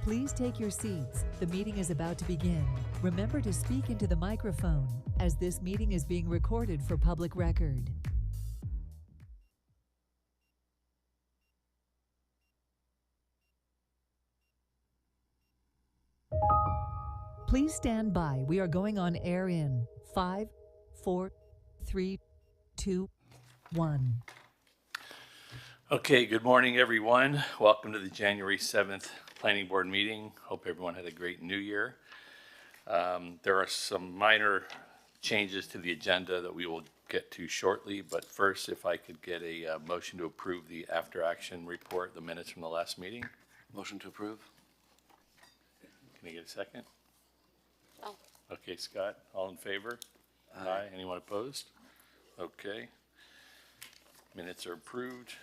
Please take your seats. The meeting is about to begin. Remember to speak into the microphone, as this meeting is being recorded for public record. Please stand by. We are going on air in 5, 4, 3, 2, 1. Okay, good morning, everyone. Welcome to the January 7th Planning Board meeting. Hope everyone had a great new year. There are some minor changes to the agenda that we will get to shortly, but first, if I could get a motion to approve the after-action report, the minutes from the last meeting. Motion to approve. Can I get a second? Oh. Okay, Scott, all in favor? Aye. Anyone opposed? Okay. Minutes are approved.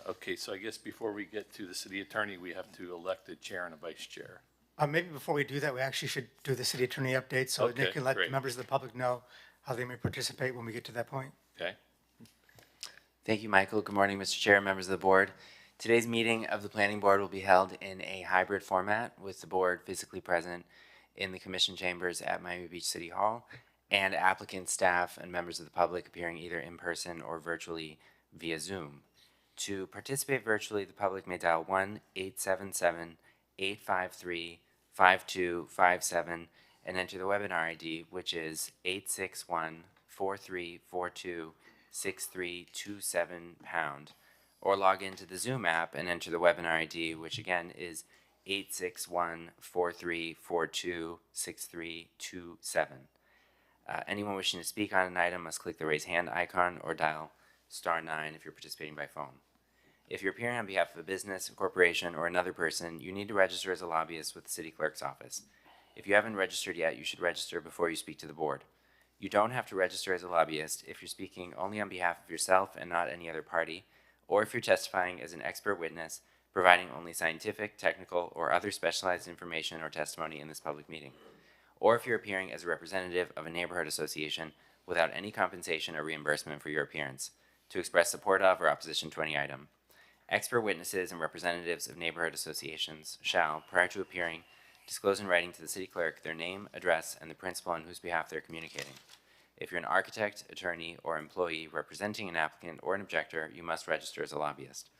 Okay, so I guess before we get to the city attorney, we have to elect a chair and a vice chair. Maybe before we do that, we actually should do the city attorney update, so Okay, Nick can let great. members of the public know how they may participate when we get to that point. Okay? Thank you, Michael. Good morning, Mr. Chair, members of the board. Today's meeting of the Planning Board will be held in a hybrid format with the board physically present in the commission chambers at Miami Beach City Hall and applicant, staff, and members of the public appearing either in person or virtually via Zoom. To participate virtually, the public may dial 1-877-853-5257 and enter the webinar ID, which is 861-4342-6327#, or log into the Zoom app and enter the webinar ID, which again is 861-4342-6327. Anyone wishing to speak on an item must click the raise hand icon or dial *9 if you're participating by phone. If you're appearing on behalf of a business, a corporation, or another person, you need to register as a lobbyist with the city clerk's office. If you haven't registered yet, you should register before you speak to the board. You don't have to register as a lobbyist if you're speaking only on behalf of yourself and not any other party, or if you're testifying as an expert witness, providing only scientific, technical, or other specialized information or testimony in this public meeting, or if you're appearing as a representative of a neighborhood association without any compensation or reimbursement for your appearance, to express support of or opposition to any item. Expert witnesses and representatives of neighborhood associations shall, prior to appearing, disclose in writing to the city clerk their name, address, and the principal on whose behalf they're communicating. If you're an architect, attorney, or employee representing an applicant or an objector, you must register as a lobbyist.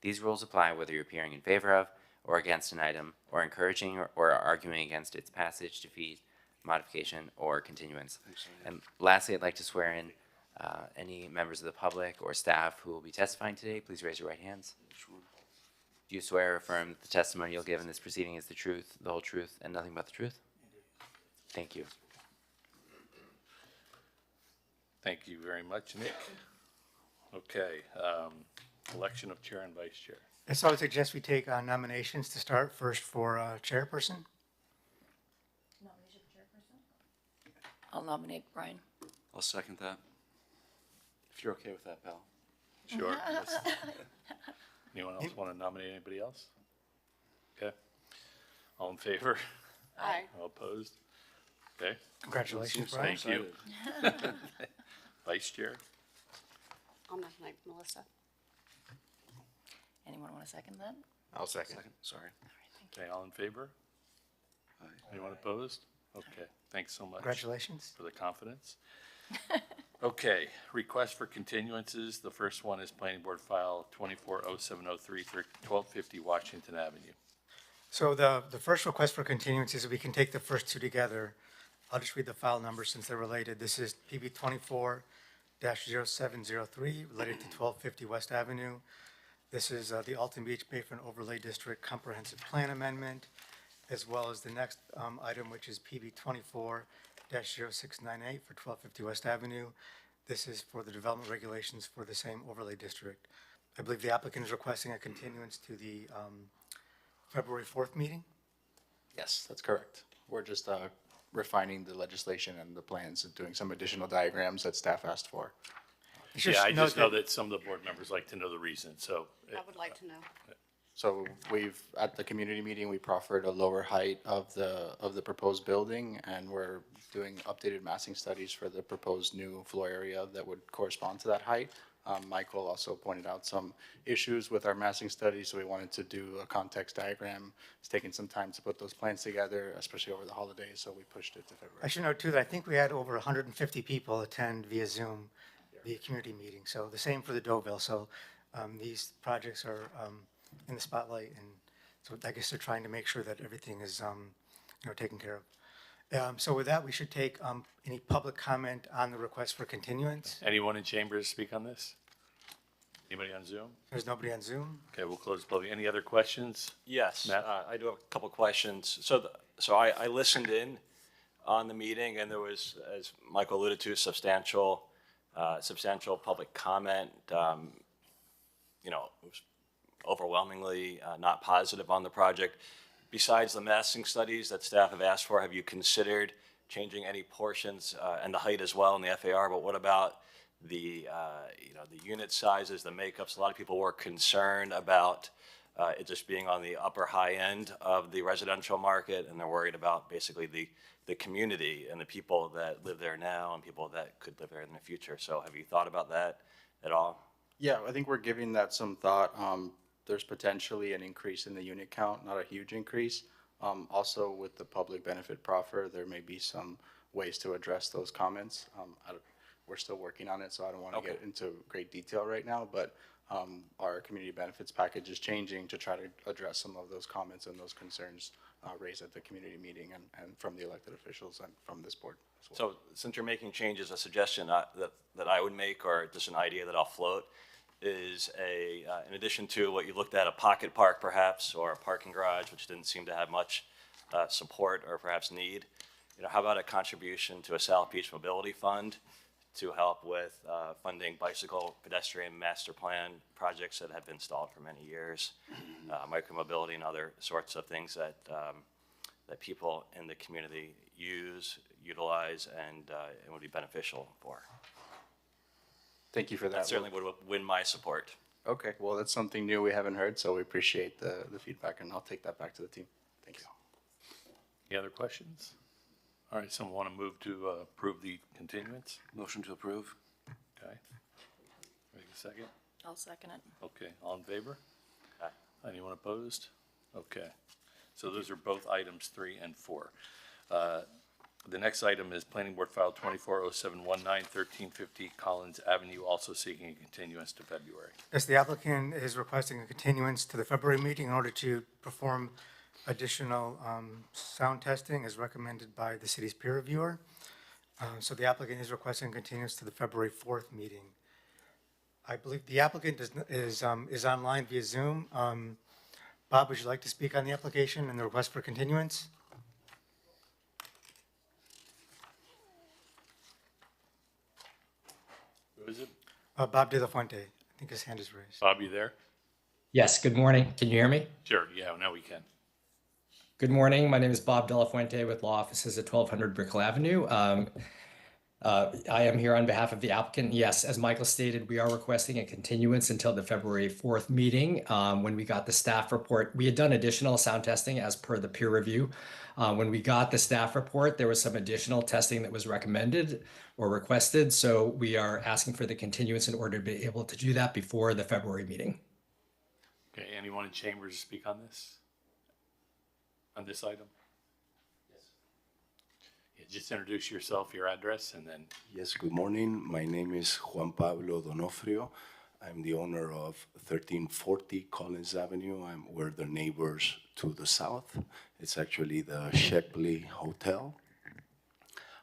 These rules apply whether you're appearing in favor of or against an item, or encouraging or arguing against its passage, defeat, modification, or continuance. And lastly, I'd like to swear in any members of the public or staff who will be testifying today. Please raise your right hands. Do you swear or affirm that the testimony you'll give in this proceeding is the truth, the whole truth, and nothing but the truth? Thank you. Thank you very much, Nick. Okay, election of chair and vice chair. So I would suggest we take nominations to start first for chairperson. I'll nominate Brian. I'll second that. If you're okay with that, pal. Sure. Yes. Anyone else want to nominate anybody else? Okay. All in favor? Aye. All opposed? Okay, Congratulations, Brian. thank you. Vice chair? I'll nominate Melissa. Anyone want to second that? I'll second. Sorry. Okay, all in favor? Aye. Anyone opposed? Okay, thanks so much Congratulations. for the confidence. Okay, request for continuances. The first one is Planning Board File 240703 for 1250 Washington Avenue. So the first request for continuance is we can take the first two together. I'll just read the file number since they're related. This is PB 24-0703 related to 1250 West Avenue. This is the Alton Beach Bayfront Overlay District Comprehensive Plan Amendment, as well as the next item, which is PB 24-0698 for 1250 West Avenue. This is for the development regulations for the same overlay district. I believe the applicant is requesting a continuance to the February 4th meeting. Yes, that's correct. We're just refining the legislation and the plans and doing some additional diagrams that staff asked for. Yeah, I just know that some of the board members like to know the reason, so. I would like to know. So at the community meeting, we proffered a lower height of the proposed building, and we're doing updated massing studies for the proposed new floor area that would correspond to that height. Michael also pointed out some issues with our massing study, so we wanted to do a context diagram. It's taking some time to put those plans together, especially over the holidays, so we pushed it to I February. should note too that I think we had over 150 people attend via Zoom, the community meeting. So the same for the Deauville. So these projects are in the spotlight, and so I guess they're trying to make sure that everything is, taken care of. So with that, we should take any public comment on the request for continuance. Anyone in chambers speak on this? Anybody on Zoom? There's nobody on Zoom. Okay, we'll close public. Any other questions? Yes, Matt? I do have a couple questions. So I listened in on the meeting, and there was, as Michael alluded to, substantial public comment. It was overwhelmingly not positive on the project. Besides the massing studies that staff have asked for, have you considered changing any portions and the height as well in the FAR? But what about the unit sizes, the makeups? A lot of people were concerned about it just being on the upper high end of the residential market, and they're worried about basically the community and the people that live there now and people that could live there in the future. So have you thought about that at all? Yeah, I think we're giving that some thought. There's potentially an increase in the unit count, not a huge increase. Also, with the public benefit proffer, there may be some ways to address those comments. We're still working on it, so I don't want to get into great detail right now, but our community benefits package is changing to try to address some of those comments and those concerns raised at the community meeting and from the elected officials and from this board as well. So since you're making changes, a suggestion that I would make, or just an idea that I'll float, is in addition to what you looked at, a pocket park perhaps, or a parking garage, which didn't seem to have much support or perhaps need. How about a contribution to a South Beach Mobility Fund to help with funding bicycle pedestrian master plan projects that have been stalled for many years, micromobility and other sorts of things that people in the community utilize, and would be beneficial for. Thank you for that. That certainly would win my support. Okay, well, that's something new we haven't heard, so we appreciate the feedback, and I'll take that back to the team. Thank you. Any other questions? All right, someone want to move to approve the continuance? Motion to approve. Okay. Make a second. I'll second it. Okay, all in favor? Aye. Anyone opposed? Okay. So those are both items 3 and 4. The next item is Planning Board File 240719, 1350 Collins Avenue, also seeking a continuance to February. Yes, the applicant is requesting a continuance to the February meeting in order to perform additional sound testing as recommended by the city's peer reviewer. So the applicant is requesting continuance to the February 4th meeting. I believe the applicant is online via Zoom. Bob, would you like to speak on the application and the request for continuance? Who is it? Bob De La Fuente. I think his hand is raised. Bob, you there? Yes, good morning. Can you hear me? Sure, yeah, now we can. Good morning. My name is Bob De La Fuente with law offices at 1200 Brickell Avenue. I am here on behalf of the applicant. Yes, as Michael stated, we are requesting a continuance until the February 4th meeting. When we got the staff report, we had done additional sound testing as per the peer review. When we got the staff report, there was some additional testing that was recommended or requested. So we are asking for the continuance in order to be able to do that before the February meeting. Okay, anyone in chambers speak on this? On this item? Yes. Yeah, just introduce yourself, your address, and then. Yes, good morning. My name is Juan Pablo Donofrio. I'm the owner of 1340 Collins Avenue. We're the neighbors to the south. It's actually the Shepley Hotel.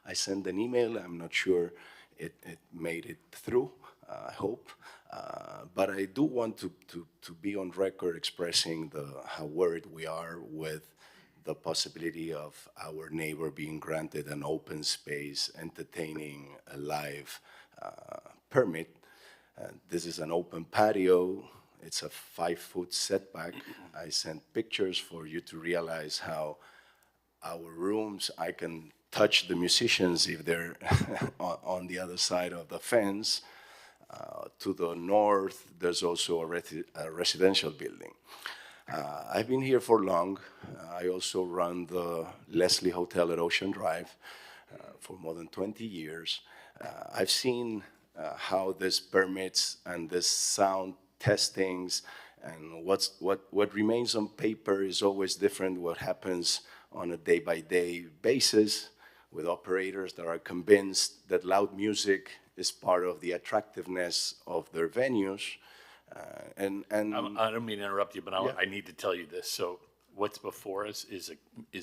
I sent an email. I'm not sure it made it through, I hope. But I do want to be on record expressing how worried we are with the possibility of our neighbor being granted an open space entertaining a live permit. This is an open patio. It's a 5-foot setback. I sent pictures for you to realize how our rooms, I can touch the musicians if they're on the other side of the fence. To the north, there's also a residential building. I've been here for long. I also run the Leslie Hotel at Ocean Drive for more than 20 years. I've seen how this permits and this sound testings and what remains on paper is always different what happens on a day-by-day basis with operators that are convinced that loud music is part of the attractiveness of their venues. And I don't mean to interrupt you, but Yeah. I need to tell you this. So what's before us is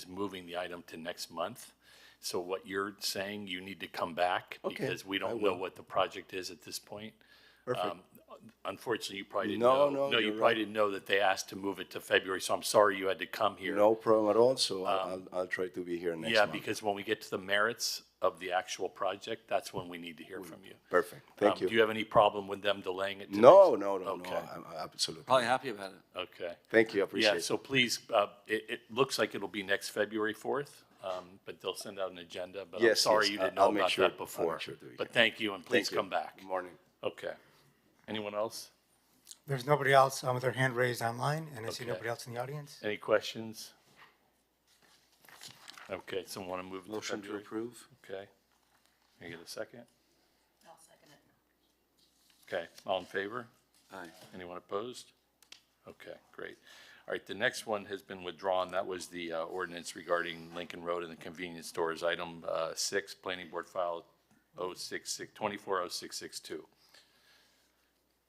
moving the item to next month. So what you're saying, you need to come back Okay, because we I don't know will. what the project is at this point. Perfect. Unfortunately, you probably didn't No, know. no, You you're probably right. didn't know that they asked to move it to February, so I'm sorry you had to come here. No problem at all, so I'll try to be here next Yeah, month. because when we get to the merits of the actual project, that's when we need to hear from you. Perfect, thank Do you. you have any problem with them delaying it to No, next- no, no, no, Okay. I'm absolutely. Probably happy about it. Okay. Thank you, I appreciate Yeah, it. so please, it looks like it'll be next February 4th, but they'll send out an agenda, but I'm Yes, sorry yes, you didn't I'll know make about sure- that I'll before. make sure to be But here. thank you, and please Thank you. come back. Good morning. Okay. Anyone else? There's nobody else with their hand raised online, and I see Okay. nobody else in the audience. Any questions? Okay, someone want to move it to Motion to February? approve? Okay. Can I get a second? I'll second it. Okay, all in favor? Aye. Anyone opposed? Okay, great. All right, the next one has been withdrawn. That was the ordinance regarding Lincoln Road and the convenience stores, item 6, Planning Board File 240662.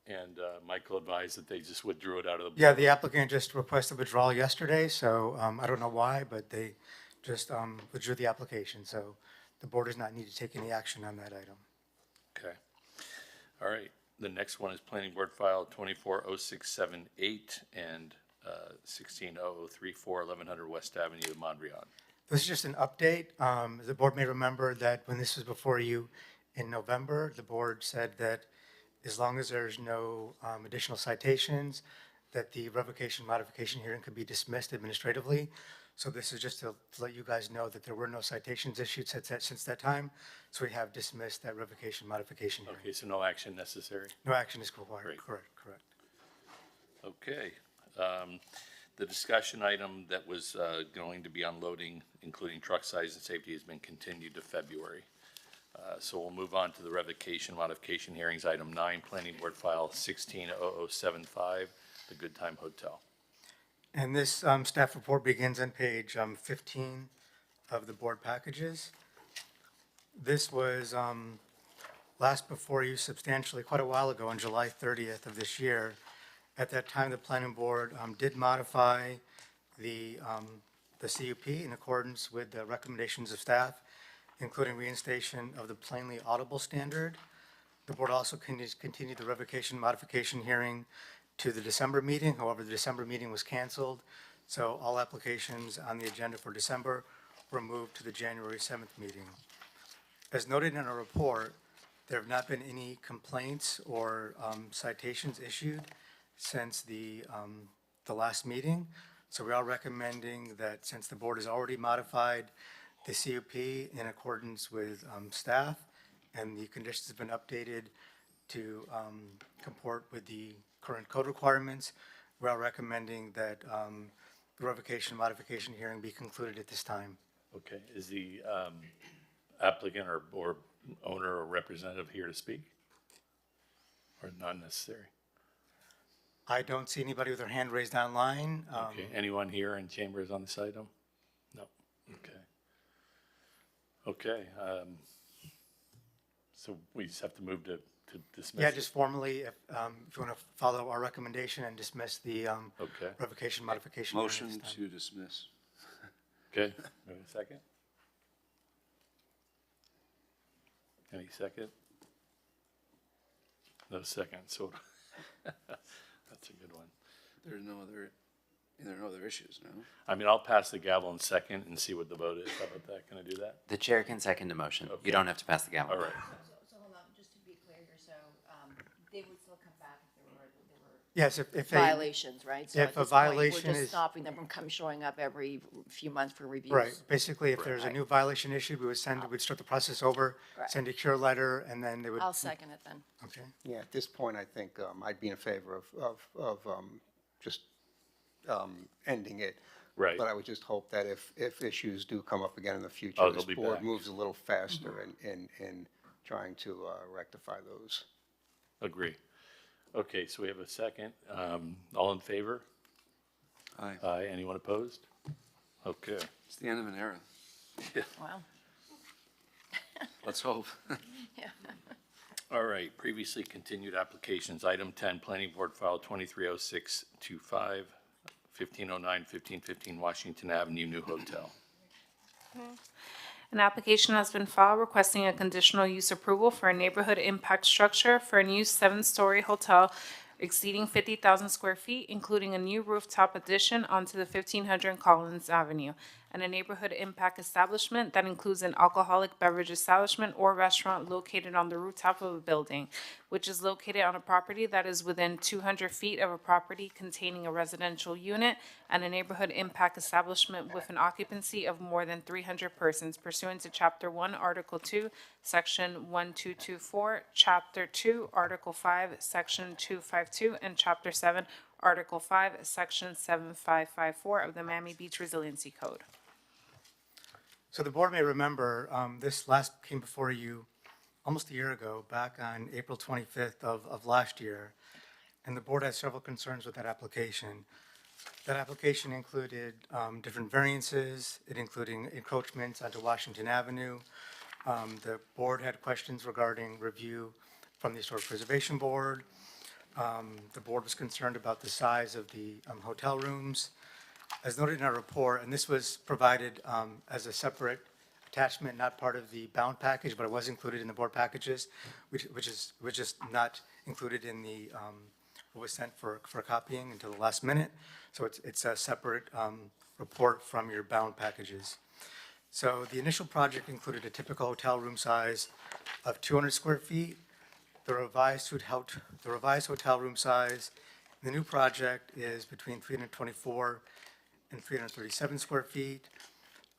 And Michael advised that they just withdrew it out of the. Yeah, the applicant just requested withdrawal yesterday, so I don't know why, but they just withdrew the application. So the board does not need to take any action on that item. Okay. All right, the next one is Planning Board File 240678 and 16034, 1100 West Avenue, Mondrian. This is just an update. The board may remember that when this was before you in November, the board said that as long as there's no additional citations, that the revocation modification hearing could be dismissed administratively. So this is just to let you guys know that there were no citations issued since that time. So we have dismissed that revocation modification hearing. Okay, so no action necessary? No action is required. Great. Correct. Okay. The discussion item that was going to be unloading, including truck size and safety, has been continued to February. So we'll move on to the revocation modification hearings, item 9, Planning Board File 160075, the Good Time Hotel. And this staff report begins on page 15 of the board packages. This was last before you substantially quite a while ago, on July 30th of this year. At that time, the planning board did modify the CUP in accordance with the recommendations of staff, including reinstation of the plainly audible standard. The board also continued the revocation modification hearing to the December meeting. However, the December meeting was canceled, so all applications on the agenda for December were moved to the January 7th meeting. As noted in our report, there have not been any complaints or citations issued since the last meeting. So we are recommending that since the board has already modified the CUP in accordance with staff and the conditions have been updated to comport with the current code requirements, we are recommending that the revocation modification hearing be concluded at this time. Okay, is the applicant or owner or representative here to speak? Or not necessary? I don't see anybody with their hand raised online. Okay, anyone here in chambers on this item? No, okay. Okay, so we just have to move to dismiss? Yeah, it? just formally, if you want to follow our recommendation and dismiss the Okay, revocation modification. hearing at Motion this time. to dismiss. okay, wait a second. Any second? No second, so that's a good one. There are no other issues, no? I mean, I'll pass the gavel in second and see what the vote is. How about that? Can I do that? The chair can second a motion. Okay. You don't have to pass the gavel. All right. So hold on, just to be clear here, so they would still come back if there were Yes, if a, violations, right? So if at a this point, violation we're just is- stopping them from showing up every few months for reviews. right, basically, if there's a new violation issued, we'd start the process over, Correct. send a cure letter, and then they would. I'll second it then. Okay. Yeah, at this point, I think I'd be in favor of just ending it. Right. But I would just hope that if issues do come up again in the future, Oh, this they'll be board back. moves a little faster in trying to rectify those. Agree. Okay, so we have a second. All in favor? Aye. Aye. Anyone opposed? Okay. It's the end of an era. Wow. Let's hope. All right, previously continued applications. Item 10, Planning Board File 230625, 1509, 1515 Washington Avenue, New Hotel. An application has been filed requesting a conditional use approval for a neighborhood impact structure for a new 7-story hotel exceeding 50,000 square feet, including a new rooftop addition onto the 1500 Collins Avenue, and a neighborhood impact establishment that includes an alcoholic beverage establishment or restaurant located on the rooftop of a building, which is located on a property that is within 200 feet of a property containing a residential unit, and a neighborhood impact establishment with an occupancy of more than 300 persons pursuant to Chapter 1, Article 2, Section 1224, Chapter 2, Article 5, Section 252, and Chapter 7, Article 5, Section 7554 of the Miami Beach Resiliency Code. So the board may remember, this last came before you almost a year ago, back on April 25th of last year, and the board had several concerns with that application. That application included different variances, it including encroachments onto Washington Avenue. The board had questions regarding review from the Historic Preservation Board. The board was concerned about the size of the hotel rooms. As noted in our report, and this was provided as a separate attachment, not part of the bound package, but it was included in the board packages, which is not included in the what was sent for copying until the last minute. So it's a separate report from your bound packages. So the initial project included a typical hotel room size of 200 square feet. The revised hotel room size in the new project is between 324 and 337 square feet.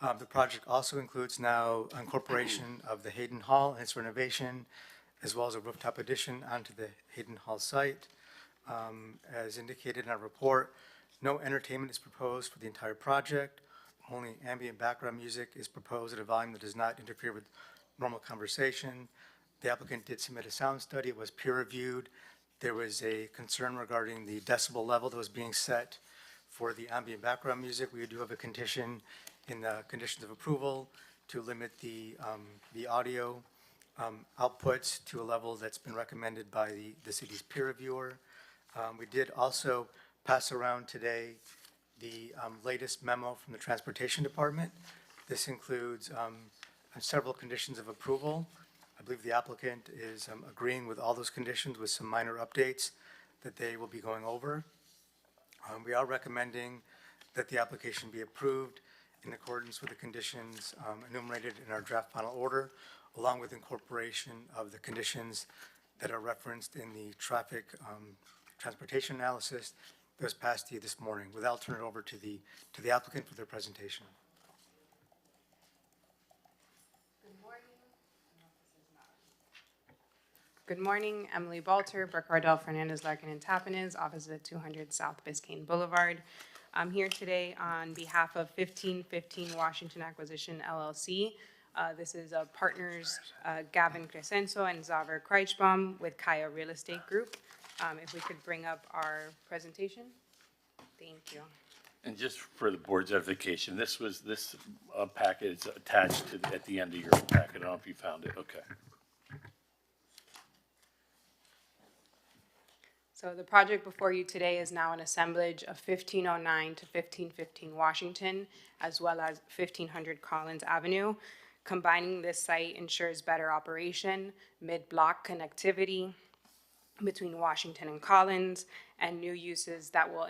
The project also includes now incorporation of the Hayden Hall and its renovation, as well as a rooftop addition onto the Hayden Hall site. As indicated in our report, no entertainment is proposed for the entire project. Only ambient background music is proposed at a volume that does not interfere with normal conversation. The applicant did submit a sound study. It was peer-reviewed. There was a concern regarding the decibel level that was being set for the ambient background music. We do have a condition in the conditions of approval to limit the audio outputs to a level that's been recommended by the city's peer reviewer. We did also pass around today the latest memo from the Transportation Department. This includes several conditions of approval. I believe the applicant is agreeing with all those conditions with some minor updates that they will be going over. We are recommending that the application be approved in accordance with the conditions enumerated in our draft final order, along with incorporation of the conditions that are referenced in the traffic transportation analysis that was passed to you this morning. With that, I'll turn it over to the applicant for their presentation. Good morning, Emily Balter, Burkardell, Fernandez, Larkin, and Tappanez, offices at 200 South Biscayne Boulevard. I'm here today on behalf of 1515 Washington Acquisition LLC. This is partners Gavin Crescenzo and Xaver Kreichbaum with Kaya Real Estate Group. If we could bring up our presentation. Thank you. And just for the board's edification, this packet is attached to at the end of your packet. I don't know if you found it. Okay. So the project before you today is now an assemblage of 1509 to 1515 Washington, as well as 1500 Collins Avenue. Combining this site ensures better operation, mid-block connectivity between Washington and Collins, and new uses that will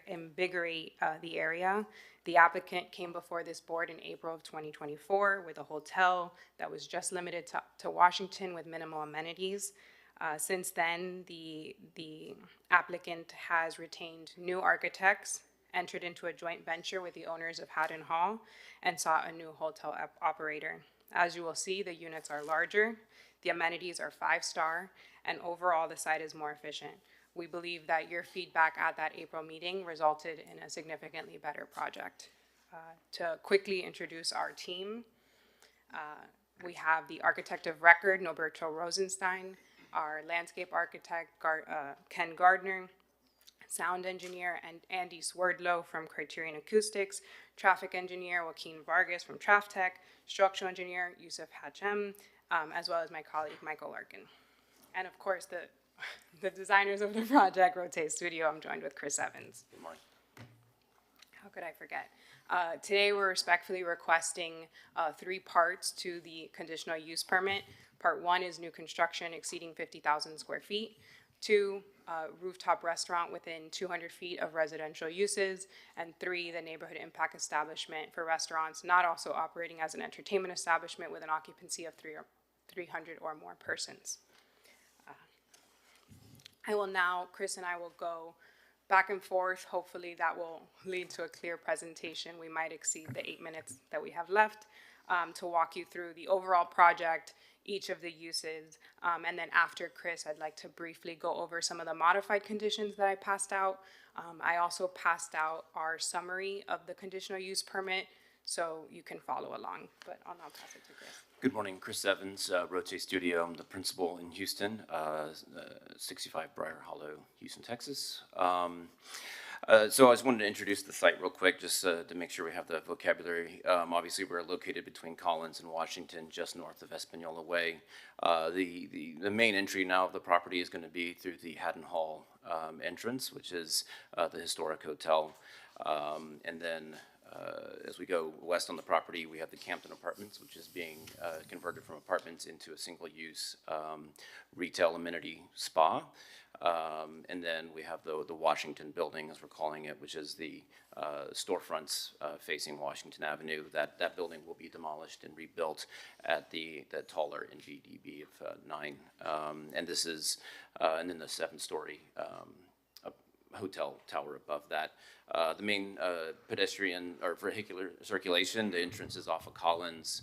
invigorate the area. The applicant came before this board in April of 2024 with a hotel that was just limited to Washington with minimal amenities. Since then, the applicant has retained new architects, entered into a joint venture with the owners of Haddon Hall, and sought a new hotel operator. As you will see, the units are larger, the amenities are 5-star, and overall the site is more efficient. We believe that your feedback at that April meeting resulted in a significantly better project. To quickly introduce our team, We have the architect of record, Norberto Rosenstein, our landscape architect, Ken Gardner, sound engineer, and Andy Swerdlow from Criterion Acoustics, traffic engineer, Joaquin Vargas from Traftech, structural engineer, Yusuf Hachem, as well as my colleague, Michael Larkin. And of course, the designers of the project, Rotate Studio, I'm joined with Chris Evans. Good morning. How could I forget? Today, we're respectfully requesting 3 parts to the conditional use permit. Part 1 is new construction exceeding 50,000 square feet. 2, rooftop restaurant within 200 feet of residential uses. And 3, the neighborhood impact establishment for restaurants not also operating as an entertainment establishment with an occupancy of 300 or more persons. Chris and I will go back and forth. Hopefully that will lead to a clear presentation. We might exceed the 8 minutes that we have left to walk you through the overall project, each of the uses. And then after Chris, I'd like to briefly go over some of the modified conditions that I passed out. I also passed out our summary of the conditional use permit, so you can follow along, but I'll now pass it to Chris. Good morning, Chris Evans, Rotate Studio. I'm the principal in Houston, 65 Briar Hollow, Houston, Texas. So I just wanted to introduce the site real quick, just to make sure we have the vocabulary. Obviously, we're located between Collins and Washington, just north of Espanola Way. The main entry now of the property is going to be through the Haddon Hall entrance, which is the historic hotel. And then as we go west on the property, we have the Campton Apartments, which is being converted from apartments into a single-use retail amenity spa. And then we have the Washington building, as we're calling it, which is the storefronts facing Washington Avenue. That building will be demolished and rebuilt at the taller NVDB of 9. And this is, and then the 7-story hotel tower above that. The main pedestrian or vehicular circulation, the entrance is off of Collins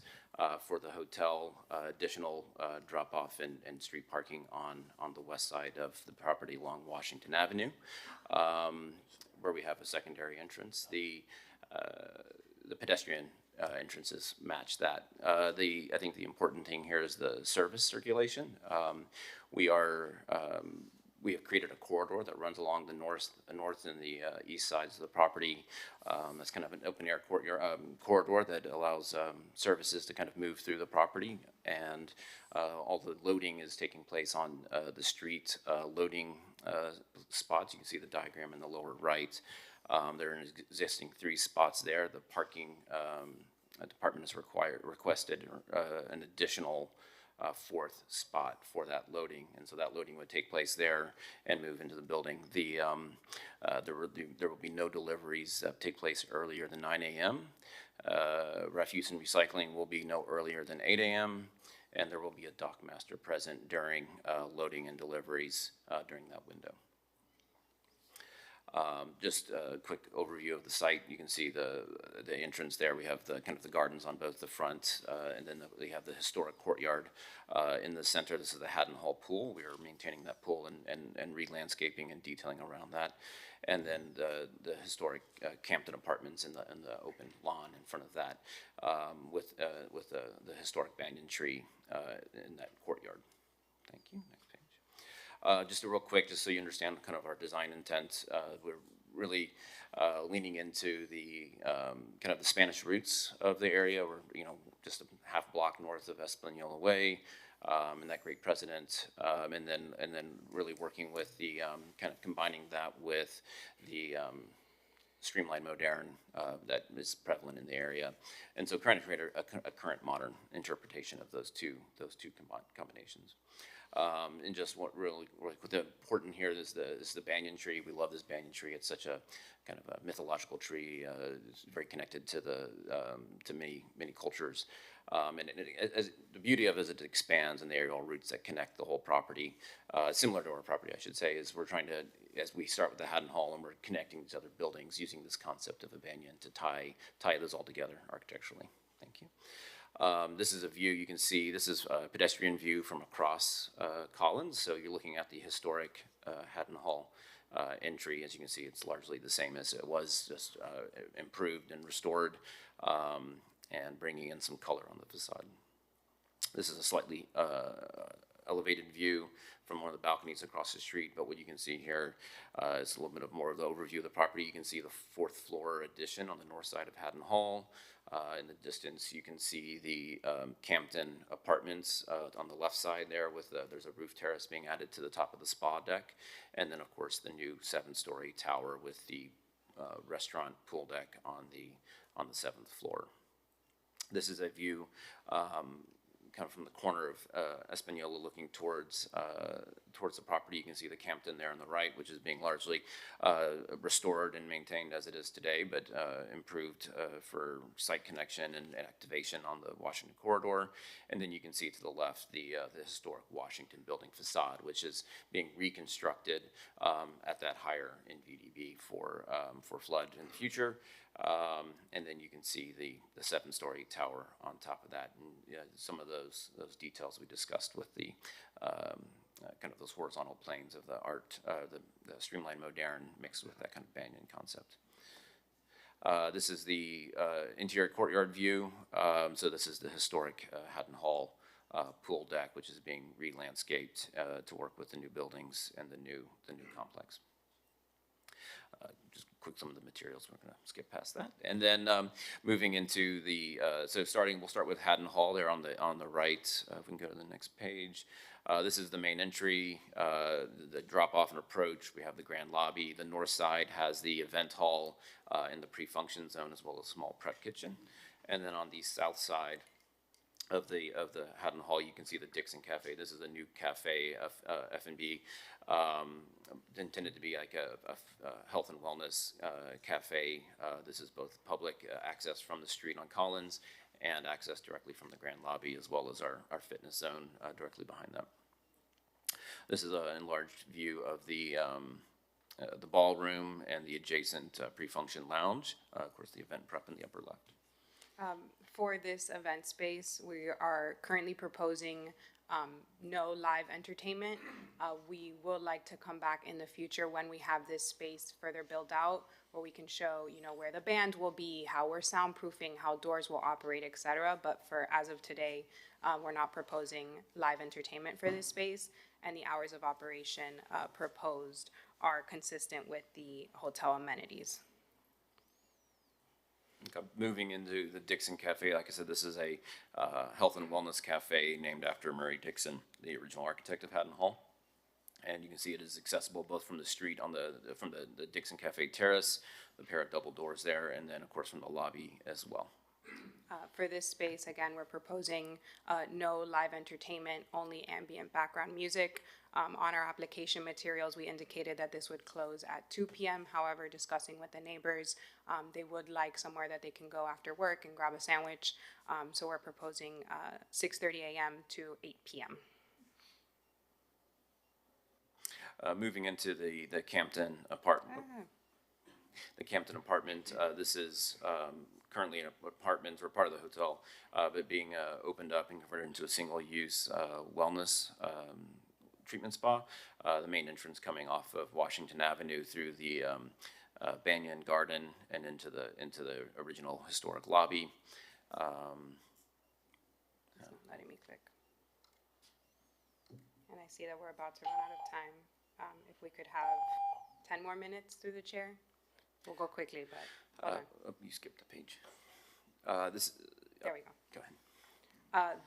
for the hotel, additional drop-off and street parking on the west side of the property along Washington Avenue, where we have a secondary entrance. The pedestrian entrances match that. I think the important thing here is the service circulation. We have created a corridor that runs along the north and the east sides of the property. That's kind of an open air corridor that allows services to kind of move through the property, and all the loading is taking place on the street loading spots. You can see the diagram in the lower right. There are an existing 3 spots there. The parking department has requested an additional 4th spot for that loading, and so that loading would take place there and move into the building. There will be no deliveries that take place earlier than 9 a.m. Refuse and recycling will be no earlier than 8 a.m. and there will be a dock master present during loading and deliveries during that window. Just a quick overview of the site. You can see the entrance there. We have the kind of the gardens on both the front, and then we have the historic courtyard in the center. This is the Haddon Hall pool. We are maintaining that pool and re-landscaping and detailing around that. And then the historic Campton Apartments in the open lawn in front of that, with the historic banyan tree in that courtyard. Thank you. Next page. Just a real quick, just so you understand kind of our design intent, we're really leaning into the kind of the Spanish roots of the area. We're just a half block north of Espanola Way, and that great precedent, and then really working with the kind of combining that with the streamlined modern that is prevalent in the area, and so trying to create a current modern interpretation of those two combinations. And just what really the important here is the banyan tree. We love this banyan tree. It's such a kind of a mythological tree. It's very connected to to many cultures. And the beauty of it is it expands, and the aerial roots that connect the whole property, similar to our property, I should say, is we're trying to, as we start with the Haddon Hall and we're connecting these other buildings using this concept of a banyan to tie those all together architecturally. Thank you. This is a view you can see. This is a pedestrian view from across Collins. So you're looking at the historic Haddon Hall entry. As you can see, it's largely the same as it was, just improved and restored, and bringing in some color on the facade. This is a slightly elevated view from one of the balconies across the street, but what you can see here is a little bit of more of the overview of the property. You can see the fourth floor addition on the north side of Haddon Hall. In the distance, you can see the Campton Apartments on the left side there with there's a roof terrace being added to the top of the spa deck. And then, of course, the new 7-story tower with the restaurant pool deck on the 7th floor. This is a view kind of from the corner of Espanola looking towards the property. You can see the Campton there on the right, which is being largely restored and maintained as it is today, but improved for site connection and activation on the Washington corridor. And then you can see to the left the historic Washington building facade, which is being reconstructed at that higher in VDB for flood in the future. And then you can see the 7-story tower on top of that, and some of those details we discussed with the kind of those horizontal planes of the art, the streamlined modern mixed with that kind of banyan concept. This is the interior courtyard view. So this is the historic Haddon Hall pool deck, which is being re-landscaped to work with the new buildings and the new complex. Just quick some of the materials, we're going to skip past that. And then moving into the, we'll start with Haddon Hall there on the right. If we can go to the next page. This is the main entry, the drop-off and approach. We have the grand lobby. The north side has the event hall in the pre-function zone as well as a small prep kitchen. And then on the south side of the Haddon Hall, you can see the Dixon Cafe. This is a new cafe, F&B, intended to be like a health and wellness cafe. This is both public access from the street on Collins and access directly from the grand lobby, as well as our fitness zone directly behind them. This is an enlarged view of the ballroom and the adjacent pre-function lounge. Of course, the event prep in the upper left. For this event space, we are currently proposing no live entertainment. We would like to come back in the future when we have this space further built out, where we can show, where the band will be, how we're soundproofing, how doors will operate, etc. But for as of today, we're not proposing live entertainment for this space, and the hours of operation proposed are consistent with the hotel amenities. Okay. Moving into the Dixon Cafe, like I said, this is a health and wellness cafe named after Murray Dixon, the original architect of Haddon Hall. And you can see it is accessible both from the street from the Dixon Cafe terrace, the pair of double doors there, and then of course from the lobby as well. For this space, again, we're proposing no live entertainment, only ambient background music. On our application materials, we indicated that this would close at 2 p.m. However, discussing with the neighbors, they would like somewhere that they can go after work and grab a sandwich. So we're proposing 6:30 a.m. to 8 p.m. Moving into the Campton apartment. The Campton apartment, this is currently an apartment or part of the hotel, but being opened up and converted into a single-use wellness treatment spa. The main entrance coming off of Washington Avenue through the Banyan Garden and into the original historic lobby. It's not letting me click. And I see that we're about to run out of time. If we could have 10 more minutes through the chair, we'll go quickly, but you skipped the page. There we go. Go ahead.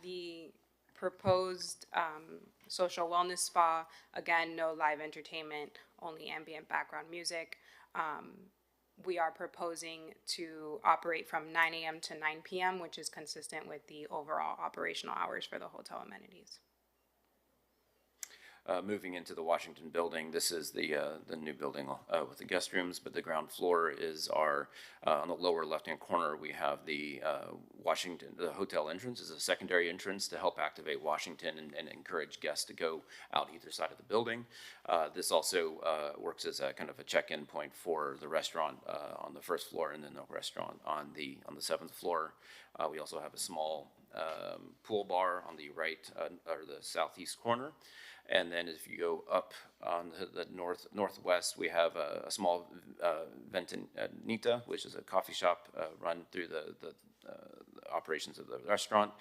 The proposed social wellness spa, again, no live entertainment, only ambient background music. We are proposing to operate from 9 a.m. to 9 p.m., which is consistent with the overall operational hours for the hotel amenities. Moving into the Washington building, this is the new building with the guest rooms, but the ground floor is our, on the lower left-hand corner, we have the Washington, the hotel entrance is a secondary entrance to help activate Washington and encourage guests to go out either side of the building. This also works as a kind of a check-in point for the restaurant on the first floor and then the restaurant on the 7th floor. We also have a small pool bar on the right or the southeast corner. And then if you go up on the northwest, we have a small Ventanita, which is a coffee shop run through the operations of the restaurant.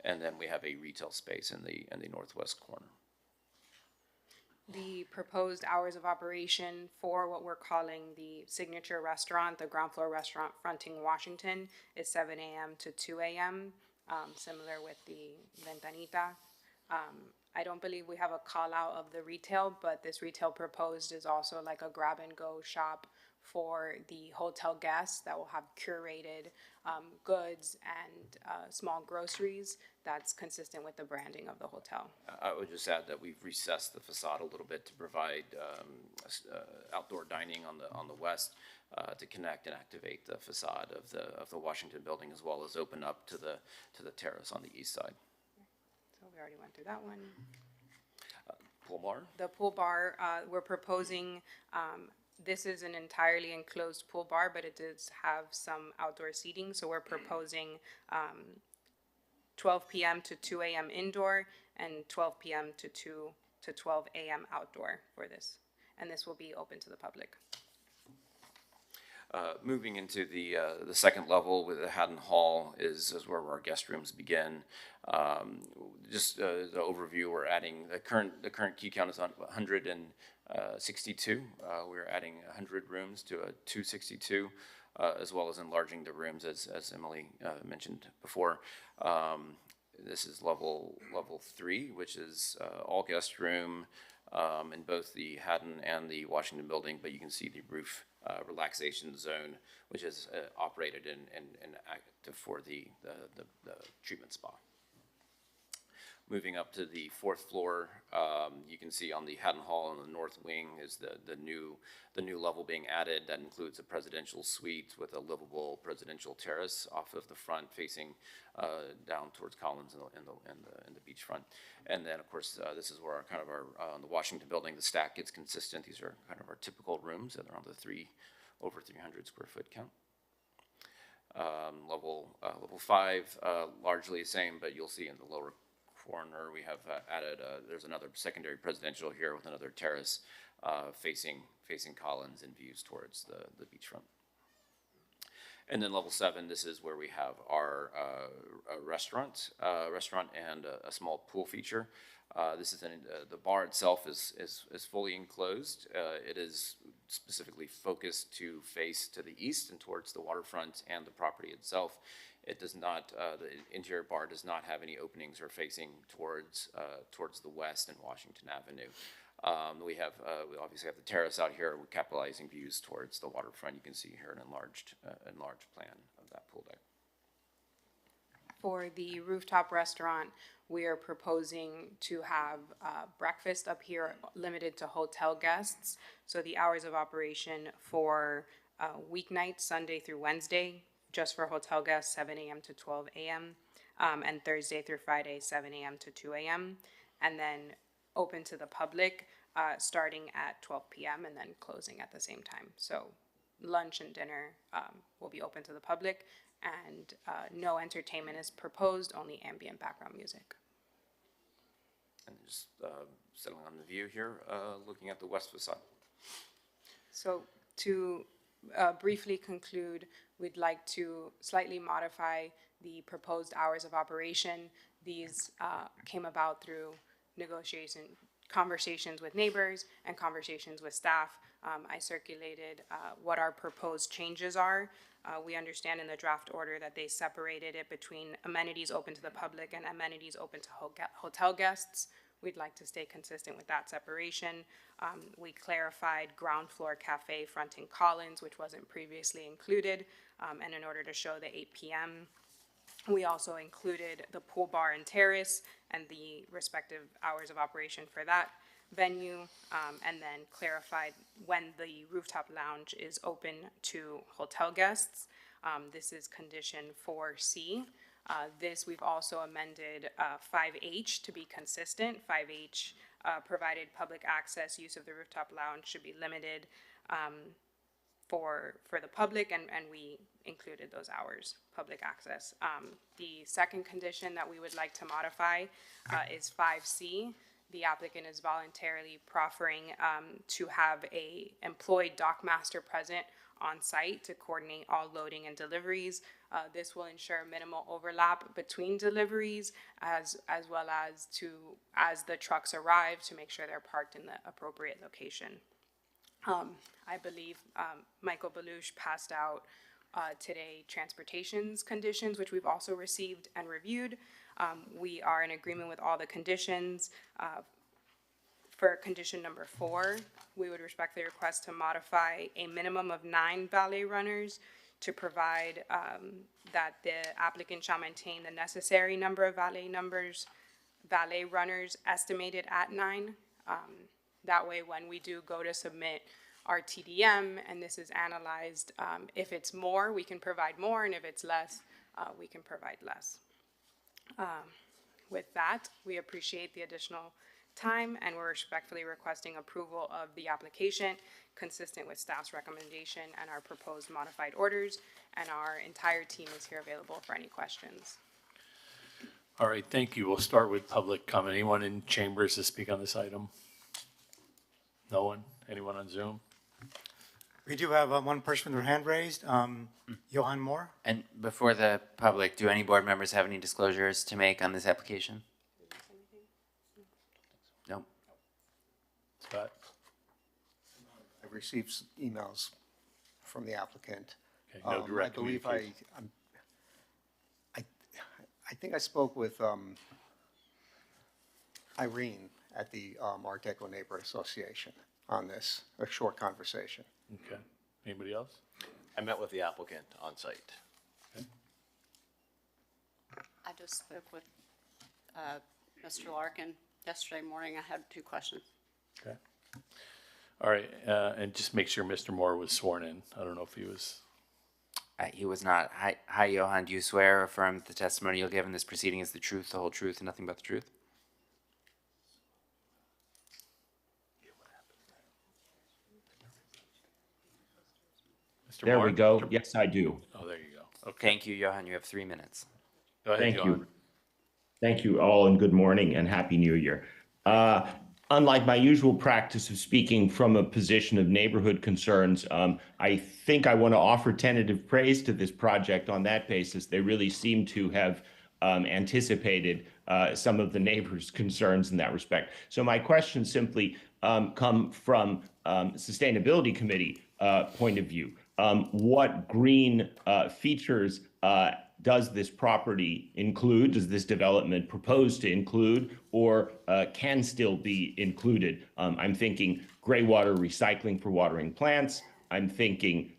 And then we have a retail space in the northwest corner. The proposed hours of operation for what we're calling the signature restaurant, the ground floor restaurant fronting Washington, is 7 a.m. to 2 a.m., similar with the Ventanita. I don't believe we have a call out of the retail, but this retail proposed is also like a grab and go shop for the hotel guests that will have curated goods and small groceries that's consistent with the branding of the hotel. I would just add that we've recessed the facade a little bit to provide outdoor dining on the west to connect and activate the facade of the Washington building, as well as open up to the terrace on the east side. So we already went through that one. Pool bar? The pool bar, we're proposing, this is an entirely enclosed pool bar, but it does have some outdoor seating. So we're proposing 12 p.m. to 2 a.m. indoor and 12 p.m. to 12 a.m. outdoor for this. And this will be open to the public. Moving into the second level with the Haddon Hall is where our guest rooms begin. Just the overview, we're adding the current key count is on 162. We're adding 100 rooms to a 262, as well as enlarging the rooms as Emily mentioned before. This is level 3, which is all guest room in both the Haddon and the Washington building, but you can see the roof relaxation zone, which is operated and active for the treatment spa. Moving up to the fourth floor, you can see on the Haddon Hall in the north wing is the new level being added. That includes a presidential suite with a livable presidential terrace off of the front, facing down towards Collins in the beachfront. And then, of course, this is where our on the Washington building, the stack gets consistent. These are kind of our typical rooms that are on the over 300 square foot count. Level 5, largely the same, but you'll see in the lower corner we have added, there's another secondary presidential here with another terrace facing Collins and views towards the beachfront. And then level 7, this is where we have our restaurant and a small pool feature. This is the bar itself is fully enclosed. It is specifically focused to face to the east and towards the waterfront and the property itself. It does not, the interior bar does not have any openings or facing towards the west and Washington Avenue. We obviously have the terrace out here. We're capitalizing views towards the waterfront. You can see here an enlarged plan of that pool deck. For the rooftop restaurant, we are proposing to have breakfast up here limited to hotel guests. So the hours of operation for weeknights, Sunday through Wednesday, just for hotel guests, 7 a.m. to 12 a.m., and Thursday through Friday, 7 a.m. to 2 a.m., and then open to the public starting at 12 p.m. and then closing at the same time. So lunch and dinner will be open to the public, and no entertainment is proposed, only ambient background music. And just settling on the view here, looking at the west facade. So to briefly conclude, we'd like to slightly modify the proposed hours of operation. These came about through conversations with neighbors and conversations with staff. I circulated what our proposed changes are. We understand in the draft order that they separated it between amenities open to the public and amenities open to hotel guests. We'd like to stay consistent with that separation. We clarified ground floor cafe fronting Collins, which wasn't previously included, and in order to show the 8 p.m., we also included the pool bar and terrace and the respective hours of operation for that venue, and then clarified when the rooftop lounge is open to hotel guests. This is condition 4C. This we've also amended 5H to be consistent. 5H provided public access use of the rooftop lounge should be limited for the public, and we included those hours, public access. The second condition that we would like to modify is 5C. The applicant is voluntarily proffering to have a employed dock master present on site to coordinate all loading and deliveries. This will ensure minimal overlap between deliveries as well as the trucks arrive to make sure they're parked in the appropriate location. I believe Michael Belush passed out today transportation's conditions, which we've also received and reviewed. We are in agreement with all the conditions. For condition number 4, we would respectfully request to modify a minimum of 9 valet runners to provide that the applicant shall maintain the necessary number of valet runners estimated at 9. That way, when we do go to submit our TDM and this is analyzed, if it's more, we can provide more, and if it's less, we can provide less. With that, we appreciate the additional time, and we're respectfully requesting approval of the application consistent with staff's recommendation and our proposed modified orders, and our entire team is here available for any questions. All right, thank you. We'll start with public comment. Anyone in chambers to speak on this item? No one? Anyone on Zoom? We do have one person with their hand raised, Johan Moore. And before the public, do any board members have any disclosures to make on this application? No. Scott? I've received some emails from the applicant. Okay, no direct I believe communication. I think I spoke with Irene at the Art Deco Neighborhood Association on this, a short conversation. Okay. Anybody else? I met with the applicant on site. I just spoke with Mr. Larkin yesterday morning. I had 2 questions. Okay. All right, and just make sure Mr. Moore was sworn in. I don't know if he was. He was not. Hi, Johan. Do you swear or affirm that the testimony you'll give in this proceeding is the truth, the whole truth, and nothing but the truth? Mr. There Moore? we go. Yes, I do. Oh, there you go. Okay. Thank you, Johan. You have 3 minutes. Go ahead, Thank Johan. you. Thank you all, and good morning and Happy New Year. Unlike my usual practice of speaking from a position of neighborhood concerns, I think I want to offer tentative praise to this project on that basis. They really seem to have anticipated some of the neighbors' concerns in that respect. So my questions simply come from Sustainability Committee point of view. What green features does this property include? Does this development propose to include, or can still be included? I'm thinking gray water recycling for watering plants. I'm thinking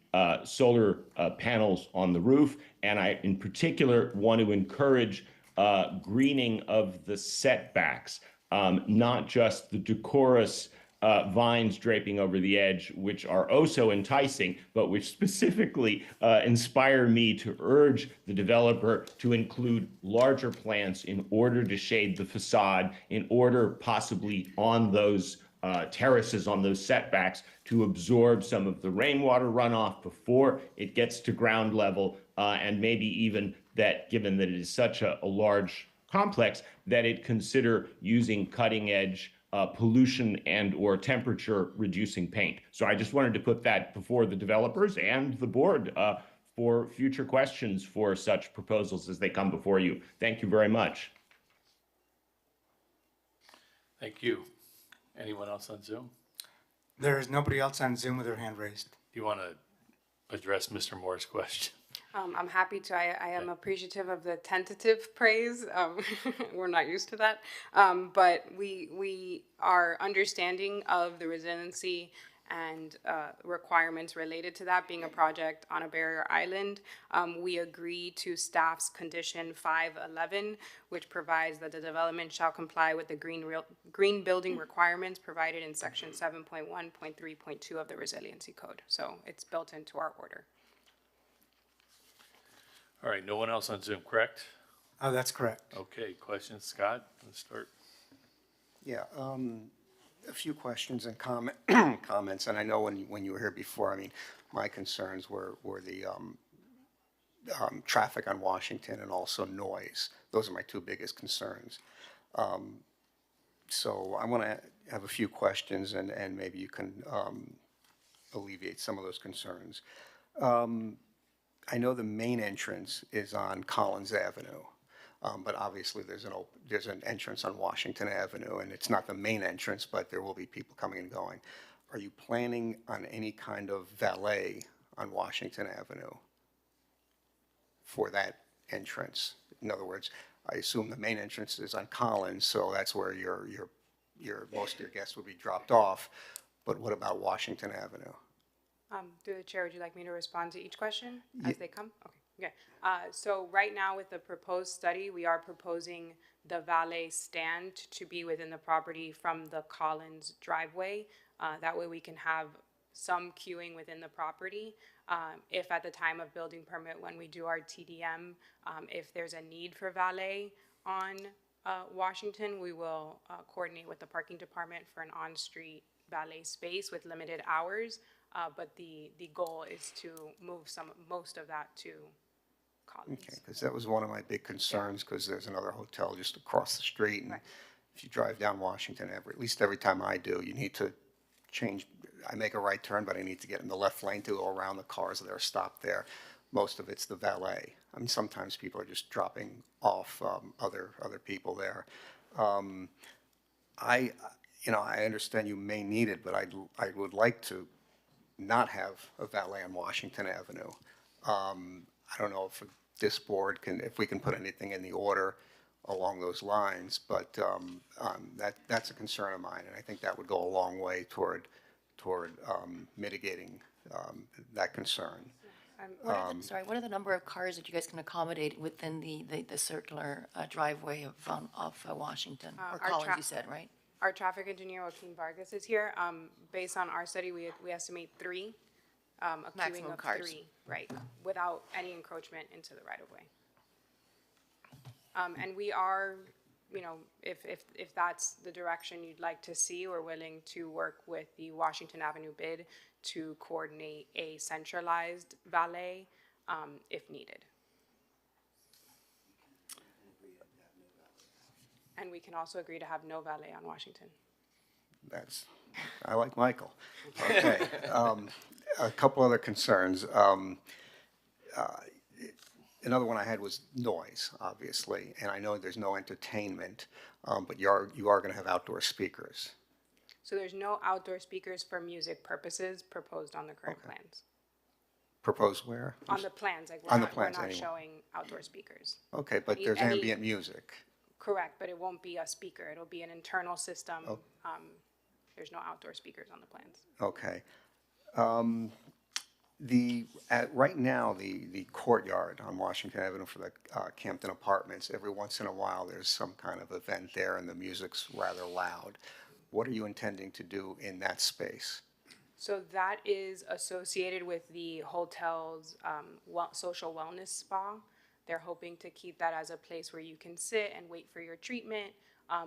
solar panels on the roof. And I, in particular, want to encourage greening of the setbacks, not just the decorous vines draping over the edge, which are oh so enticing, but which specifically inspire me to urge the developer to include larger plants in order to shade the facade, in order possibly on those terraces, on those setbacks, to absorb some of the rainwater runoff before it gets to ground level, and maybe even that, given that it is such a large complex, that it consider using cutting edge pollution and or temperature reducing paint. So I just wanted to put that before the developers and the board for future questions for such proposals as they come before you. Thank you very much. Thank you. Anyone else on Zoom? There is nobody else on Zoom with their hand raised. Do you want to address Mr. Moore's question? I'm happy to. I am appreciative of the tentative praise. We're not used to that. But we are understanding of the resiliency and requirements related to that being a project on a barrier island. We agree to staff's condition 511, which provides that the development shall comply with the green building requirements provided in section 7.1.3.2 of the resiliency code. So it's built into our order. All right, no one else on Zoom, correct? Oh, that's correct. Okay, questions, Scott? Let's start. Yeah, a few questions and comments, and I know when you were here before, I mean, my concerns were the traffic on Washington and also noise. Those are my 2 biggest concerns. So I want to have a few questions, and maybe you can alleviate some of those concerns. I know the main entrance is on Collins Avenue, but obviously there's an entrance on Washington Avenue, and it's not the main entrance, but there will be people coming and going. Are you planning on any kind of valet on Washington Avenue for that entrance? In other words, I assume the main entrance is on Collins, so that's where most of your guests would be dropped off. But what about Washington Avenue? Through the chair, would you like me to respond to each question as they come? Okay. So right now with the proposed study, we are proposing the valet stand to be within the property from the Collins driveway. That way we can have some queuing within the property. If at the time of building permit, when we do our TDM, if there's a need for valet on Washington, we will coordinate with the parking department for an on-street valet space with limited hours. But the goal is to move most of that to Collins. Okay, because that was one of my big concerns, because there's another hotel just across the street, and Right. if you drive down Washington, at least every time I do, you need to change. I make a right turn, but I need to get in the left lane to go around the cars that are stopped there. Most of it's the valet. I mean, sometimes people are just dropping off other people there. I understand you may need it, but I would like to not have a valet on Washington Avenue. I don't know if this board if we can put anything in the order along those lines, but that's a concern of mine, and I think that would go a long way toward mitigating that concern. What are the number of cars that you guys can accommodate within the circular driveway of Washington, or Collins, you said, right? Our traffic engineer, Joaquin Vargas, is here. Based on our study, we estimate three, a queuing Maximum of cars. 3, right, without any encroachment into the right-of-way. And we are, if that's the direction you'd like to see, we're willing to work with the Washington Avenue bid to coordinate a centralized valet if needed. And we can also agree to have no valet on Washington. I like Michael. Okay. A couple other concerns. Another one I had was noise, obviously, and I know there's no entertainment, but you are going to have outdoor speakers. So there's no outdoor speakers for music purposes proposed on the current plans. Proposed where? On the plans, like On the we're plans, not anyway. showing outdoor speakers. Okay, but there's ambient music. Correct, but it won't be a speaker. It'll be an internal system. Oh. There's no outdoor speakers on the plans. Okay. Right now, the courtyard on Washington Avenue for the Campton Apartments, every once in a while, there's some kind of event there and the music's rather loud. What are you intending to do in that space? So that is associated with the hotel's social wellness spa. They're hoping to keep that as a place where you can sit and wait for your treatment,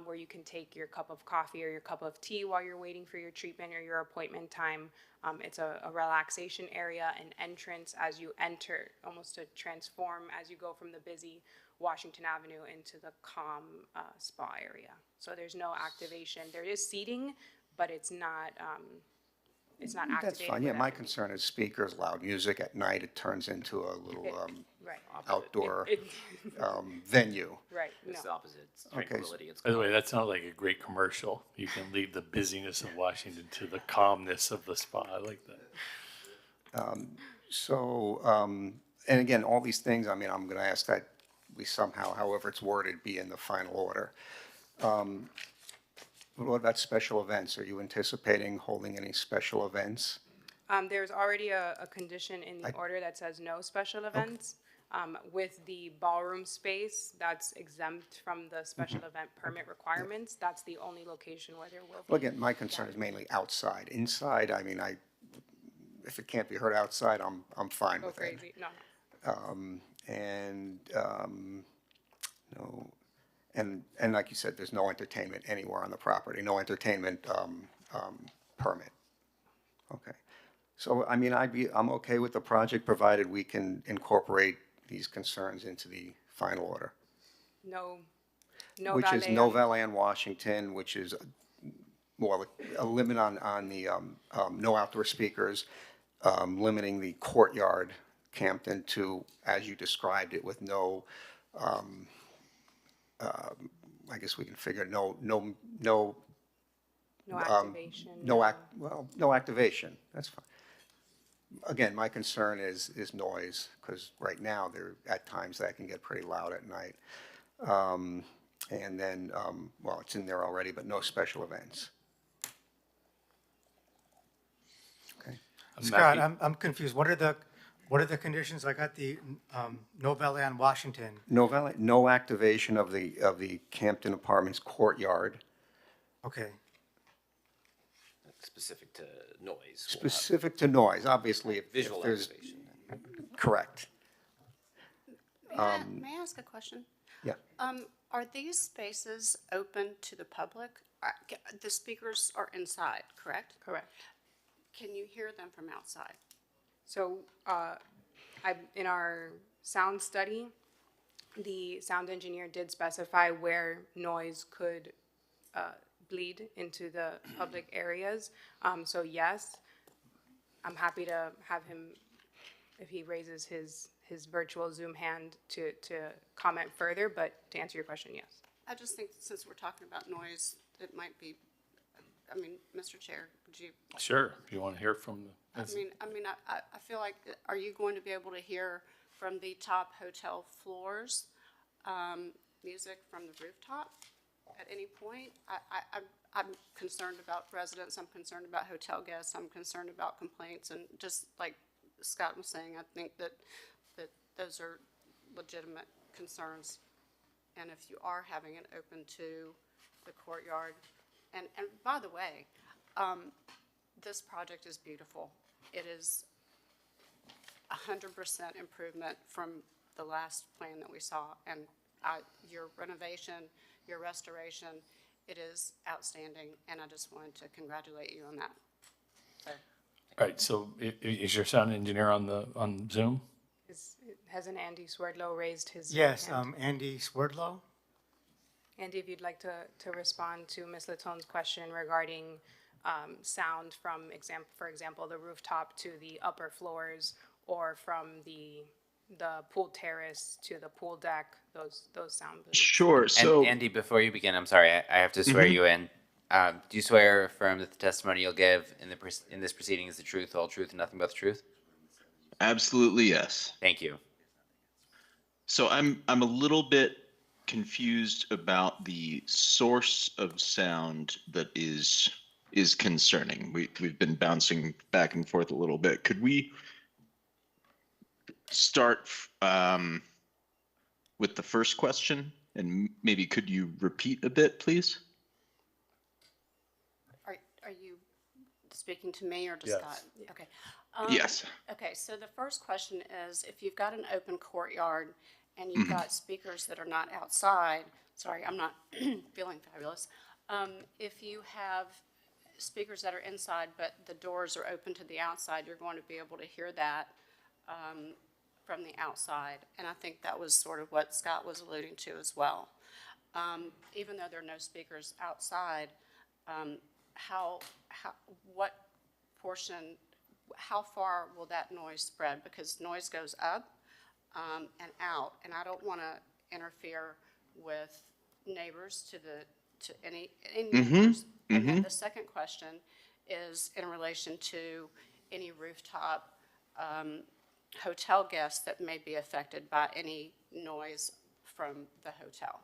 where you can take your cup of coffee or your cup of tea while you're waiting for your treatment or your appointment time. It's a relaxation area, an entrance as you enter, almost to transform as you go from the busy Washington Avenue into the calm spa area. So there's no activation. There is seating, but it's not activated. That's fine. Yeah, my concern is speakers, loud music. At night, it turns into a little Right. outdoor venue. Right. It's the opposite. It's Okay. tranquility. It's By the way, that sounds like a great commercial. You can leave the busyness of Washington to the calmness of the spa. I like that. And again, all these things, I mean, I'm going to ask that we somehow, however it's worded, be in the final order. What about special events? Are you anticipating holding any special events? There's already a condition in the order that says no special events. With the ballroom space, that's exempt from the special event permit requirements. That's the only location where there will be. Well, again, my concern is mainly outside. Inside, I mean, if it can't be heard outside, I'm fine Go with it. crazy. No. No, and like you said, there's no entertainment anywhere on the property, no entertainment permit. Okay, so I mean, I'm okay with the project provided we can incorporate these concerns into the final order. No Which is valet no on- valet on Washington, which is more like a limit on the no outdoor speakers, limiting the courtyard Campton to, as you described it, with no, I guess we can figure, no activation. no activation, that's fine. Again, my concern is noise, because right now, at times that can get pretty loud at night. And then, well, it's in there already, but no special events. Okay. Scott, I'm confused. What are the conditions? I got the no valet on Washington. No activation of the Campton Apartments courtyard. Okay. Specific to noise. Specific to noise, obviously, if Visual there's. activation. Correct. May I ask a question? Yeah. Are these spaces open to the public? The speakers are inside, correct? Correct. Can you hear them from outside? So in our sound study, the sound engineer did specify where noise could bleed into the public areas. So yes, I'm happy to have him, if he raises his virtual Zoom hand, to comment further, but to answer your question, yes. I just think since we're talking about noise, it might be, I mean, Mr. Chair, would you? Sure, if you want to hear from the. I feel like, are you going to be able to hear from the top hotel floors, music from the rooftop at any point? I'm concerned about residents, I'm concerned about hotel guests, I'm concerned about complaints, and just like Scott was saying, I think that those are legitimate concerns. And if you are having it open to the courtyard, and by the way, this project is beautiful. It is 100% improvement from the last plan that we saw, and your renovation, your restoration, it is outstanding, and I just wanted to congratulate you on that. So. All right, so is your sound engineer on Zoom? Hasn't Andy Swerdlow raised his Yes, hand? Andy Swerdlow. Andy, if you'd like to respond to Ms. Latone's question regarding sound from, for example, the rooftop to the upper floors, or from the pool terrace to the pool deck, those sound. Sure. So, and Andy, before you begin, I'm sorry, I have to swear you in. Do you swear or affirm that the testimony you'll give in this proceeding is the truth, whole truth, and nothing but the truth? Absolutely, yes. Thank you. So I'm a little bit confused about the source of sound that is concerning. We've been bouncing back and forth a little bit. Could we start with the first question, and maybe could you repeat a bit, please? Are you speaking to me or to Yes. Scott? Okay. Yes. Okay, so the first question is, if you've got an open courtyard and you've got speakers that are not outside, sorry, I'm not feeling fabulous. If you have speakers that are inside, but the doors are open to the outside, you're going to be able to hear that from the outside. And I think that was sort of what Scott was alluding to as well. Even though there are no speakers outside, what portion, how far will that noise spread? Because noise goes up and out, and I don't want to interfere with neighbors to any neighbors. And then the second question is in relation to any rooftop hotel guests that may be affected by any noise from the hotel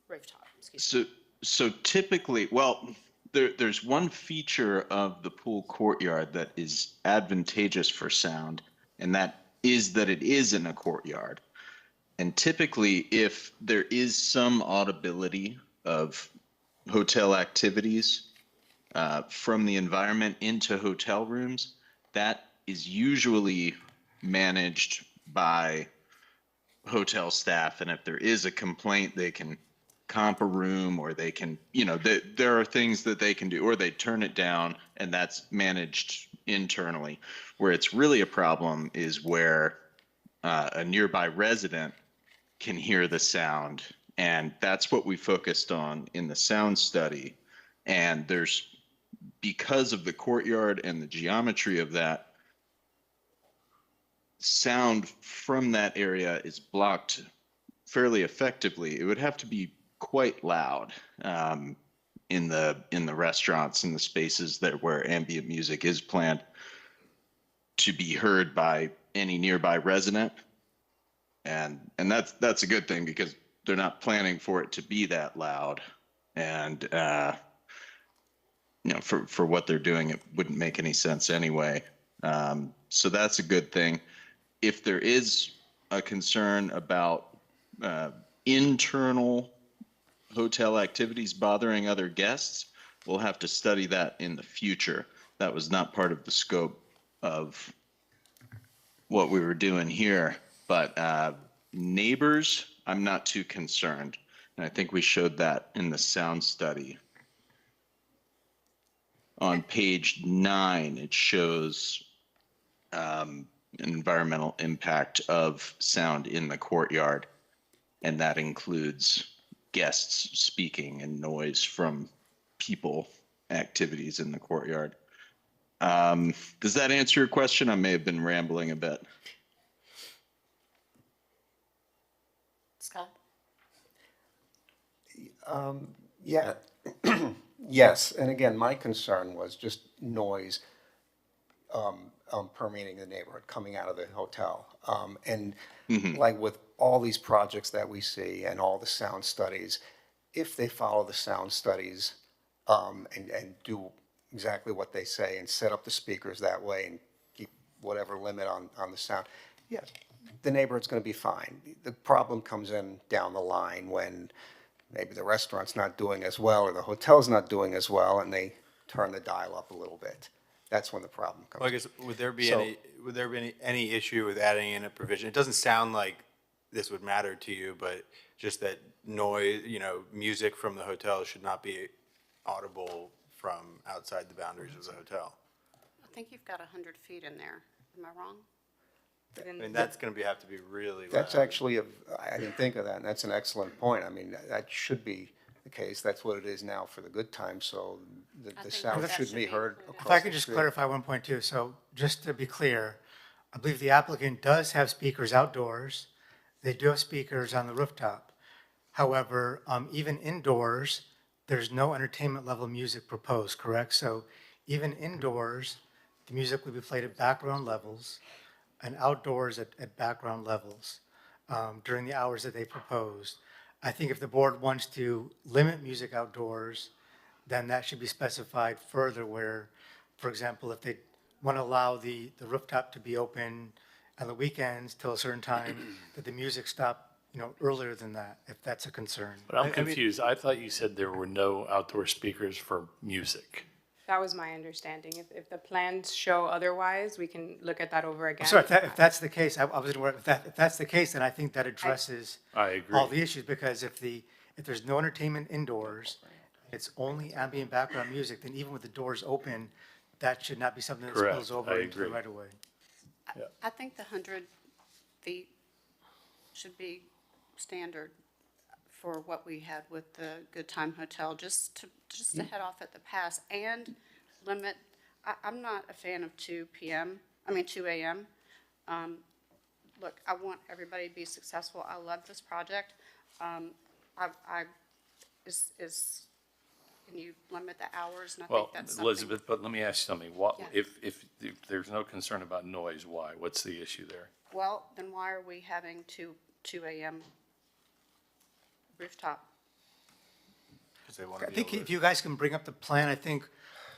rooftop. Excuse me. So typically, well, there's one feature of the pool courtyard that is advantageous for sound, and that is that it is in a courtyard. And typically, if there is some audibility of hotel activities from the environment into hotel rooms, that is usually managed by hotel staff. And if there is a complaint, they can comp a room, or they can, there are things that they can do, or they turn it down, and that's managed internally. Where it's really a problem is where a nearby resident can hear the sound, and that's what we focused on in the sound study. And because of the courtyard and the geometry of that, sound from that area is blocked fairly effectively, it would have to be quite loud in the restaurants and the spaces that where ambient music is planned to be heard by any nearby resident. And that's a good thing because they're not planning for it to be that loud. And you know, for what they're doing, it wouldn't make any sense anyway. So that's a good thing. If there is a concern about internal hotel activities bothering other guests, we'll have to study that in the future. That was not part of the scope of what we were doing here. But neighbors, I'm not too concerned. And I think we showed that in the sound study. On page 9, it shows an environmental impact of sound in the courtyard. And that includes guests speaking and noise from people activities in the courtyard. Does that answer your question? I may have been rambling a bit. Scott? Yeah. Yes, and again, my concern was just noise permeating the neighborhood, coming out of the hotel. And like with all these projects that we see and all the sound studies, if they follow the sound studies and do exactly what they say and set up the speakers that way and keep whatever limit on the sound, yeah, the neighborhood's going to be fine. The problem comes in down the line when maybe the restaurant's not doing as well or the hotel's not doing as well and they turn the dial up a little bit. That's when the problem comes. Well, I guess, would there be So- any issue with adding in a provision? It doesn't sound like this would matter to you, but just that noise, music from the hotel should not be audible from outside the boundaries of the hotel. I think you've got 100 feet in there. Am I wrong? I mean, that's going to have to be really loud. That's actually, I didn't think of that, and that's an excellent point. I mean, that should be the case. That's what it is now for the good time, so the sound should be heard across If I could the just street. clarify one point too. So just to be clear, I believe the applicant does have speakers outdoors. They do have speakers on the rooftop. However, even indoors, there's no entertainment level music proposed, correct? So even indoors, the music will be played at background levels and outdoors at background levels during the hours that they proposed. I think if the board wants to limit music outdoors, then that should be specified further where, for example, if they want to allow the rooftop to be open on the weekends till a certain time, that the music stop, earlier than that, if that's a concern. But I'm confused. I thought you said there were no outdoor speakers for music. That was my understanding. If the plans show otherwise, we can look at that over again. Sorry, if that's the case, I wasn't aware, if that's the case, then I think that addresses I agree. all the issues, because if there's no entertainment indoors, it's only ambient background music, then even with the doors open, that should not be something that Correct. spills over I into the agree. right of way. I think the 100 feet should be standard for what we had with the Good Time Hotel, just to head off at the pass and limit. I'm not a fan of 2 a.m. Look, I want everybody to be successful. I love this project. Can you limit the hours? And I Well, think that's something. Elizabeth, but let me ask you something. What, Yeah. if there's no concern about noise, why? What's the issue there? Well, then why are we having 2 a.m. rooftop? I think if you guys can bring up the plan, I think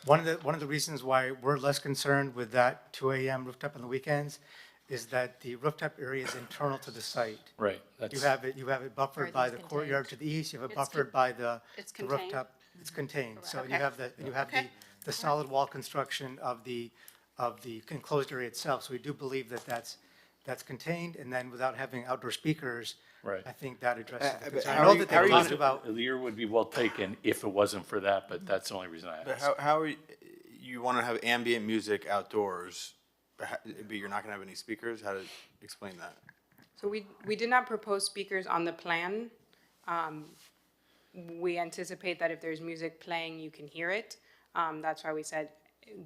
one of the reasons why we're less concerned with that 2 a.m. rooftop on the weekends is that the rooftop area is internal to the site. Right. You have it buffered by the courtyard to the east, you have it buffered by the It's the contained? rooftop. It's contained, so Okay. you have the solid wall construction of the enclosed area itself. So we do believe that that's contained, and then without having outdoor speakers, Right. I think that addresses the but concern. how I know are that you- how they are talked you- about. The year would be well taken if it wasn't for that, but that's the only reason I But asked. how are you want to have ambient music outdoors, but you're not going to have any speakers? How to explain that? So we did not propose speakers on the plan. We anticipate that if there's music playing, you can hear it. That's why we said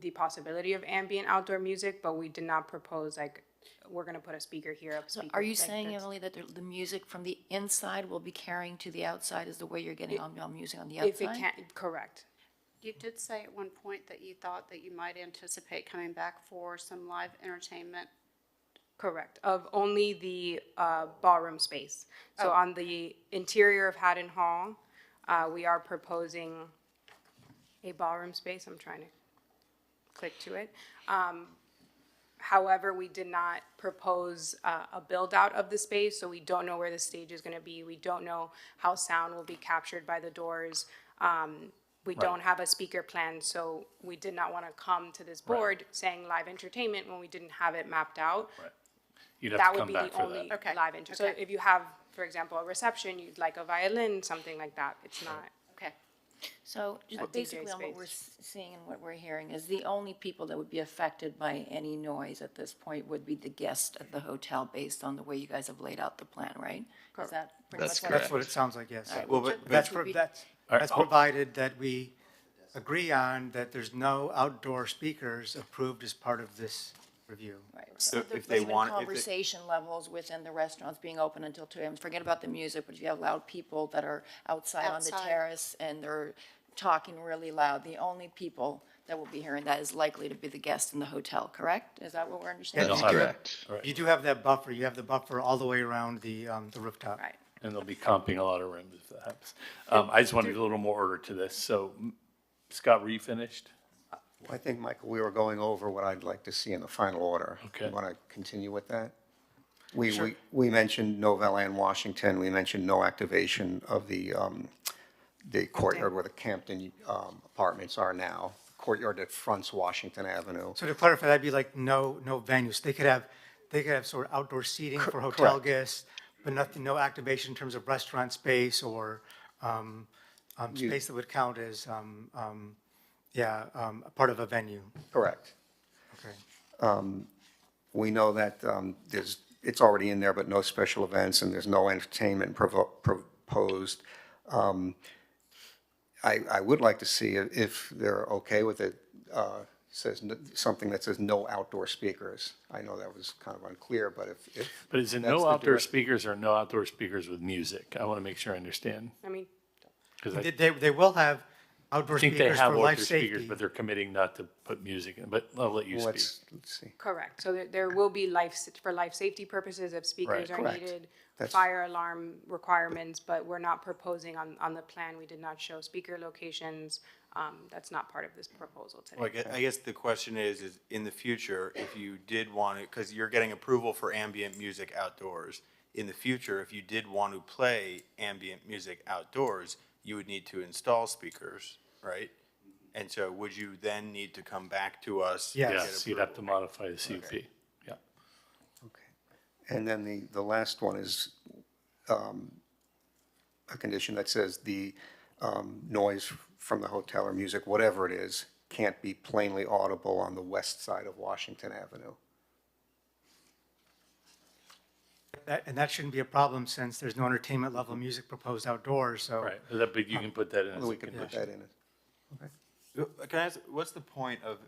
the possibility of ambient outdoor music, but we did not propose like we're gonna put a speaker here, a So speaker. are you like saying, that's- Emily, that the music from the inside will be carrying to the outside is the way you're getting on music on the If it outside? can, correct. You did say at one point that you thought that you might anticipate coming back for some live entertainment. Correct, of only the ballroom space. So Oh. on the interior of Haddon Hall, we are proposing a ballroom space. I'm trying to click to it. However, we did not propose a build-out of the space, so we don't know where the stage is gonna be. We don't know how sound will be captured by the doors. We don't have a speaker plan, so we did not wanna come to this board saying live entertainment when we didn't have it mapped out. You'd have That to would come be back the for only that. live entertainment. So if you have, for example, a reception, you'd like a violin, something like that, it's not. Okay. So A just DJ basically on what we're space. seeing and what we're hearing is the only people that would be affected by any noise at this point would be the guest at the hotel based on the way you guys have laid out the plan, right? Is that pretty That's much That's what it sounds like, yes. All right, Well, which- but- That's, which would be- that's provided that we agree on that there's no outdoor speakers approved as part of this review. Right. So So if they even want- if they- conversation levels within the restaurants being open until 2 a.m. Forget about the music, but if you have loud people that are outside on the Outside. terrace and they're talking really loud, the only people that will be hearing that is likely to be the guest in the hotel, correct? Is that what we're Yeah, understanding? They'll you have do that. have- You do have that buffer, you have the buffer all the way around the rooftop. Right. And they'll be comping a lot of rooms if that happens. I just wanted a little more order to this. So, Scott, were you finished? I think, Michael, we were going over what I'd like to see in the final order. Okay. You want to continue with that? We mentioned Novell and Washington, we mentioned no activation of the courtyard where the Campton apartments are now, courtyard that fronts Washington Avenue. So to clarify, that'd be like no venues. They could have sort of outdoor seating for hotel correct. guests, but nothing, no activation in terms of restaurant space or space that would count as, a part of a venue. Correct. Okay. We know that it's already in there, but no special events, and there's no entertainment proposed. I would like to see it, if they're okay with it, something that says no outdoor speakers. I know that was kind of unclear, but if. But is it that's no the outdoor direct- speakers or no outdoor speakers with music? I want to make sure I understand. I mean, Because I They will have outdoor think they speakers have for life outdoor speakers, safety. but they're committing not to put music in. But I'll let you speak. Let's see. correct. So there will be for life safety purposes, if speakers are Correct. needed, That's- fire alarm requirements, but we're not proposing on the plan, we did not show speaker locations. That's not part of this proposal today. Well, I guess the question is in the future, if you did want to, because you're getting approval for ambient music outdoors, in the future, if you did want to play ambient music outdoors, you would need to install speakers, right? And so would you then need to come back to us? to Yes. get Yes, you'd have to approval? modify the CUP. Yeah. And then the last one is a condition that says the noise from the hotel or music, whatever it is, can't be plainly audible on the west side of Washington Avenue. And that shouldn't be a problem since there's no entertainment level music proposed outdoors, so. Right. But you can put that in as a We could put condition. that in. Can I ask, what's the point of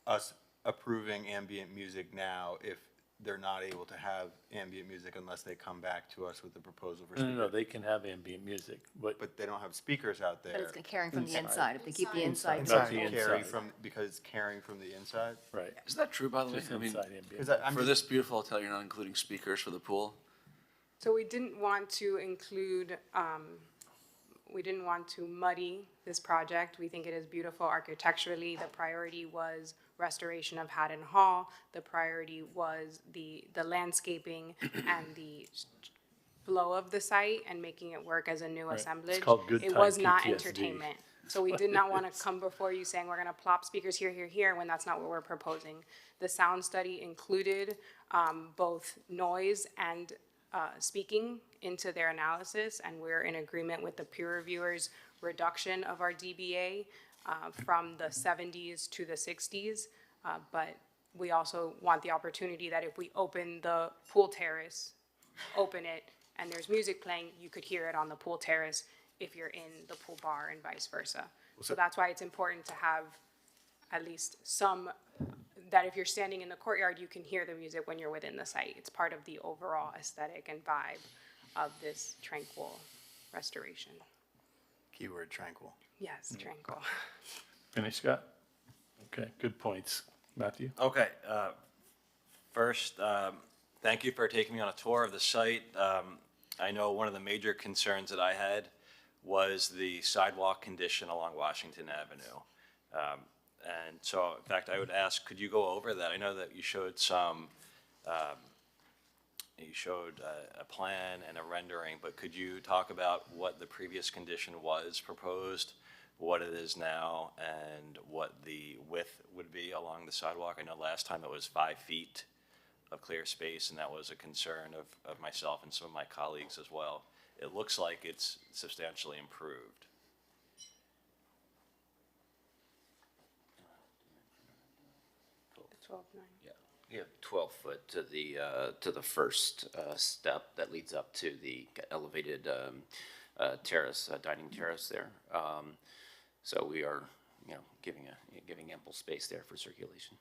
us approving ambient music now if they're not able to have ambient music unless they come back to us with the proposal for No, speakers? no, they can have ambient music, but But they don't have speakers out there. But it's carrying from the inside, if they keep the inside. Not Inside. the Carry inside. from, because it's carrying from the inside? Right. Is that true, by the way? Just I mean, inside ambient. Because I'm for just- this beautiful hotel, you're not including speakers for the pool? So we didn't want to include, we didn't want to muddy this project. We think it is beautiful architecturally. The priority was restoration of Haddon Hall. The priority was the landscaping and the flow of the site and making it work as a new Right. It's assemblage. called good It time was not PTSD. entertainment. So we did not want to come before you saying we're gonna plop speakers here, here, here, when that's not what we're proposing. The sound study included both noise and speaking into their analysis, and we're in agreement with the peer reviewers' reduction of our DBA from the 70s to the 60s. But we also want the opportunity that if we open the pool terrace, open it, and there's music playing, you could hear it on the pool terrace if you're in the pool bar and vice versa. So that's why it's important to have at least some that if you're standing in the courtyard, you can hear the music when you're within the site. It's part of the overall aesthetic and vibe of this tranquil restoration. Keyword tranquil. Yes, tranquil. Finished, Scott? Okay, good points. Matthew? Okay, first, thank you for taking me on a tour of the site. I know one of the major concerns that I had was the sidewalk condition along Washington Avenue. And so, in fact, I would ask, could you go over that? I know that you showed a plan and a rendering, but could you talk about what the previous condition was proposed, what it is now, and what the width would be along the sidewalk? I know last time it was 5 feet of clear space, and that was a concern of myself and some of my colleagues as well. It looks like it's substantially improved. Yeah, you have 12 foot to the first step that leads up to the elevated terrace, dining terrace there. So we are, giving ample space there for circulation.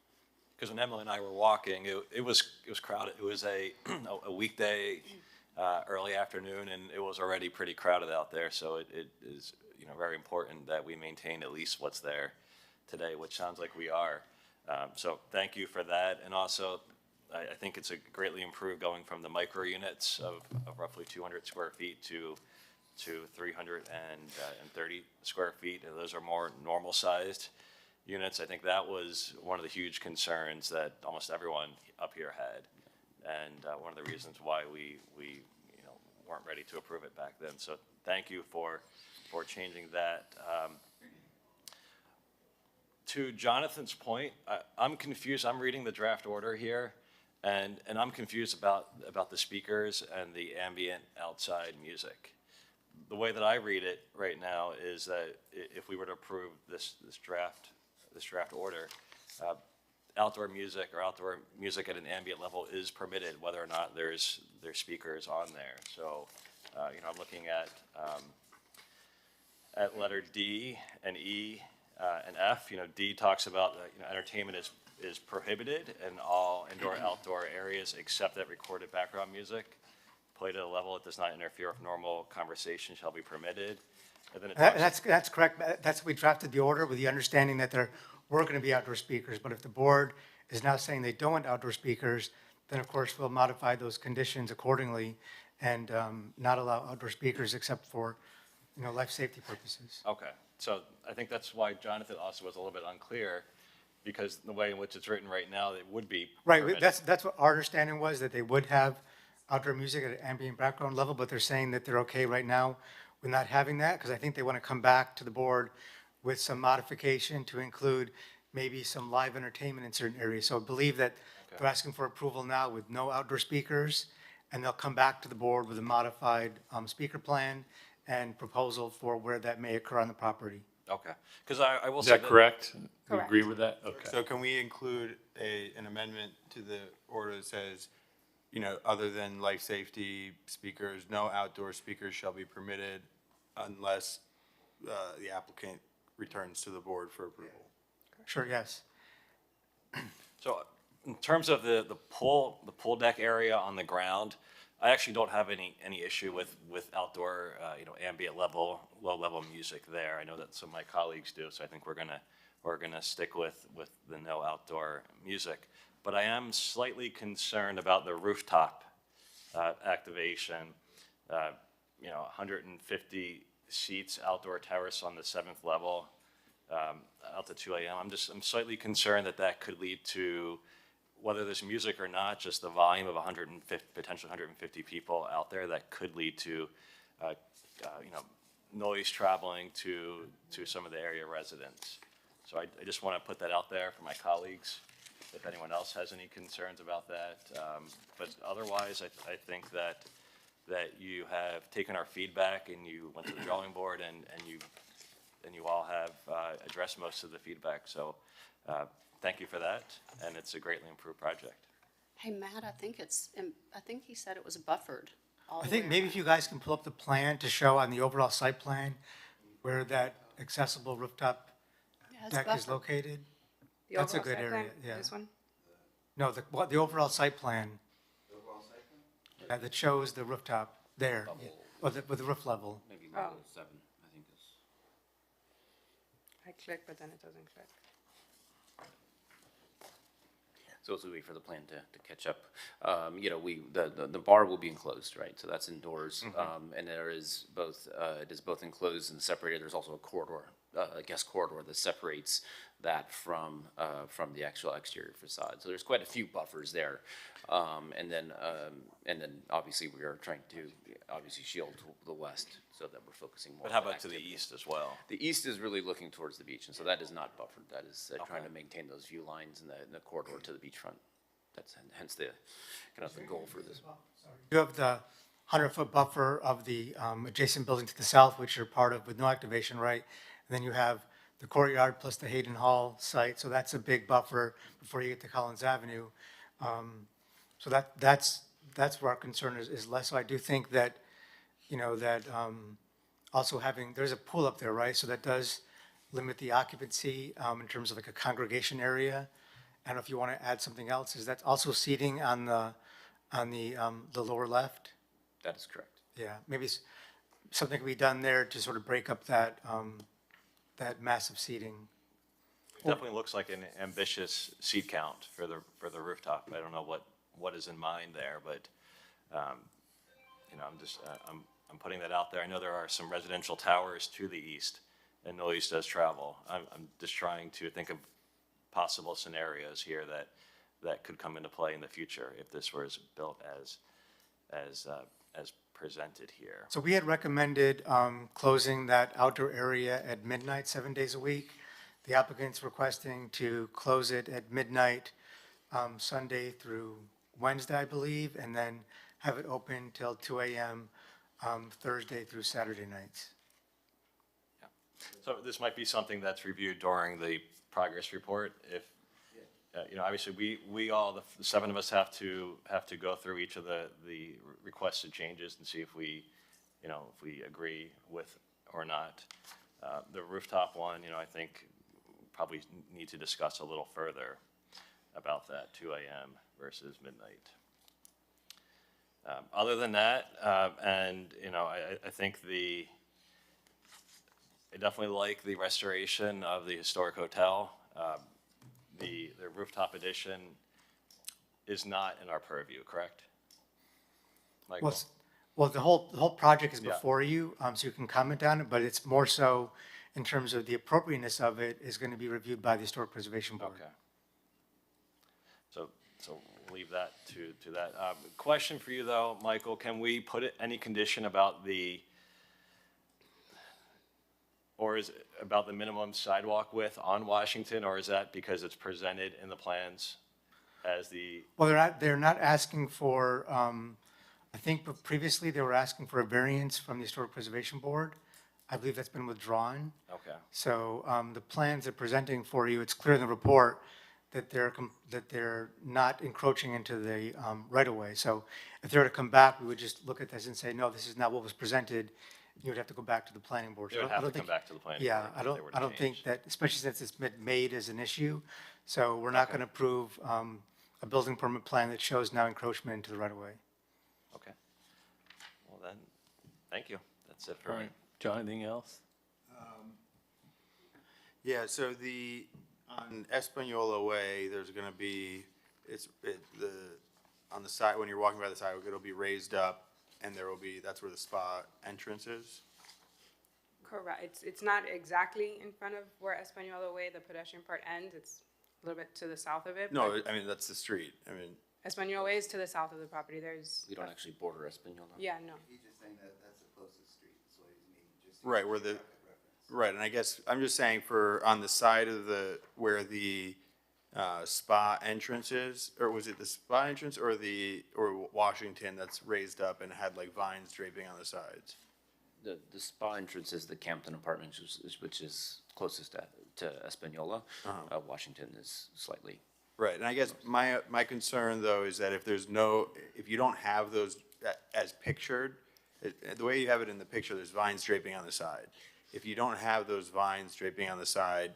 Because when Emily and I were walking, it was crowded. It was a weekday early afternoon, and it was already pretty crowded out there. So it is very important that we maintain at least what's there today, which sounds like we are. So thank you for that. And also, I think it's a greatly improved going from the micro units of roughly 200 square feet to 330 square feet. And those are more normal sized units. I think that was one of the huge concerns that almost everyone up here had. And one of the reasons why we weren't ready to approve it back then. So thank you for changing that. To Jonathan's point, I'm confused. I'm reading the draft order here, and I'm confused about the speakers and the ambient outside music. The way that I read it right now is that if we were to approve this draft order, outdoor music at an ambient level is permitted, whether or not there's speakers on there. So, I'm looking at letter D and E. And F, D talks about entertainment is prohibited in all indoor outdoor areas except that recorded background music played at a level that does not interfere with normal conversation shall be permitted. And then it talks, That's correct. That's, we drafted the order with the understanding that there were going to be outdoor speakers. But if the board is now saying they don't want outdoor speakers, then of course we'll modify those conditions accordingly and not allow outdoor speakers except for, life safety purposes. okay, so I think that's why Jonathan also was a little bit unclear, because the way in which it's written right now, it would be Right, permitted. that's what our understanding was, that they would have outdoor music at an ambient background level, but they're saying that they're okay right now with not having that, because I think they want to come back to the board with some modification to include maybe some live entertainment in certain areas. So I believe that they're asking for approval now with no outdoor speakers, and they'll come back to the board with a modified speaker plan and proposal for where that may occur on the property. Okay, because I will Is say that correct? You Correct. agree with that? Okay. So can we include an amendment to the order that says, other than life safety speakers, no outdoor speakers shall be permitted unless the applicant returns to the board for approval? Sure, yes. So in terms of the pool deck area on the ground, I actually don't have any issue with outdoor, ambient level, low level music there. I know that some of my colleagues do, so I think we're gonna stick with the no outdoor music. But I am slightly concerned about the rooftop activation. 150 seats, outdoor terrace on the 7th level, out to 2 a.m. I'm slightly concerned that could lead to, whether there's music or not, just the volume of potentially 150 people out there, that could lead to, noise traveling to some of the area residents. So I just want to put that out there for my colleagues, if anyone else has any concerns about that. But otherwise, I think that you have taken our feedback and you went to the drawing board and you all have addressed most of the feedback. So thank you for that, and it's a greatly improved project. Hey, Matt, I think he said it was buffered all I the think way maybe around. if you guys can pull up the plan to show on the overall site plan where that accessible rooftop Yeah, it's deck is buffered. located. The That's a overall good site area, plan, yeah. This one? No, the overall site plan. That shows the rooftop there, or with the roof level. Maybe Oh. level 7, I think is. I click, but then it doesn't click. So as we wait for the plan to catch up, you know, the bar will be enclosed, right? So that's indoors, and there is both, it is both enclosed and separated. There's also a corridor, a guest corridor that separates that from the actual exterior facade. So there's quite a few buffers there, and then obviously we are trying to obviously shield the west so that we're focusing more. But how on about to the activity. east as well? The east is really looking towards the beach, and so that is not buffered. That is trying to maintain those view lines in the corridor to the beachfront. That's hence the kind of the goal for this. You have the 100-foot buffer of the adjacent building to the south, which you're part of with no activation right. And then you have the courtyard plus the Hayden Hall site, so that's a big buffer before you get to Collins Avenue. So that's where our concern is less. So I do think that, you know, that also there's a pool up there, right? So that does limit the occupancy in terms of like a congregation area. I don't know if you want to add something else. Is that also seating on the lower left? That is correct. Yeah, maybe something can be done there to sort of break up that massive seating. Definitely looks like an ambitious seat count for the rooftop. I don't know what is in mind there, but, you know, I'm putting that out there. I know there are some residential towers to the east, and noise does travel. I'm just trying to think of possible scenarios here that could come into play in the future if this was built as presented here. So we had recommended closing that outdoor area at midnight, 7 days a week. The applicant's requesting to close it at midnight, Sunday through Wednesday, I believe, and then have it open till 2 a.m. Thursday through Saturday nights. So this might be something that's reviewed during the progress report. If, you know, obviously we all, the 7 of us have to go through each of the requested changes and see if we, you know, if we agree with or not. The rooftop one, you know, I think probably need to discuss a little further about that 2 a.m. versus midnight. Other than that, and, you know, I think I definitely like the restoration of the historic hotel. The rooftop addition is not in our purview, correct? Michael? Well, the whole project is Yeah. before you, so you can comment on it, but it's more so in terms of the appropriateness of it is going to be reviewed by the Historic Preservation Board. Okay. So we'll leave that to that. Question for you though, Michael, can we put any condition about or is it about the minimum sidewalk width on Washington, or is that because it's presented in the plans as the? Well, they're not asking for, I think previously they were asking for a variance from the Historic Preservation Board. I believe that's been withdrawn. Okay. So the plans they're presenting for you, it's clear in the report that they're not encroaching into the right-of-way. So if they were to come back, we would just look at this and say, no, this is not what was presented. You would have to go back to the planning board. They So would I have don't to come think- back to the planning Yeah, board I if don't, they were to I don't think change. that, especially since it's been made as an issue. So we're not going to approve a building permit plan that shows now encroachment into the right-of-way. Okay. Well then, thank you. That's it for All me. right, John, anything else? Yeah, so on Espanola Way, there's gonna be, on the side, when you're walking by the sidewalk, it'll be raised up, and that's where the spa entrance is. Correct. It's not exactly in front of where Espanola Way, the pedestrian part ends. It's a little bit to the south of it. No, but I mean, that's the street, I mean. Espanola Way is to the south of the property. There's. We don't actually border Espanola. Yeah, no. He's just saying that that's the closest street, that's what he's meaning, just. Right, right, and I guess, I'm just saying on the side of where the spa entrance is, or was it the spa entrance or Washington that's raised up and had like vines draping on the sides? The spa entrance is the Campton Apartments, which is closest to Espanola. Washington is slightly. Right, and I guess my concern though is that if you don't have those as pictured, the way you have it in the picture, there's vines draping on the side. If you don't have those vines draping on the side,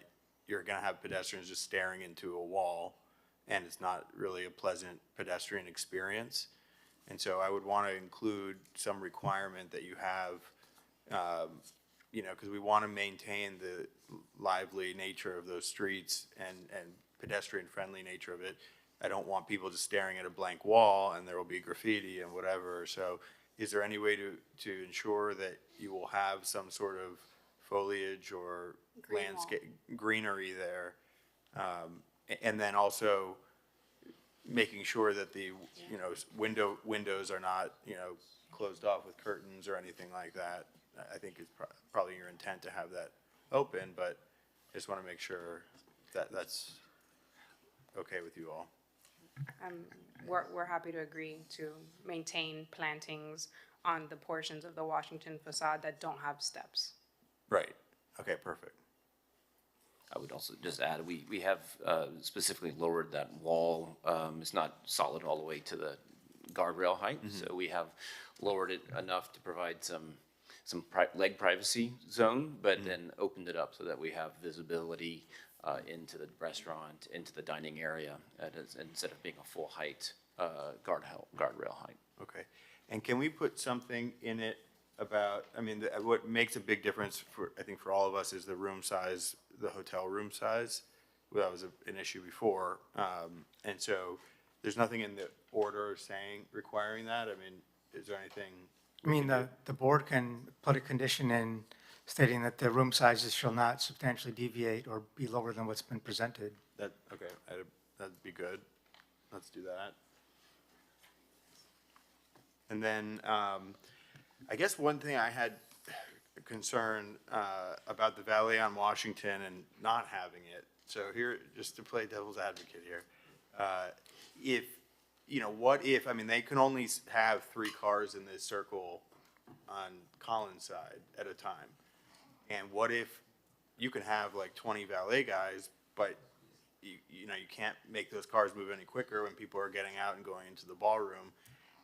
you're gonna have pedestrians just staring into a wall, and it's not really a pleasant pedestrian experience. And so I would want to include some requirement that you have, because we want to maintain the lively nature of those streets and pedestrian-friendly nature of it. I don't want people just staring at a blank wall and there will be graffiti and whatever. So is there any way to ensure that you will have some sort of foliage or landscape greenery there? And then also making sure that the, windows are not, closed off with curtains or anything like that. I think it's probably your intent to have that open, but I just want to make sure that that's okay with you all. We're happy to agree to maintain plantings on the portions of the Washington facade that don't have steps. Right. Okay, perfect. I would also just add, we have specifically lowered that wall. It's not solid all the way to the guardrail height, so we have lowered it enough to provide some leg privacy zone, but then opened it up so that we have visibility into the restaurant, into the dining area, instead of being a full height guardrail height. Okay. And can we put something in it about, what makes a big difference I think for all of us is the room size, the hotel room size. Well, that was an issue before. And so there's nothing in the order requiring that? Is there anything? The board can put a condition in stating that the room sizes shall not substantially deviate or be lower than what's been presented. Okay, that'd be good. Let's do that. And then, I guess one thing I had concern about the valet on Washington and not having it. So here, just to play devil's advocate here, what if, they can only have 3 cars in this circle on Collins side at a time. And what if you can have like 20 valet guys, but you can't make those cars move any quicker when people are getting out and going into the ballroom.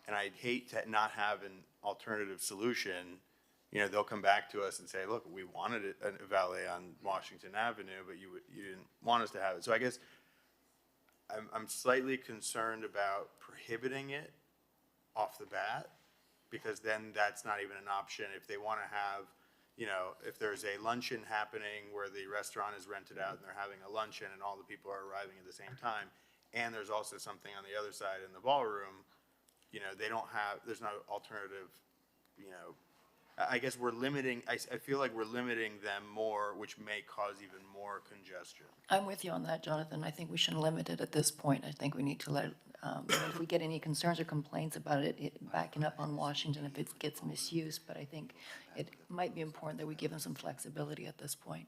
And I'd hate to not have an alternative solution. They'll come back to us and say, look, we wanted a valet on Washington Avenue, but you didn't want us to have it. So I guess I'm slightly concerned about prohibiting it off the bat, because then that's not even an option. If they want to have, if there's a luncheon happening where the restaurant is rented out and they're having a luncheon and all the people are arriving at the same time, and there's also something on the other side in the ballroom, there's no alternative, I guess we're limiting, I feel like we're limiting them more, which may cause even more congestion. I'm with you on that, Jonathan. I think we shouldn't limit it at this point. I think we need to let it, if we get any concerns or complaints about it backing up on Washington, if it gets misused, but I think it might be important that we give them some flexibility at this point.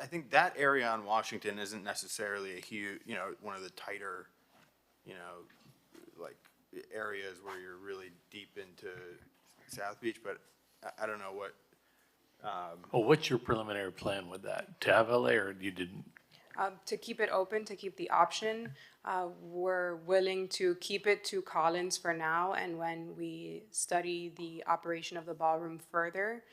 I think that area on Washington isn't necessarily a huge, one of the tighter, like areas where you're really deep into South Beach, but I don't know what. Well, what's your preliminary plan with that? To have LA, or you didn't? To keep it open, to keep the option, we're willing to keep it to Collins for now, and when we study the operation of the ballroom further,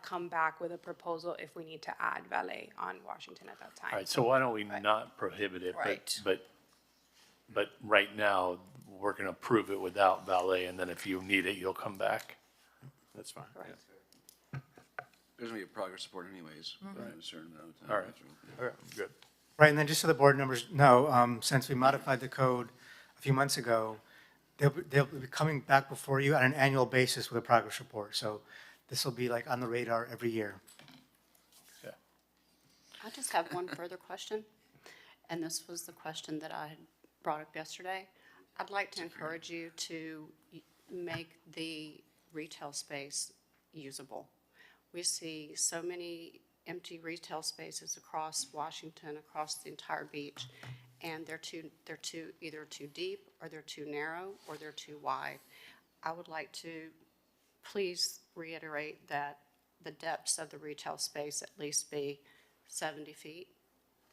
come back with a proposal if we need to add valet on Washington at that time. All right, so why don't we not prohibit it? Right. But right now, we're going to approve it without valet, and then if you need it, you'll come back. That's fine. There's going to be a progress report anyways. All right. Okay, good. Right, and then just so the board members know, since we modified the code a few months ago, they'll be coming back before you on an annual basis with a progress report. So this will be like on the radar every year. I just have one further question, and this was the question that I had brought up yesterday. I'd like to encourage you to make the retail space usable. We see so many empty retail spaces across Washington, across the entire beach, and they're either too deep, or they're too narrow, or they're too wide. I would like to please reiterate that the depths of the retail space at least be 70 feet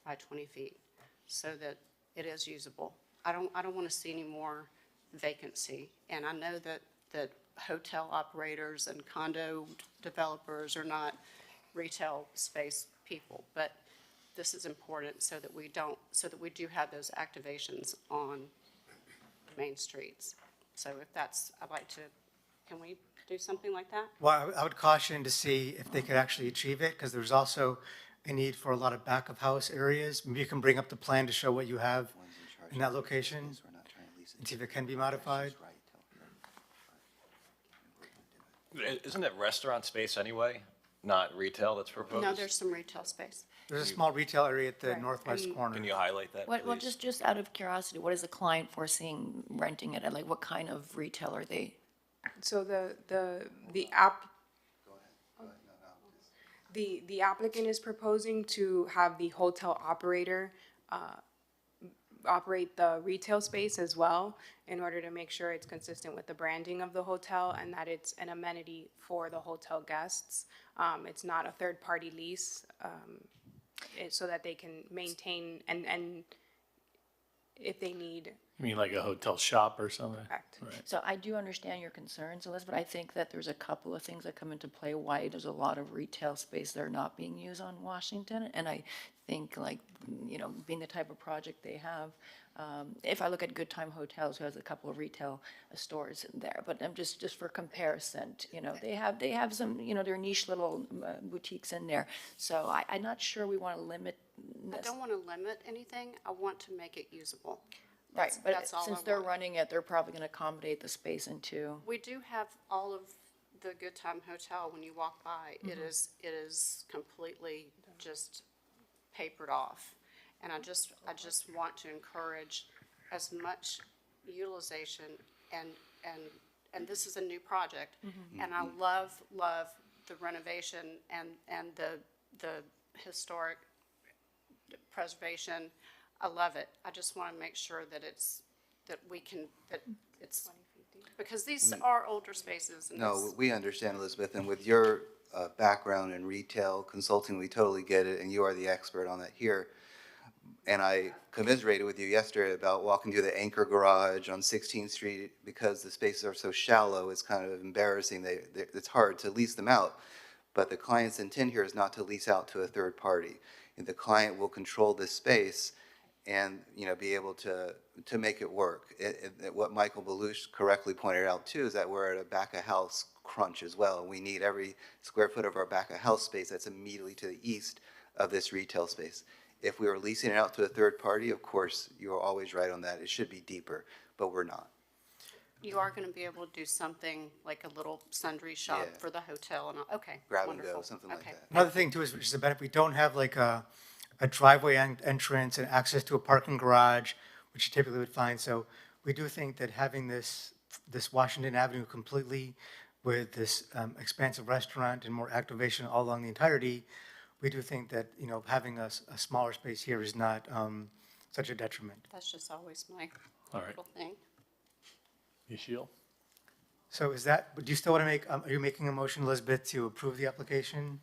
by 20 feet, so that it is usable. I don't want to see any more vacancy, and I know that hotel operators and condo developers are not retail space people, but this is important so that we don't, so that we do have those activations on main streets. So if that's, I'd like to, can we do something like that? Well, I would caution to see if they could actually achieve it, because there's also a need for a lot of back of house areas. Maybe you can bring up the plan to show what you have in that location and see if it can be modified. Isn't it restaurant space anyway, not retail that's proposed? No, there's some retail space. There's a small retail area at the Right. northwest corner. Can you highlight that, Well, please? just out of curiosity, what is the client foreseeing renting it at? Like, what kind of retail are they? So the applicant is proposing to have the hotel operator operate the retail space as well in order to make sure it's consistent with the branding of the hotel and that it's an amenity for the hotel guests. It's not a third-party lease, so that they can maintain and if they need. You mean like a hotel shop or something? Correct. Right. So I do understand your concerns, Elizabeth. I think that there's a couple of things that come into play why there's a lot of retail space that are not being used on Washington. And I think, like, you know, being the type of project they have, if I look at Good Time Hotels, who has a couple of retail stores in there, but I'm just for comparison, you know, they have some, you know, their niche little boutiques in there. So I'm not sure we want to limit. I don't want to limit anything. I want to make it usable. Right, but That's all since I they're want. running it, they're probably going to accommodate the space into. We do have all of the Good Time Hotel, when you walk by, it is completely just papered off. And I just want to encourage as much utilization and this is a new project. And I love the renovation and the historic preservation. I love it. I just want to make sure that it's, that it's, because these are older spaces. And No, it's- we understand, Elizabeth, and with your background in retail consulting, we totally get it, and you are the expert on that here. And I commiserated with you yesterday about walking through the Anchor Garage on 16th Street because the spaces are so shallow, it's kind of embarrassing. It's hard to lease them out. But the client's intent here is not to lease out to a third party. And the client will control this space and, you know, be able to make it work. What Michael Belush correctly pointed out too is that we're at a back of house crunch as well. We need every square foot of our back of house space that's immediately to the east of this retail space. If we were leasing it out to a third party, of course, you're always right on that. It should be deeper, but we're not. You are going to be able to do something like a little sundry shop Yeah. for the hotel and, okay, Grab and wonderful. go, something like Okay. that. Another thing too is, which is a benefit, we don't have like a driveway entrance and access to a parking garage, which you typically would find. So we do think that having this Washington Avenue completely with this expansive restaurant and more activation all along the entirety, we do think that, you know, having a smaller space here is not such a detriment. That's just always my All right. little thing. Yashil? So is that, do you still want to make, are you making a motion, Elizabeth, to approve the application?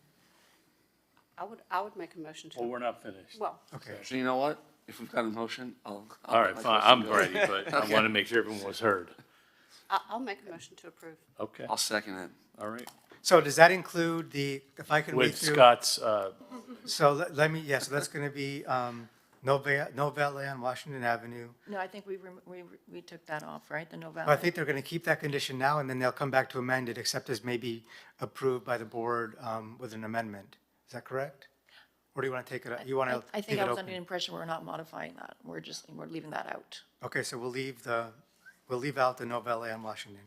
I would make a motion to. Well, we're not finished. Well, Okay. So you know what? If we've got a motion, I'll All right, let fine, Justin I'm go. ready, but I Okay. want to make sure everyone was heard. I'll make a motion to approve. Okay, I'll second it. all right. So does that include if I can read With through? Scott's, So let me, yes, so that's going to be no valet on Washington Avenue. No, I think we took that off, right? The no Well, I valet. think they're going to keep that condition now, and then they'll come back to amend it, except as may be approved by the board with an amendment. Is that correct? Or do you want to take it, you want to I leave think it I was under the open? impression we're not modifying that. We're leaving that out. Okay, so we'll leave out the no valet on Washington.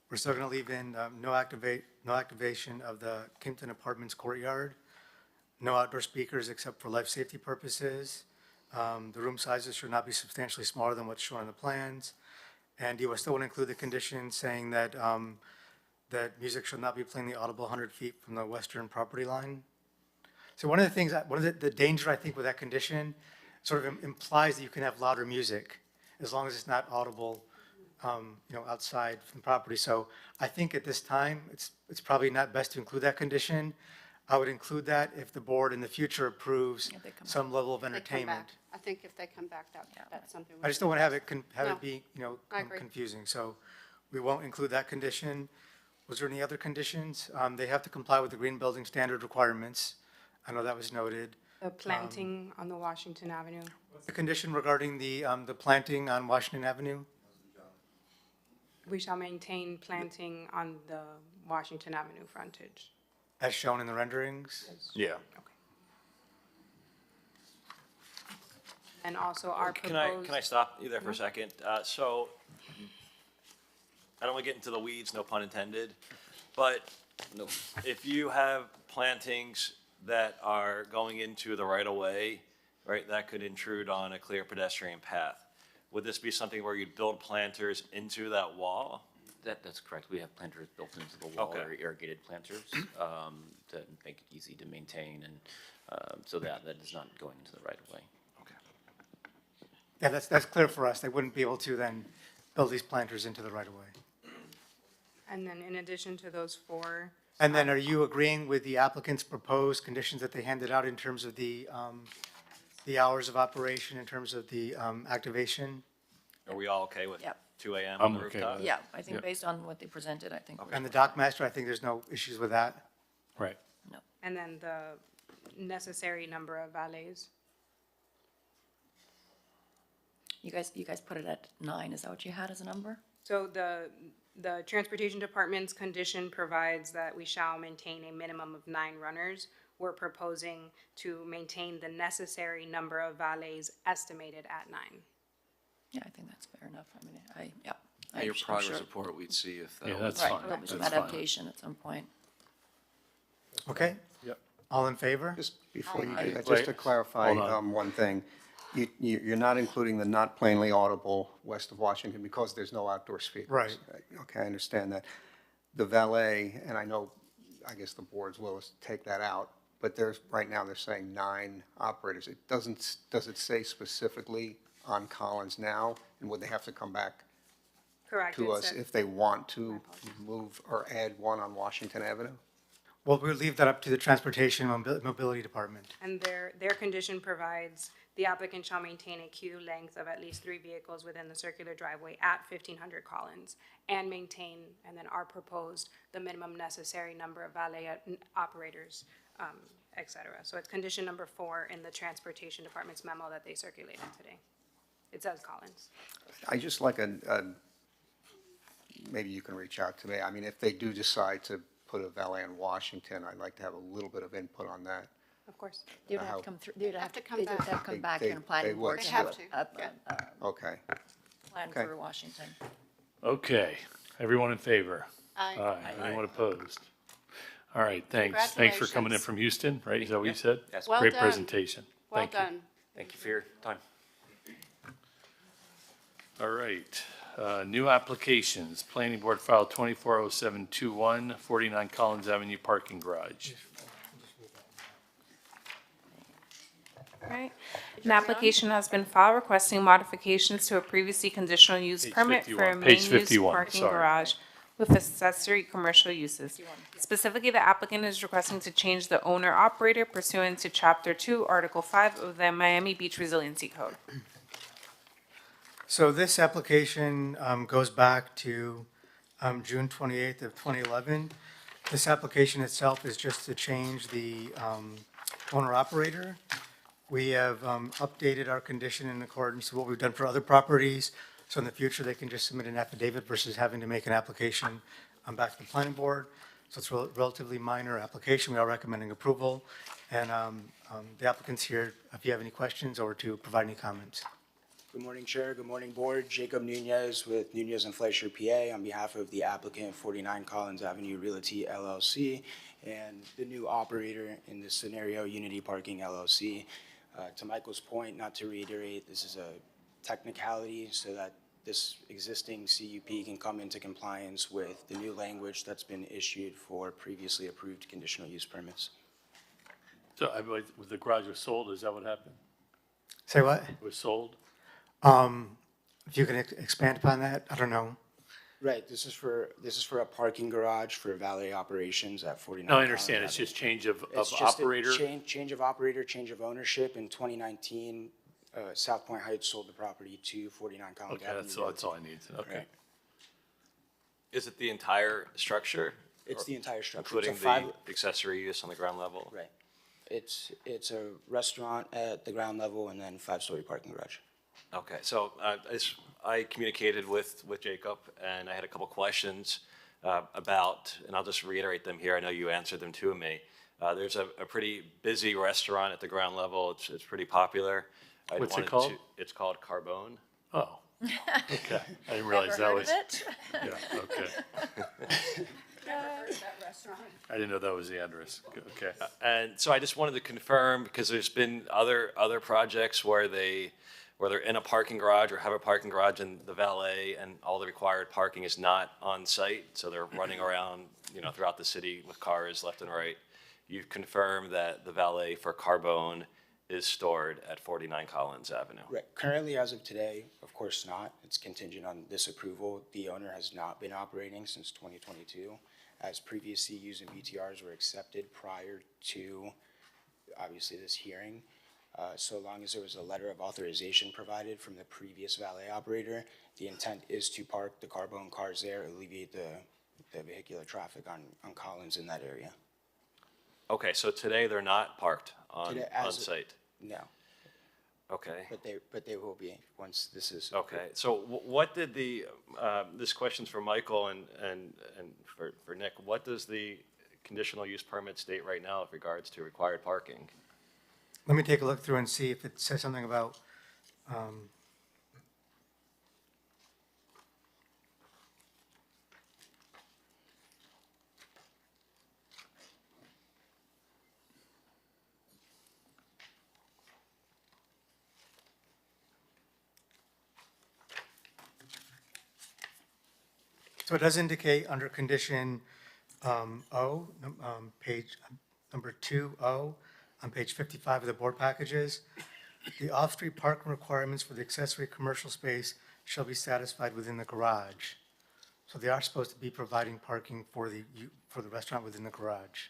We're still going to leave in no activation of the Kimpton Apartments courtyard, no outdoor speakers except for life safety purposes. The room sizes should not be substantially smaller than what's shown on the plans. And you will still want to include the condition saying that, that music should not be plainly audible 100 feet from the western property line. So one of the things, one of the danger, I think, with that condition sort of implies that you can have louder music as long as it's not audible, you know, outside from the property. So I think at this time, it's probably not best to include that condition. I would include that if the board in the future approves some level of They come entertainment. back. I think if they come back, that's something. we I just can don't want to have address. it, have No, it be, you know, I agree. confusing. So we won't include that condition. Was there any other conditions? They have to comply with the green building standard requirements. I know that was noted. The planting on the Washington Avenue. What's the condition regarding the planting on Washington Avenue? We shall maintain planting on the Washington Avenue frontage. As shown in the renderings? Yeah. And also our Can I proposed, stop you there for a second? So, I don't want to get into the weeds, no pun intended, but if you have plantings that are going into the right of way, right, that could intrude on a clear pedestrian path. Would this be something where you'd build planters into that wall? That's correct. We have planters built into the wall, Okay. or irrigated planters, to make it easy to maintain and, so that is not going into the right of way. Yeah, that's clear for us. They wouldn't be able to then build these planters into the right of way. and then in addition to those four, And then are you agreeing with the applicant's proposed conditions that they handed out in terms of the hours of operation, in terms of the activation? Are we all okay with Yep. 2 AM I'm on the okay rooftop? with it. Yeah, I think Yep. based on what they presented, I think. And the dock master, I think there's no issues with that. Right. and then the necessary number of valets. You guys put it at 9. Is that what you had as a number? So the Transportation Department's condition provides that we shall maintain a minimum of 9 runners. We're proposing to maintain the necessary number of valets estimated at 9. Yeah, I think that's fair enough. I mean, yeah. At your I'm progress sure- report, we'd see if that. Yeah, was- that's Right, fine. there'll be some That's fine. adaptation at some point. Okay? Yep. All in favor? Just before you Aye. do that, Wait, just to clarify hold on. one thing. You're not including the not plainly audible west of Washington because there's no outdoor speakers. Right. Okay, I understand that. The valet, and I guess the board's will to take that out, but right now they're saying 9 operators. Does it say specifically on Collins now? And would they have to come back Correct. to it us said- if they want to move or add one on Washington Avenue? Well, we'll leave that up to the Transportation Mobility Department. And their condition provides the applicant shall maintain a queue length of at least 3 vehicles within the circular driveway at 1500 Collins and maintain, and then are proposed, the minimum necessary number of valet operators, et cetera. So it's condition number 4 in the Transportation Department's memo that they circulated today. It says Collins. I just like maybe you can reach out to me. I mean, if they do decide to put a valet in Washington, I'd like to have a little bit of input on that. Of course. They would have to come through, they would have to come they'd have back. to come back They- here and planning they would board They to have have Okay. a plan Okay. for Washington. Okay, everyone in favor? Aye. Anyone opposed? All right, thanks. Thanks for coming in Congratulations. from Houston, right? Is that what you said? Yes. Well Great done. presentation. Well Thank you. done. Thank you for your time. All right, new applications. Planning Board file 240721, 49 Collins Avenue Parking Garage. Right. An application has been filed requesting modifications to a previously conditional use Page permit for a 51. main Page use 51, parking sorry. garage with accessory commercial uses. Specifically, the applicant is requesting to change the owner operator pursuant to Chapter 2, Article 5 of the Miami Beach Resiliency Code. So this application goes back to June 28th of 2011. This application itself is just to change the owner-operator. We have updated our condition in accordance with what we've done for other properties. So in the future, they can just submit an affidavit versus having to make an application back to the planning board. So it's a relatively minor application. We are recommending approval. And the applicant's here if you have any questions or to provide any comments. Good morning, Chair. Good morning, Board. Jacob Nunez with Nunez and Fleischer, PA, on behalf of the applicant, 49 Collins Avenue Realty LLC, and the new operator in this scenario, Unity Parking LLC. To Michael's point, not to reiterate, this is a technicality so that this existing CUP can come into compliance with the new language that's been issued for previously approved conditional use permits. So I believe the garage was sold, is that what happened? Say what? It was sold? If you can expand upon that, I don't know. Right, this is for a parking garage for valet operations at 49. No, I understand, Collins it's Avenue. just change of It's just a operator? Change of operator, change of ownership. In 2019, South Point Heights sold the property to 49 Collins Okay, Avenue. that's all I need to know, okay. Right. Is it the entire structure? It's Or the entire structure. Including It's a the accessory use on the ground level? Right. It's a restaurant at the ground level and then 5-story parking garage. Okay, so I communicated with Jacob, and I had a couple questions about, and I'll just reiterate them here. I know you answered them to me. There's a pretty busy restaurant at the ground level. It's pretty popular. I What's it wanted called? It's called Carbone. Oh, okay. I didn't realize that was. Yeah, okay. Never heard of that restaurant. I didn't know that was the address. Okay. And so I just wanted to confirm, because there's been other projects where they're in a parking garage or have a parking garage and the valet and all the required parking is not on site. So they're running around, throughout the city with cars left and right. You've confirmed that the valet for Carbone is stored at 49 Collins Avenue. Right. Currently, as of today, of course not. It's contingent on this approval. The owner has not been operating since 2022, as previous CUs and BTRs were accepted prior to, obviously, this hearing. So long as there was a letter of authorization provided from the previous valet operator, the intent is to park the Carbone cars there, alleviate the vehicular traffic on Collins in that area. Okay, so today they're not parked on Today, site? No. Okay. But they will be once this is. Okay, so what did this question's for Michael and for Nick, what does the conditional use permit state right now with regards to required parking? Let me take a look through and see if it says something about, so it does indicate under condition O, page number 2O, on page 55 of the board packages, the off-street parking requirements for the accessory commercial space shall be satisfied within the garage. So they are supposed to be providing parking for the restaurant within the garage.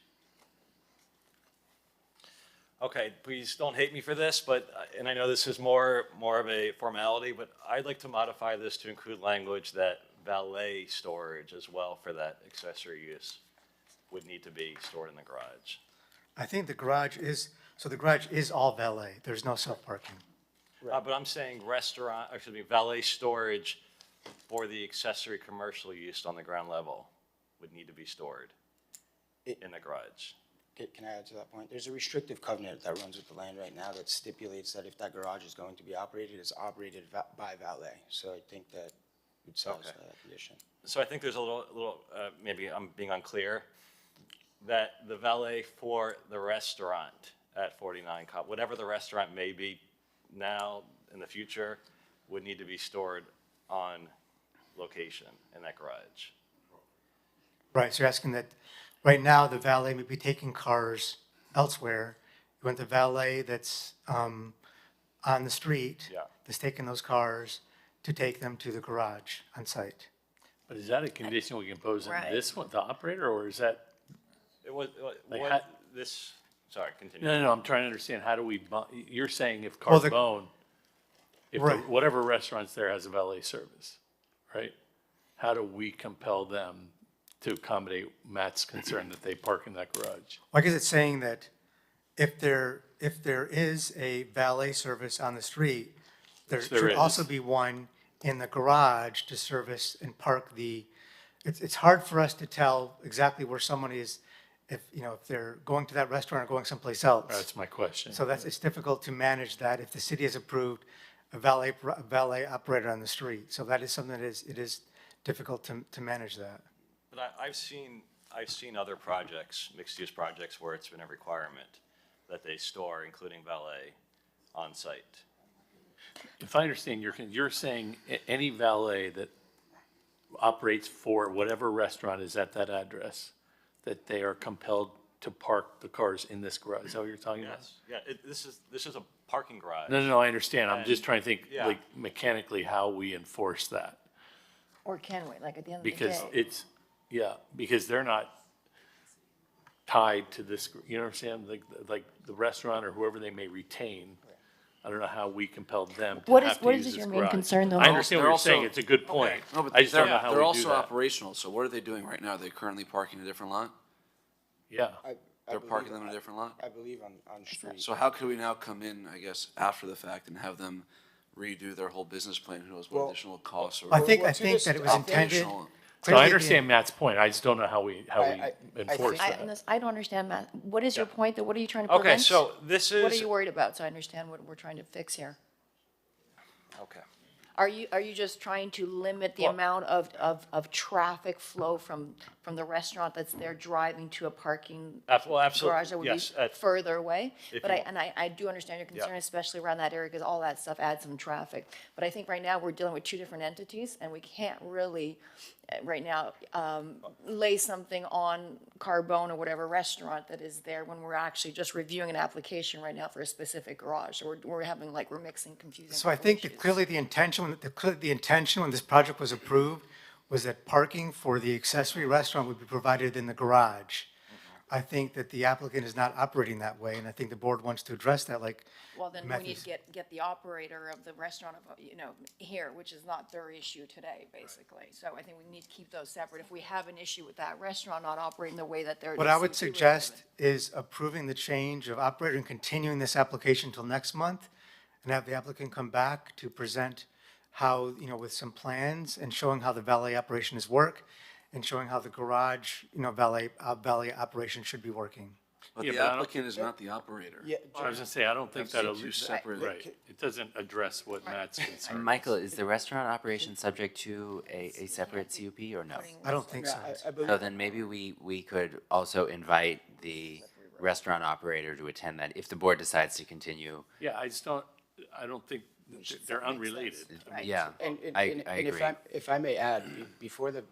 Okay, please don't hate me for this, but, and I know this is more of a formality, but I'd like to modify this to include language that valet storage as well for that accessory use would need to be stored in the garage. I think the garage is all valet. There's no self-parking. But I'm saying valet storage for the accessory commercial use on the ground level would need to be stored in the garage. Can I add to that point? There's a restrictive covenant that runs with the land right now that stipulates that if that garage is going to be operated, it's operated by valet. So I think that would satisfy that condition. So I think there's a little maybe I'm being unclear, that the valet for the restaurant at 49, whatever the restaurant may be now in the future, would need to be stored on location in that garage. Right, so you're asking that right now the valet may be taking cars elsewhere. You want the valet that's on the street, that's taking those cars, to take them to the garage on site. But is that a condition we can impose on Right. this one, the operator, or is that? It was, Like sorry, continue. No, I'm trying to understand, how do we, you're saying if Well, the- Carbone, if Right. whatever restaurants there has a valet service, right? How do we compel them to accommodate Matt's concern that they park in that garage? I guess it's saying that if there is a valet service on the street, there Which there should is. also be one in the garage to service and park it's hard for us to tell exactly where someone is if they're going to that restaurant or going someplace else. That's my question. So it's difficult to manage that if the city has approved a valet operator on the street. So that is something that it is difficult to manage that. But I've seen other projects, mixed-use projects, where it's been a requirement that they store, including valet, on site. If I understand, you're saying any valet that operates for whatever restaurant is at that address, that they are compelled to park the cars in this garage. Is that what you're talking about? Yes, yeah, this is a parking garage. No, I understand. I'm just And- trying to think, yeah. like, mechanically, how we enforce that. Or can we, like at the end of the Because day? because they're not tied to this, you know what I'm saying? Like the restaurant or whoever they may retain. I don't know how we compel them to What have is- to what use is this your main garage. concern, though? I understand what They're you're saying. also- It's a good point. No, but I just don't know they're how we do also that. operational, so what are they doing right now? Are they currently parking in a different lot? Yeah. They're parking them in a different lot? I believe on street. So how could we now come in, I guess, after the fact and have them redo their whole business plan? Who knows what additional costs or? I think that it was intended. So I understand Matt's point. I just don't know how we enforce I, that. I don't understand, Matt. What is your point? What are you trying to Okay, prevent? so this is. What are you worried about? So I understand what we're trying to fix here. Okay. Are you just trying to limit the Well- amount of traffic flow from the restaurant that's there driving to a parking Well, absolutely, garage that would yes, be further away? if But you- I do understand your concern, Yeah. especially around that area, because all that stuff adds some traffic. But I think right now, we're dealing with two different entities, and we can't really, right now, lay something on Carbone or whatever restaurant that is there when we're actually just reviewing an application right now for a specific garage. So we're having, like, we're mixing confusing. So I think that clearly the intention when this project was approved was that parking for the accessory restaurant would be provided in the garage. I think that the applicant is not operating that way, and I think the board wants to address that, like Well, then we Matthew need to get the operator of the restaurant, here, which is not their issue today, basically. So I think we need to keep those separate. If we have an issue with that restaurant not operating the way that they're. What I would suggest is approving the change of operator and continuing this application until next month, and have the applicant come back to present how, with some plans and showing how the valet operations work, and showing how the garage, valet operation should be working. But Yeah, the but I don't- applicant is not the operator. Yeah, I was gonna say, I don't think That's that'll, two separate- right, it doesn't address what Matt's concern is. Michael, is the restaurant operation subject to a separate CUP or no? I don't think so. I believe. So then maybe we could also invite the restaurant operator to attend that if the board decides to continue. Yeah, I don't think, they're unrelated. I mean, Yeah, And I and agree. if I may add, before the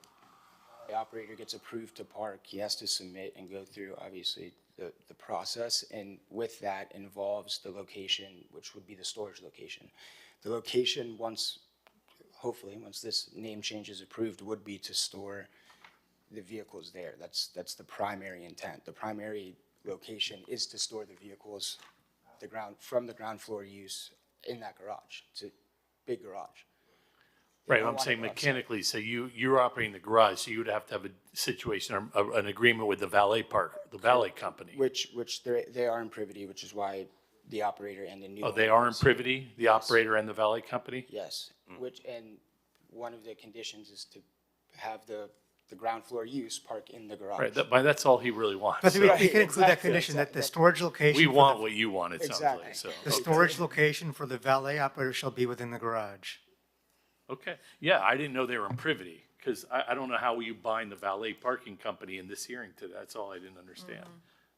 operator gets approved to park, he has to submit and go through, obviously, the process. And with that involves the location, which would be the storage location. The location, hopefully, once this name change is approved, would be to store the vehicles there. That's the primary intent. The primary location is to store the vehicles from the ground floor use in that garage. It's a big garage. They Right, don't I'm want saying it outside. mechanically, so you're operating the garage, so you would have to have a situation, or an agreement with the valet company. Which they are in privity, which is why the operator and the new. Oh, they are in owners- privity, the operator and the valet company? Yes, and one of the conditions is to have the ground floor use park in the garage. Right, that's all he really wants. But so- we can include that Exactly, condition that the exactly. storage location. We for want the- what you want, it sounds Exactly. like, so. The okay. storage location for the valet operator shall be within the garage. Okay, yeah, I didn't know they were in privity, because I don't know how you bind the valet parking company in this hearing to that, that's all I didn't understand.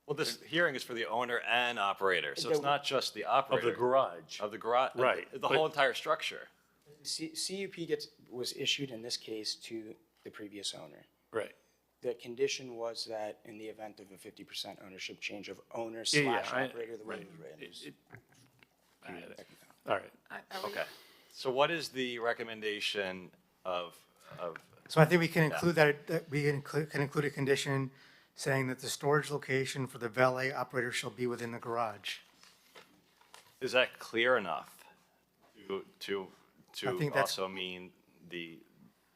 Well, this hearing is for the owner and operator, so it's The- not just the Of operator. the garage. Of the garage. Right, The but- whole entire structure. CUP was issued in this case to the previous owner. Right. The condition was that in the event of a 50% ownership change of owner Yeah, yeah, slash operator, the way right. it was written. is- I get it. All right. Okay. So what is the recommendation of, So I think we can include that we can include a condition saying that the storage location for the valet operator shall be within the garage. is that clear enough to I think that's- also mean the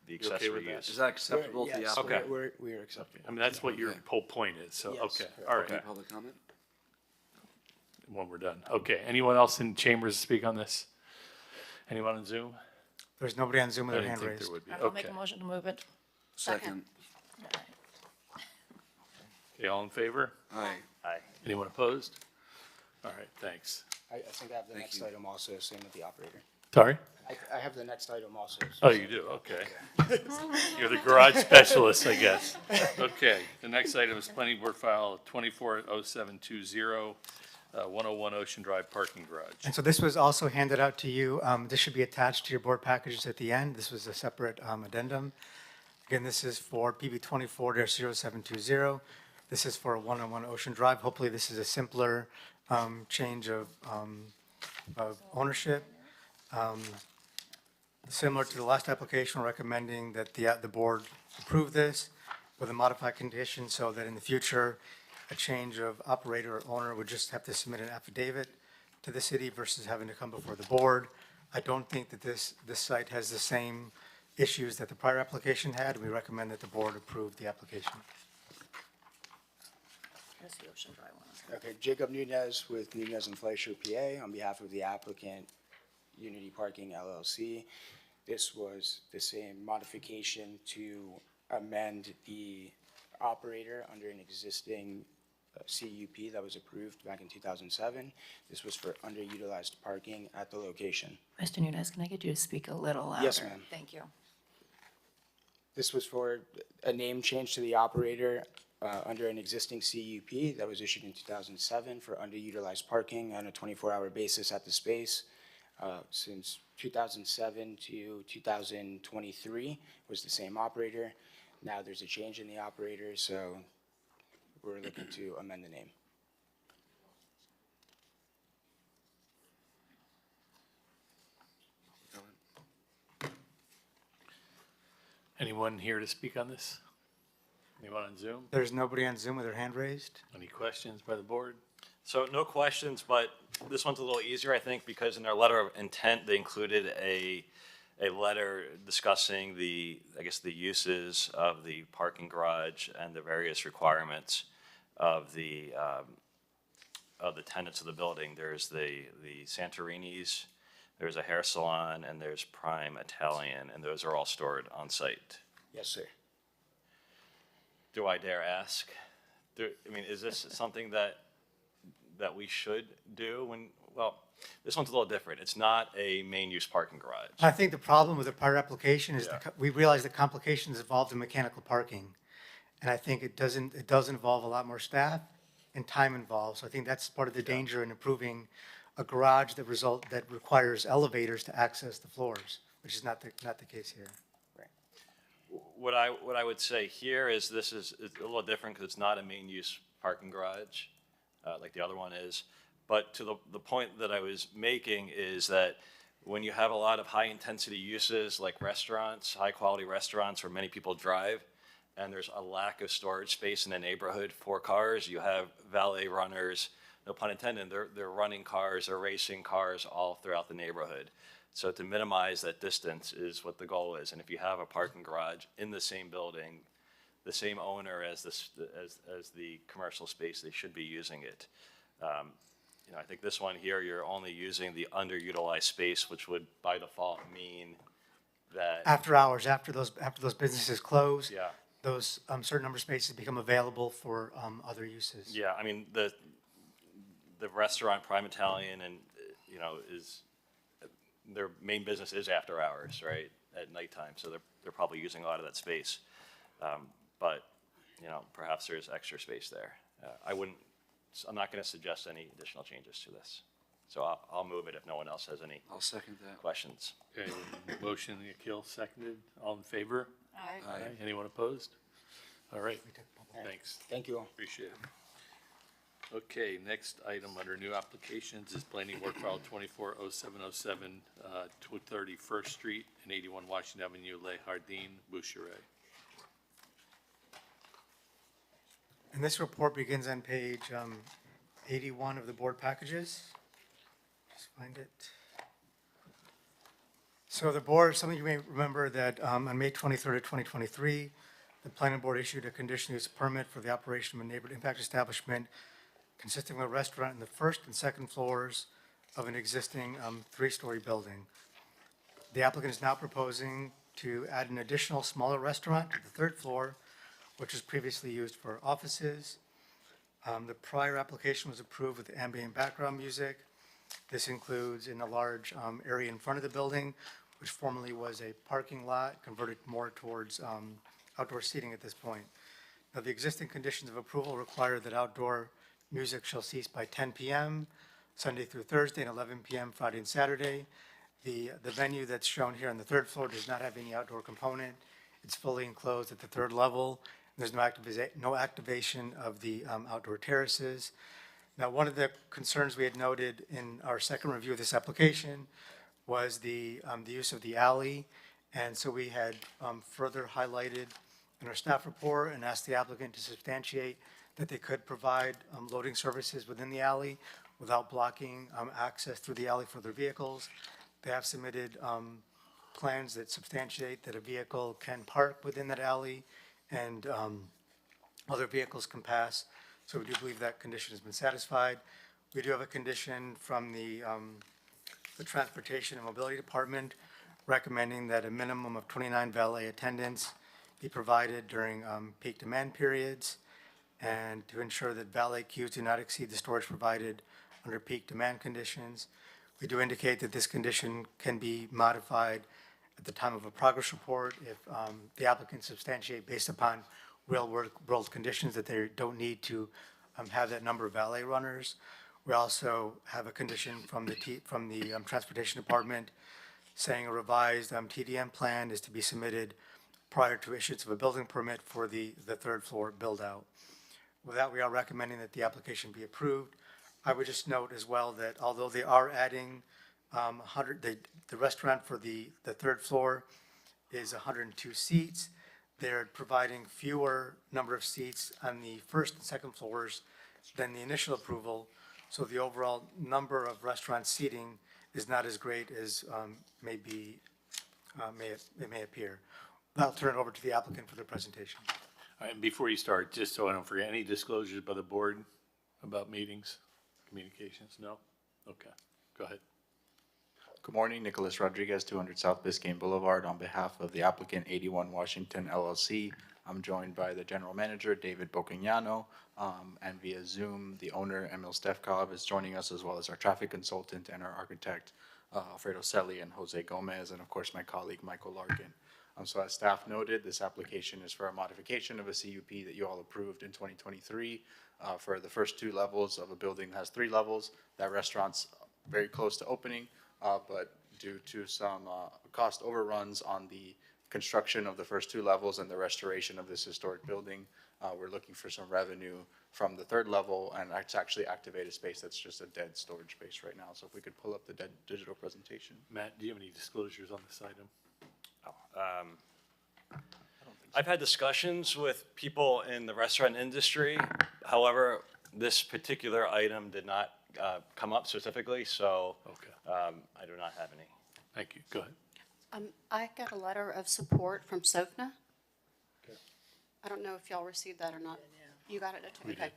okay accessory with that? use? Is that acceptable to the Yes, applicant? we're accepting. I mean, that's what your whole point is, so, Yes, okay, correct. all Any right, public comment? when we're done. Okay, anyone else in chambers to speak on this? Anyone on Zoom? There's nobody on Zoom I with their didn't hand think raised. there would be, I'll make okay. a motion to move it. Second. Okay, all in favor? Aye. Aye. Anyone opposed? All right, thanks. I think I have the Thank next you. item also, same with the operator. Sorry? I have the next item also. Oh, you do, okay. You're the garage specialist, I guess. Okay, the next item is planning board file 240720, 101 Ocean Drive parking garage. And so this was also handed out to you. This should be attached to your board packages at the end. This was a separate addendum. Again, this is for PB 24-0720. This is for 101 Ocean Drive. Hopefully, this is a simpler change of ownership. Similar to the last application, we're recommending that the board approve this with a modified condition so that in the future, a change of operator or owner would just have to submit an affidavit to the city versus having to come before the board. I don't think that this site has the same issues that the prior application had. We recommend that the board approve the application. That's the Ocean Drive one. Okay, Jacob Nunez with Nunez and Fleischer, PA, on behalf of the applicant, Unity Parking LLC. This was the same modification to amend the operator under an existing CUP that was approved back in 2007. This was for underutilized parking at the location. Mr. Nunez, can I get you to speak a little louder? Yes, ma'am. Thank you. This was for a name change to the operator under an existing CUP that was issued in 2007 for underutilized parking on a 24-hour basis at the space. Since 2007 to 2023 was the same operator. Now there's a change in the operator, so we're looking to amend the name. Anyone here to speak on this? Anyone on Zoom? There's nobody on Zoom with their hand raised? Any questions by the board? So no questions, but this one's a little easier, I think, because in their letter of intent, they included a letter discussing the, I guess, the uses of the parking garage and the various requirements of the tenants of the building. There's the Santorini's, there's a hair salon, and there's Prime Italian, and those are all stored on site. Yes, sir. Do I dare ask? Is this something that we should do when, well, this one's a little different. It's not a main use parking garage. I think the problem with the prior application is we realize the complications involved in mechanical parking. And I think it does involve a lot more staff and time involved. So I think that's part of the danger in approving a garage that requires elevators to access the floors, which is not the case here. What I would say here is this is a little different because it's not a main use parking garage like the other one is. But to the point that I was making is that when you have a lot of high intensity uses like restaurants, high quality restaurants where many people drive, and there's a lack of storage space in the neighborhood for cars, you have valet runners, no pun intended, they're running cars or racing cars all throughout the neighborhood. So to minimize that distance is what the goal is. And if you have a parking garage in the same building, the same owner as the commercial space, they should be using it. I think this one here, you're only using the underutilized space, which would by default mean that After hours, after those businesses close, yeah. those certain number of spaces become available for other uses. Yeah, the restaurant Prime Italian and their main business is after hours, right, at nighttime. So they're probably using a lot of that space, but perhaps there's extra space there. I'm not going to suggest any additional changes to this. So I'll move it if no one else has any. I'll second that. Questions. Okay, motion, Akil, seconded. All in favor? Aye. Aye. Anyone opposed? All right, thanks. Thank you all. Appreciate it. Okay, next item under new applications is Planning Board File 240707, 230 First Street and 81 Washington Avenue, Les Jardins, Boucherie. And this report begins on page 81 of the board packages. Just find it. So the board, some of you may remember that on May 23rd of 2023, the planning board issued a conditional use permit for the operation of a neighborhood impact establishment consisting of a restaurant in the first and second floors of an existing three-story building. The applicant is now proposing to add an additional smaller restaurant to the third floor, which was previously used for offices. The prior application was approved with ambient background music. This includes in a large area in front of the building, which formerly was a parking lot, converted more towards outdoor seating at this point. Now, the existing conditions of approval require that outdoor music shall cease by 10 p.m. Sunday through Thursday and 11 p.m. Friday and Saturday. The venue that's shown here on the third floor does not have any outdoor component. It's fully enclosed at the third level. There's no activation of the outdoor terraces. Now, one of the concerns we had noted in our second review of this application was the use of the alley. And so we had further highlighted in our staff report and asked the applicant to substantiate that they could provide loading services within the alley without blocking access through the alley for their vehicles. They have submitted plans that substantiate that a vehicle can park within that alley and other vehicles can pass So we do believe that condition has been satisfied. We do have a condition from the Transportation and Mobility Department recommending that a minimum of 29 valet attendants be provided during peak demand periods, and to ensure that valet queues do not exceed the storage provided under peak demand conditions. We do indicate that this condition can be modified at the time of a progress report if the applicant substantiate based upon real-world conditions that they don't need to have that number of valet runners. We also have a condition from the Transportation Department saying a revised TDM plan is to be submitted prior to issuance of a building permit for the third floor build-out. With that, we are recommending that the application be approved. I would just note as well that although they are adding the restaurant for the third floor is 102 seats, they're providing fewer number of seats on the first and second floors than the initial approval. So the overall number of restaurant seating is not as great as it may appear. I'll turn it over to the applicant for their presentation. All right, and before you start, just so I don't forget, any disclosures by the board about meetings, communications? No? Okay, go ahead. Good morning, Nicholas Rodriguez, 200 South Biscayne Boulevard. On behalf of the applicant 81 Washington LLC, I'm joined by the general manager, David Bocagnano, and via Zoom, the owner, Emil Stefkov, is joining us, as well as our traffic consultant and our architect, Alfredo Selly and Jose Gomez, and of course, my colleague, Michael Larkin. So as staff noted, this application is for a modification of a CUP that you all approved in 2023 for the first 2 levels of a building that has 3 levels. That restaurant's very close to opening, but due to some cost overruns on the construction of the first 2 levels and the restoration of this historic building, we're looking for some revenue from the 3rd level, and it's actually activated space that's just a dead storage space right now. So if we could pull up the digital presentation. Matt, do you have any disclosures on this item? I've had discussions with people in the restaurant industry. However, this particular item did not come up specifically, so I do not have any. Thank you. Go ahead. I got a letter of support from SOFNA. I don't know if y'all received that or not. You got it? Okay.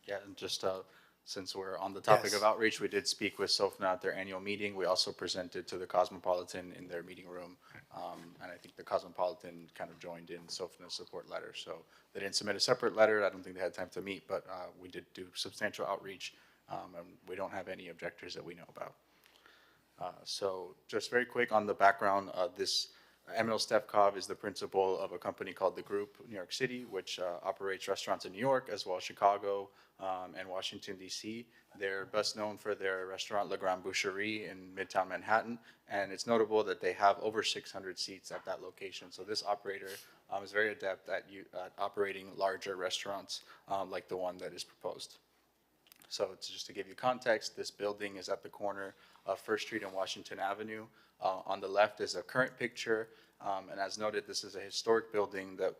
Yeah, and just since we're on the topic of outreach, we did speak with SOFNA at their annual meeting. We also presented to the Cosmopolitan in their meeting room. And I think the Cosmopolitan kind of joined in SOFNA's support letter. So they didn't submit a separate letter. I don't think they had time to meet, but we did do substantial outreach, and we don't have any objectors that we know about. So just very quick on the background, Emil Stefkov is the principal of a company called The Group New York City, which operates restaurants in New York as well as Chicago and Washington, D.C. They're best known for their restaurant La Grande Boucherie in Midtown Manhattan, and it's notable that they have over 600 seats at that location. So this operator is very adept at operating larger restaurants like the one that is proposed. So it's just to give you context, this building is at the corner of First Street and Washington Avenue. On the left is a current picture, and as noted, this is a historic building that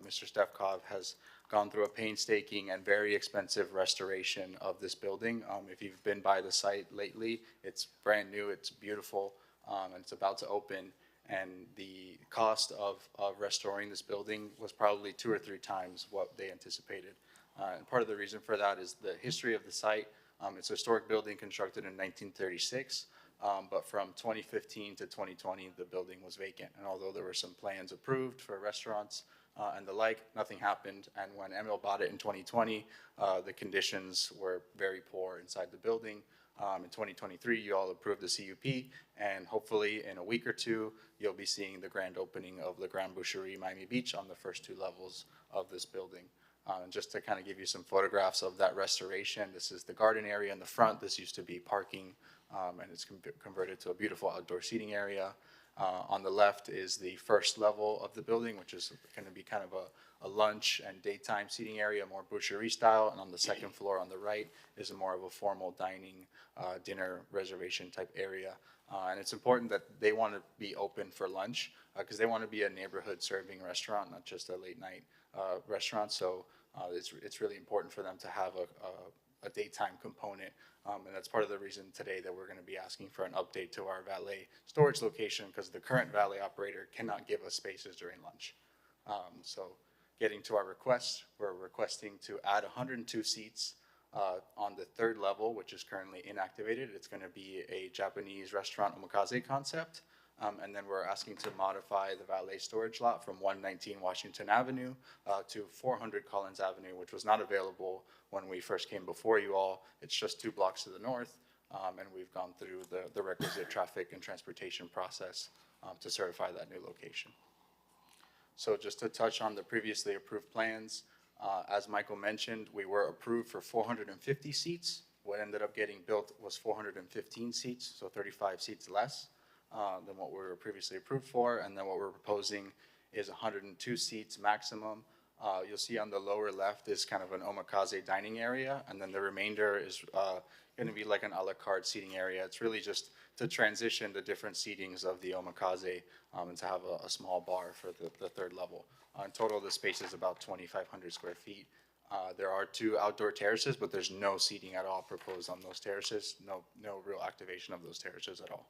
Mr. Stefkov has gone through a painstaking and very expensive restoration of this building. If you've been by the site lately, it's brand new, it's beautiful, and it's about to open. And the cost of restoring this building was probably 2 or 3 times what they anticipated. And part of the reason for that is the history of the site. It's a historic building constructed in 1936. But from 2015 to 2020, the building was vacant. And although there were some plans approved for restaurants and the like, nothing happened. And when Emil bought it in 2020, the conditions were very poor inside the building. In 2023, you all approved the CUP, and hopefully in a week or 2, you'll be seeing the grand opening of La Grande Boucherie Miami Beach on the first 2 levels of this building. And just to kind of give you some photographs of that restoration, this is the garden area in the front. This used to be parking, and it's converted to a beautiful outdoor seating area. On the left is the first level of the building, which is going to be kind of a lunch and daytime seating area, more boucherie style. And on the second floor on the right is more of a formal dining, dinner reservation type area. And it's important that they want to be open for lunch because they want to be a neighborhood serving restaurant, not just a late night restaurant. So it's really important for them to have a daytime component. And that's part of the reason today that we're going to be asking for an update to our valet storage location, because the current valet operator cannot give us spaces during lunch. So getting to our request, we're requesting to add 102 seats on the third level, which is currently inactivated. It's going to be a Japanese restaurant omakase concept. And then we're asking to modify the valet storage lot from 119 Washington Avenue to 400 Collins Avenue, which was not available when we first came before you all. It's just 2 blocks to the north, and we've gone through the requisite traffic and transportation process to certify that new location. So just to touch on the previously approved plans, as Michael mentioned, we were approved for 450 seats. What ended up getting built was 415 seats, so 35 seats less than what we were previously approved for. And then what we're proposing is 102 seats maximum. You'll see on the lower left is kind of an omakase dining area, and then the remainder is going to be like an a la carte seating area. It's really just to transition the different seatings of the omakase and to have a small bar for the third level. In total, the space is about 2,500 square feet. There are 2 outdoor terraces, but there's no seating at all proposed on those terraces. No real activation of those terraces at all.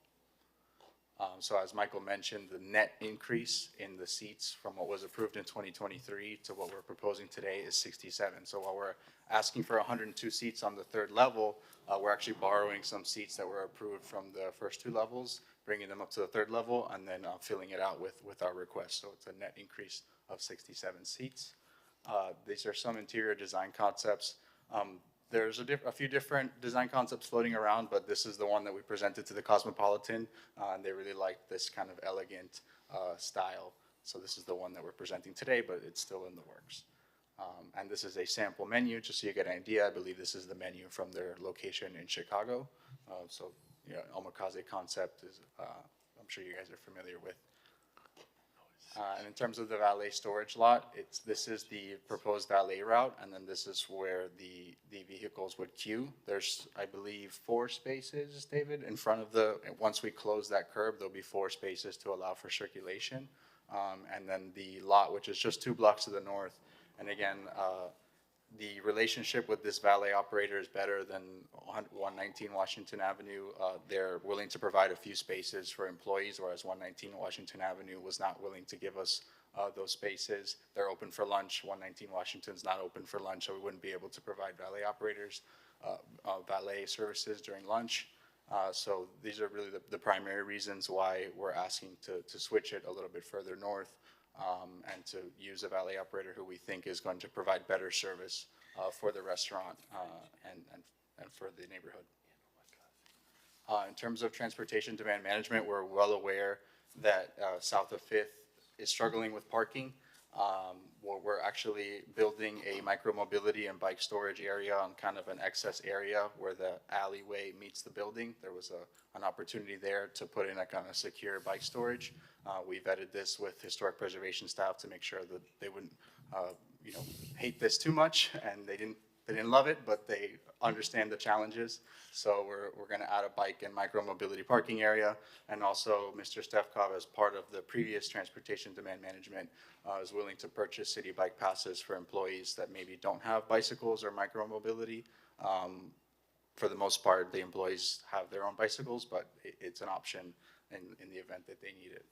So as Michael mentioned, the net increase in the seats from what was approved in 2023 to what we're proposing today is 67. So while we're asking for 102 seats on the third level, we're actually borrowing some seats that were approved from the first 2 levels, bringing them up to the third level, and then filling it out with our request. So it's a net increase of 67 seats. These are some interior design concepts. There's a few different design concepts floating around, but this is the one that we presented to the Cosmopolitan, and they really liked this kind of elegant style. So this is the one that we're presenting today, but it's still in the works. And this is a sample menu, just so you get an idea. I believe this is the menu from their location in Chicago. So, you know, omakase concept is, I'm sure you guys are familiar with. And in terms of the valet storage lot, this is the proposed valet route, and then this is where the vehicles would queue. There's, I believe, 4 spaces, David, in front of once we close that curb, there'll be 4 spaces to allow for circulation. And then the lot, which is just 2 blocks to the north. And again, the relationship with this valet operator is better than 119 Washington Avenue. They're willing to provide a few spaces for employees, whereas 119 Washington Avenue was not willing to give us those spaces. They're open for lunch. 119 Washington's not open for lunch, so we wouldn't be able to provide valet operators, valet services during lunch. So these are really the primary reasons why we're asking to switch it a little bit further north. And to use a valet operator who we think is going to provide better service for the restaurant and for the neighborhood. In terms of transportation demand management, we're well aware that south of 5th is struggling with parking. We're actually building a micromobility and bike storage area on kind of an excess area where the alleyway meets the building. There was an opportunity there to put in a kind of secure bike storage. We vetted this with historic preservation staff to make sure that they wouldn't, hate this too much, and they didn't love it, but they understand the challenges. So we're going to add a bike and micromobility parking area, and also Mr. Stefkov, as part of the previous transportation demand management, is willing to purchase city bike passes for employees that maybe don't have bicycles or micromobility. For the most part, the employees have their own bicycles, but it's an option in the event that they need it.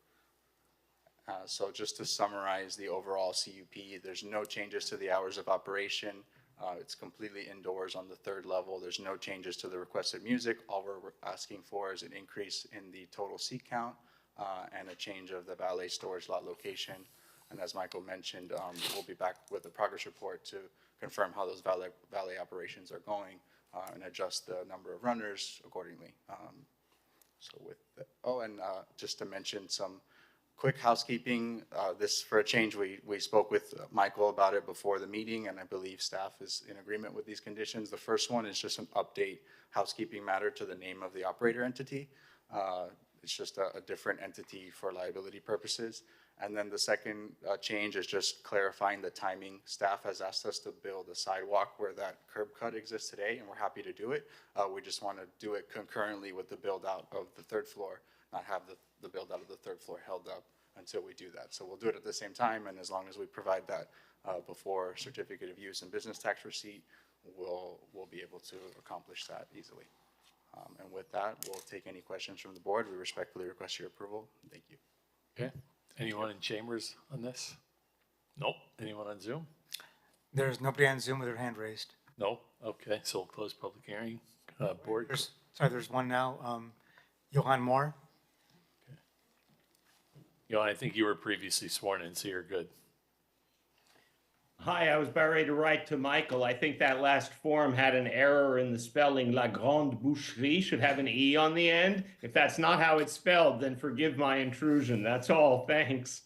So just to summarize the overall CUP, there's no changes to the hours of operation. It's completely indoors on the third level. There's no changes to the requested music. All we're asking for is an increase in the total seat count and a change of the valet storage lot location. And as Michael mentioned, we'll be back with a progress report to confirm how those valet operations are going and adjust the number of runners accordingly. Just to mention some quick housekeeping, this for a change, we spoke with Michael about it before the meeting, and I believe staff is in agreement with these conditions. The first one is just an update housekeeping matter to the name of the operator entity. It's just a different entity for liability purposes. And then the second change is just clarifying the timing. Staff has asked us to build a sidewalk where that curb cut exists today, and we're happy to do it. We just want to do it concurrently with the build out of the third floor, not have the build out of the third floor held up until we do that. So we'll do it at the same time, and as long as we provide that before certificate of use and business tax receipt, we'll be able to accomplish that easily. And with that, we'll take any questions from the board. We respectfully request your approval. Thank you. Okay. Anyone in chambers on this? Nope. Anyone on Zoom? There's nobody on Zoom with their hand raised. No? Okay, so we'll close public hearing. Board? There's one now. Johan Moore. I think you were previously sworn in, so you're good. Hi, I was about ready to write to Michael. I think that last form had an error in the spelling. La Grande Boucherie should have an E on the end. If that's not how it's spelled, then forgive my intrusion. That's all. Thanks.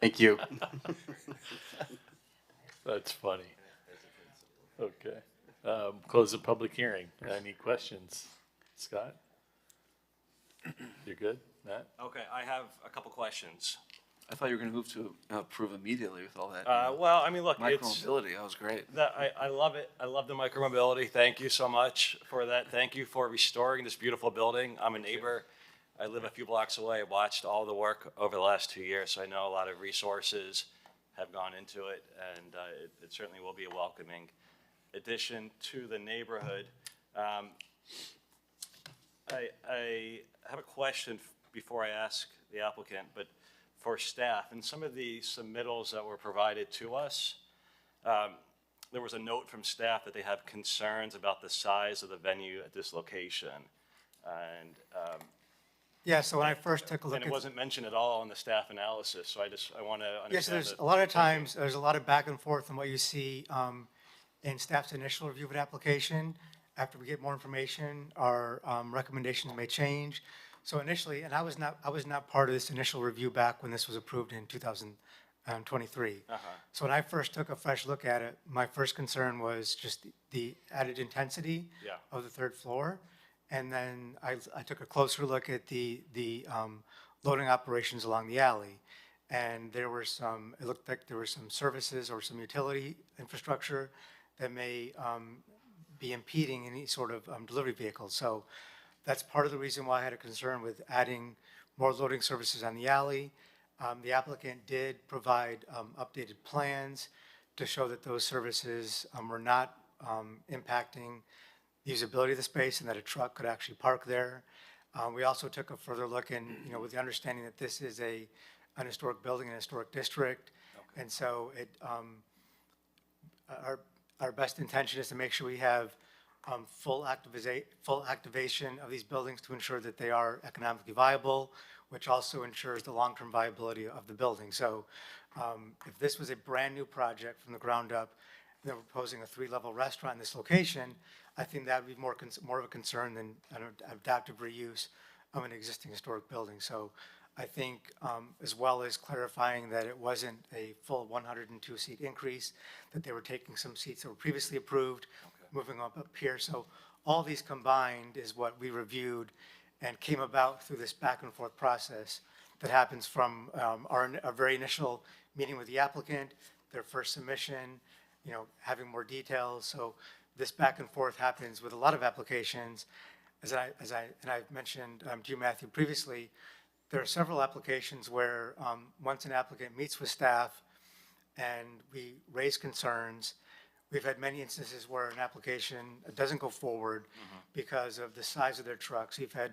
Thank you. That's funny. Okay. Close the public hearing. Any questions? Scott? You're good? Matt? Okay, I have a couple questions. I thought you were going to move to approve immediately with all that. Well, I mean, look, it's. Micromobility, that was great. I love it. I love the micromobility. Thank you so much for that. Thank you for restoring this beautiful building. I'm a neighbor. I live a few blocks away. I watched all the work over the last 2 years, so I know a lot of resources have gone into it, and it certainly will be a welcoming addition to the neighborhood. I have a question before I ask the applicant, but for staff, and some of the submittals that were provided to us, there was a note from staff that they have concerns about the size of the venue at this location. And Yeah, so when I first took a look and at. it wasn't mentioned at all in the staff analysis, so I want to understand. Yes, there's that. a lot of times, there's a lot of back and forth on what you see in staff's initial review of an application. After we get more information, our recommendations may change. So initially, and I was not part of this initial review back when this was approved in 2023. So when I first took a fresh look at it, my first concern was just the added intensity of the third floor. And then I took a closer look at the loading operations along the alley. And there were some, it looked like there were some services or some utility infrastructure that may be impeding any sort of delivery vehicles. So that's part of the reason why I had a concern with adding more loading services on the alley. The applicant did provide updated plans to show that those services were not impacting the usability of the space and that a truck could actually park there. We also took a further look and, with the understanding that this is an historic building, an historic district. Okay. And so our best intention is to make sure we have full activation of these buildings to ensure that they are economically viable, which also ensures the long-term viability of the building. So if this was a brand-new project from the ground up, they're proposing a 3-level restaurant in this location, I think that would be more of a concern than an adaptive reuse of an existing historic building. So I think as well as clarifying that it wasn't a full 102-seat increase, that they were taking some seats that were previously approved, moving up here. So all these combined is what we reviewed and came about through this back and forth process that happens from our very initial meeting with the applicant, their first submission, having more details. So this back and forth happens with a lot of applications. And I've mentioned to you, Matthew, previously, there are several applications where once an applicant meets with staff and we raise concerns, we've had many instances where an application doesn't go forward because of the size of their trucks. We've had,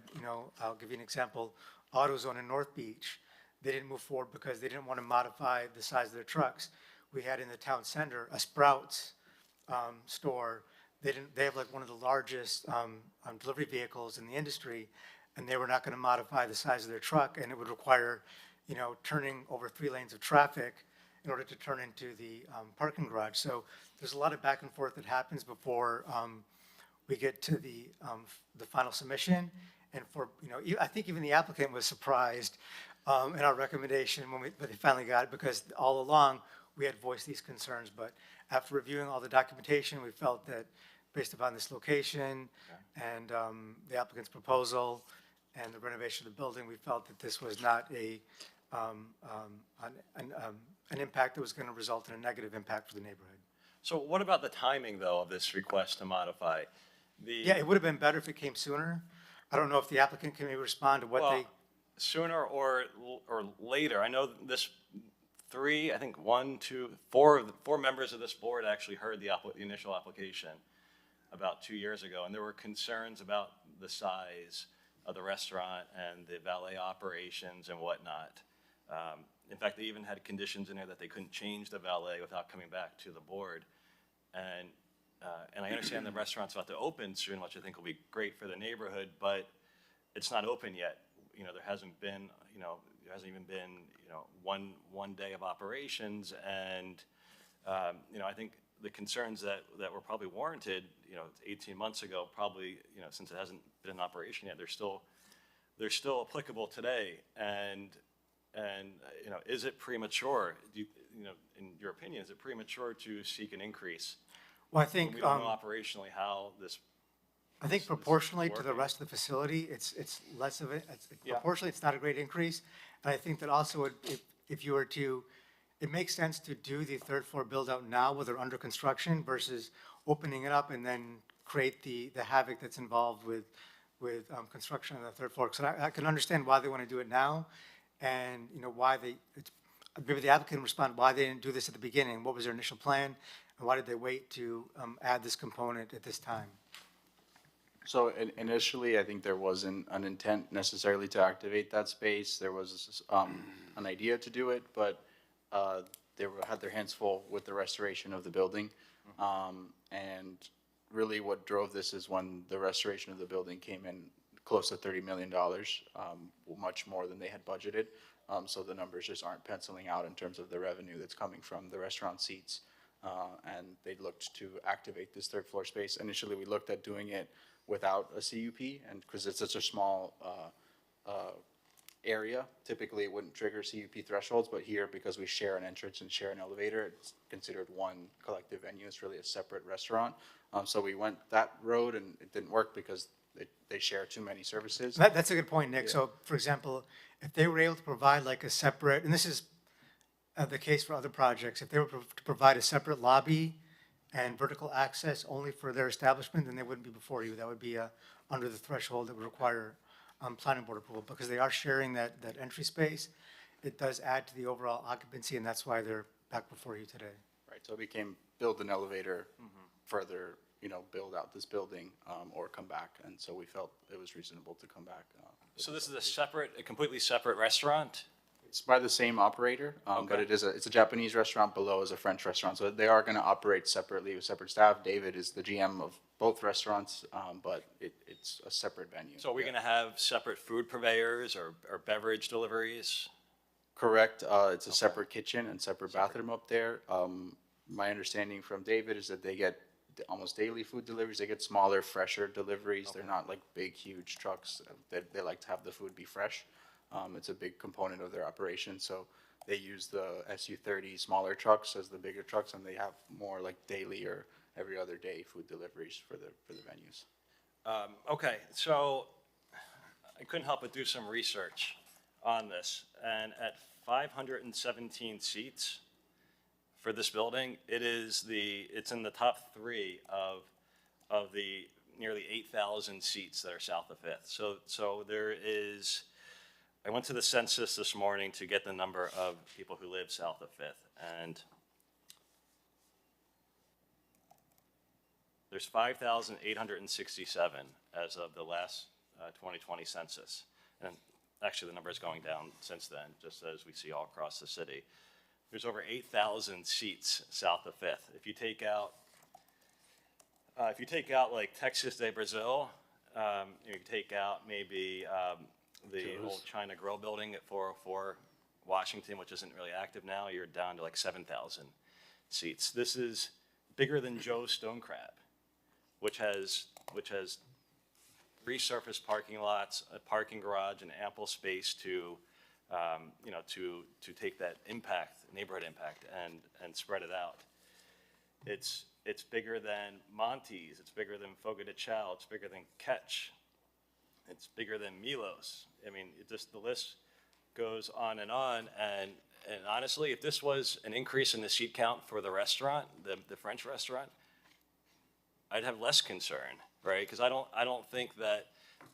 I'll give you an example, AutoZone in North Beach. They didn't move forward because they didn't want to modify the size of their trucks. We had in the town center a Sprouts store. They have like one of the largest delivery vehicles in the industry, and they were not going to modify the size of their truck, and it would require, turning over 3 lanes of traffic in order to turn into the parking garage. So there's a lot of back and forth that happens before we get to the final submission. And I think even the applicant was surprised in our recommendation when they finally got it, because all along we had voiced these concerns. But after reviewing all the documentation, we felt that based upon this location and the applicant's proposal and the renovation of the building, we felt that this was not an impact that was going to result in a negative impact for the neighborhood. So what about the timing, though, of this request to modify? Yeah, it would have been better if it came sooner. I don't know if the applicant can maybe respond to what they. Sooner or later. I know this 3, I think 1, 2, 4 members of this board actually heard the initial application about 2 years ago, and there were concerns about the size of the restaurant and the valet operations and whatnot. In fact, they even had conditions in there that they couldn't change the valet without coming back to the board. And I understand the restaurant's about to open soon, which I think will be great for the neighborhood, but it's not open yet. You know, there hasn't been, there hasn't even been, one day of operations. And, I think the concerns that were probably warranted, 18 months ago, probably, since it hasn't been in operation yet, they're still applicable today. And is it premature? In your opinion, is it premature to seek an increase? Well, I think, We don't know operationally how this. I think proportionally to the rest of the facility, it's less of it. Yeah. Proportionally, it's not a great increase. And I think that also if you were to, it makes sense to do the third floor build out now where they're under construction versus opening it up and then create the havoc that's involved with construction on the third floor. So I can understand why they want to do it now and, why maybe the applicant respond why they didn't do this at the beginning. What was their initial plan? And why did they wait to add this component at this time? So initially, I think there wasn't an intent necessarily to activate that space. There was an idea to do it, but they had their hands full with the restoration of the building. And really what drove this is when the restoration of the building came in close to $30 million, much more than they had budgeted. So the numbers just aren't penciling out in terms of the revenue that's coming from the restaurant seats. And they looked to activate this third floor space. Initially, we looked at doing it without a CUP, and because it's such a small area, typically it wouldn't trigger CUP thresholds, but here, because we share an entrance and share an elevator, it's considered one collective venue. It's really a separate restaurant. So we went that road, and it didn't work because they share too many services. That's a good point, Nick. Yeah. So, for example, if they were able to provide like a separate, and this is the case for other projects, if they were to provide a separate lobby and vertical access only for their establishment, then they wouldn't be before you. That would be under the threshold that would require planning board approval. Because they are sharing that entry space, it does add to the overall occupancy, and that's why they're back before you today. Right, so it became build an elevator, further, build out this building, or come back. And so we felt it was reasonable to come back. So this is a completely separate restaurant? It's by the same operator, but it's a Japanese restaurant, below is a French restaurant. So they are going to operate separately with separate staff. David is the GM of both restaurants, but it's a separate venue. So are we going to have separate food purveyors or beverage deliveries? Correct. It's a separate kitchen and separate bathroom up there. My understanding from David is that they get almost daily food deliveries. They get smaller, fresher deliveries. They're not like big, huge trucks. They like to have the food be fresh. It's a big component of their operation. So they use the SU-30 smaller trucks as the bigger trucks, and they have more like daily or every other day food deliveries for the venues. Okay, so I couldn't help but do some research on this. And at 517 seats for this building, it's in the top 3 of the nearly 8,000 seats that are south of Fifth. So there is. I went to the census this morning to get the number of people who live south of Fifth, and there's 5,867 as of the last 2020 census. And actually, the number is going down since then, just as we see all across the city. There's over 8,000 seats south of Fifth. If you take out like Texas de Brazil, you take out maybe the old China Grill building at 404 Washington, which isn't really active now, you're down to like 7,000 seats. This is bigger than Joe's Stone Crab, which has resurfaced parking lots, a parking garage, and ample space to take that neighborhood impact and spread it out. It's bigger than Monty's, it's bigger than Fogo de Chao, it's bigger than Catch. It's bigger than Milos. I mean, the list goes on. And honestly, if this was an increase in the seat count for the restaurant, the French restaurant, I'd have less concern, right? Because I don't think that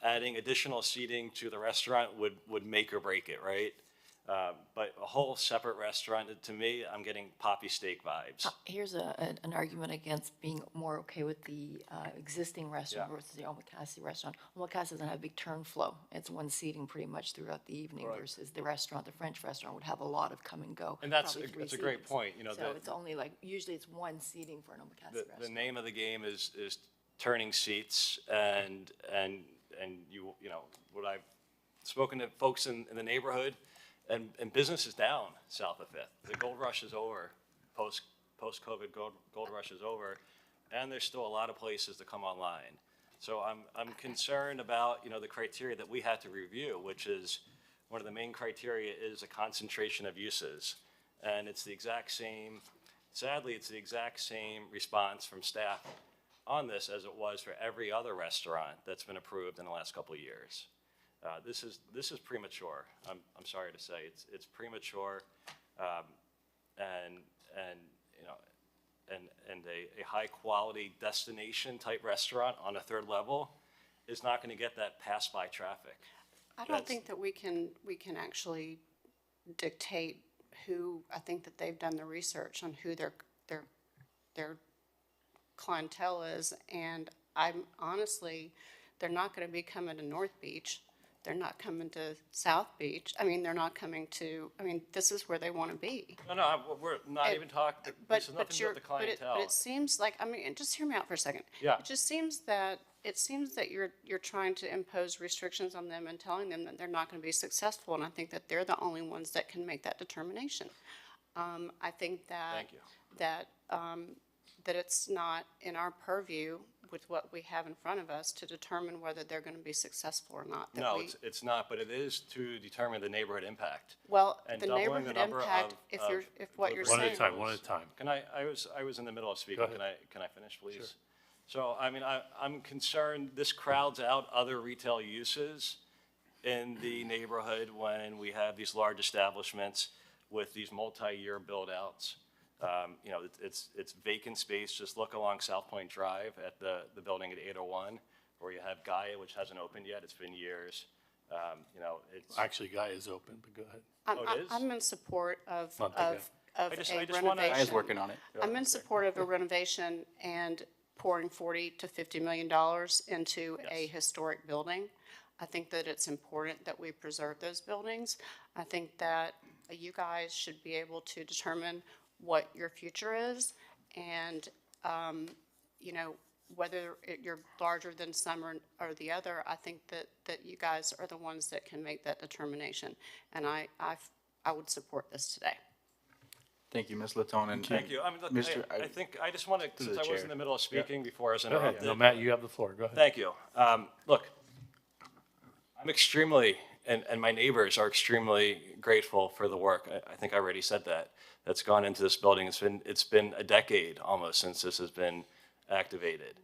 adding additional seating to the restaurant would make or break it, right? But a whole separate restaurant, to me, I'm getting Poppy Steak vibes. Here's an argument against being more okay with the existing restaurant Yeah. versus the Omakase restaurant. Omakase doesn't have big turn flow. It's one seating pretty much throughout the evening Right. versus the restaurant, the French restaurant would have a lot of come and go. And that's probably that's a 3 great seatings. point, you know. So it's only like, usually it's one seating for an Omakase The restaurant. name of the game is turning seats, and you know, what I've spoken to folks in the neighborhood, and business is down south of Fifth. The gold rush is over, post-COVID gold rush is over, and there's still a lot of places to come online. So I'm concerned about, you know, the criteria that we had to review, which is, one of the main criteria is a concentration of uses. And it's the exact same, sadly, it's the exact same response from staff on this as it was for every other restaurant that's been approved in the last couple of years. This is premature. I'm sorry to say, it's premature, and you know, and a high quality destination type restaurant on a third level is not going to get that pass by traffic. I don't think that we can actually dictate who. I think that they've done the research on who their clientele is, and I'm honestly, they're not going to be coming to North Beach. They're not coming to South Beach. I mean, they're not coming to, I mean, this is where they want to be. No, we're not even talking, this is nothing to do with the clientele. But it seems like, I mean, and just hear me out for a second. Yeah. It just seems that, you're trying to impose restrictions on them and telling them that they're not going to be successful, and I think that they're the only ones that can make that determination. I think that. Thank you. That it's not in our purview with what we have in front of us to determine whether they're going to be successful or not. No, it's not, but it is to determine the neighborhood impact. Well, And the doubling neighborhood number impact, of- if what you're One at saying. a time, one at a time. Can I was in the middle of speaking. Go ahead. Can I finish, please? Sure. So, I mean, I'm concerned this crowds out other retail uses in the neighborhood when we have these large establishments with these multi-year build-outs. You know, it's vacant space. Just look along South Point Drive at the building at 801, where you have Gaia, which hasn't opened yet. It's been years. You know, it's. Actually, Guy is open, but go ahead. I'm in support of Month ago. a I just renovation. wanna- Guy's working on it. I'm in support of a renovation and pouring $40 to $50 million into a Yes. historic building. I think that it's important that we preserve those buildings. I think that you guys should be able to determine what your future is, and, you know, whether you're larger than some or the other. I think that you guys are the ones that can make that determination, and I would support this today. Thank you, Ms. Latonen. Thank you. I mean, look, Mr. I think I just want to, Through since the I was chair. in the middle of speaking before I was Go ahead. interrupted. No, Matt, you have the floor. Go ahead. Thank you. Look, I'm extremely, and my neighbors are extremely grateful for the work. I think I already said that. That's gone into this building. It's been a decade almost since this has been activated.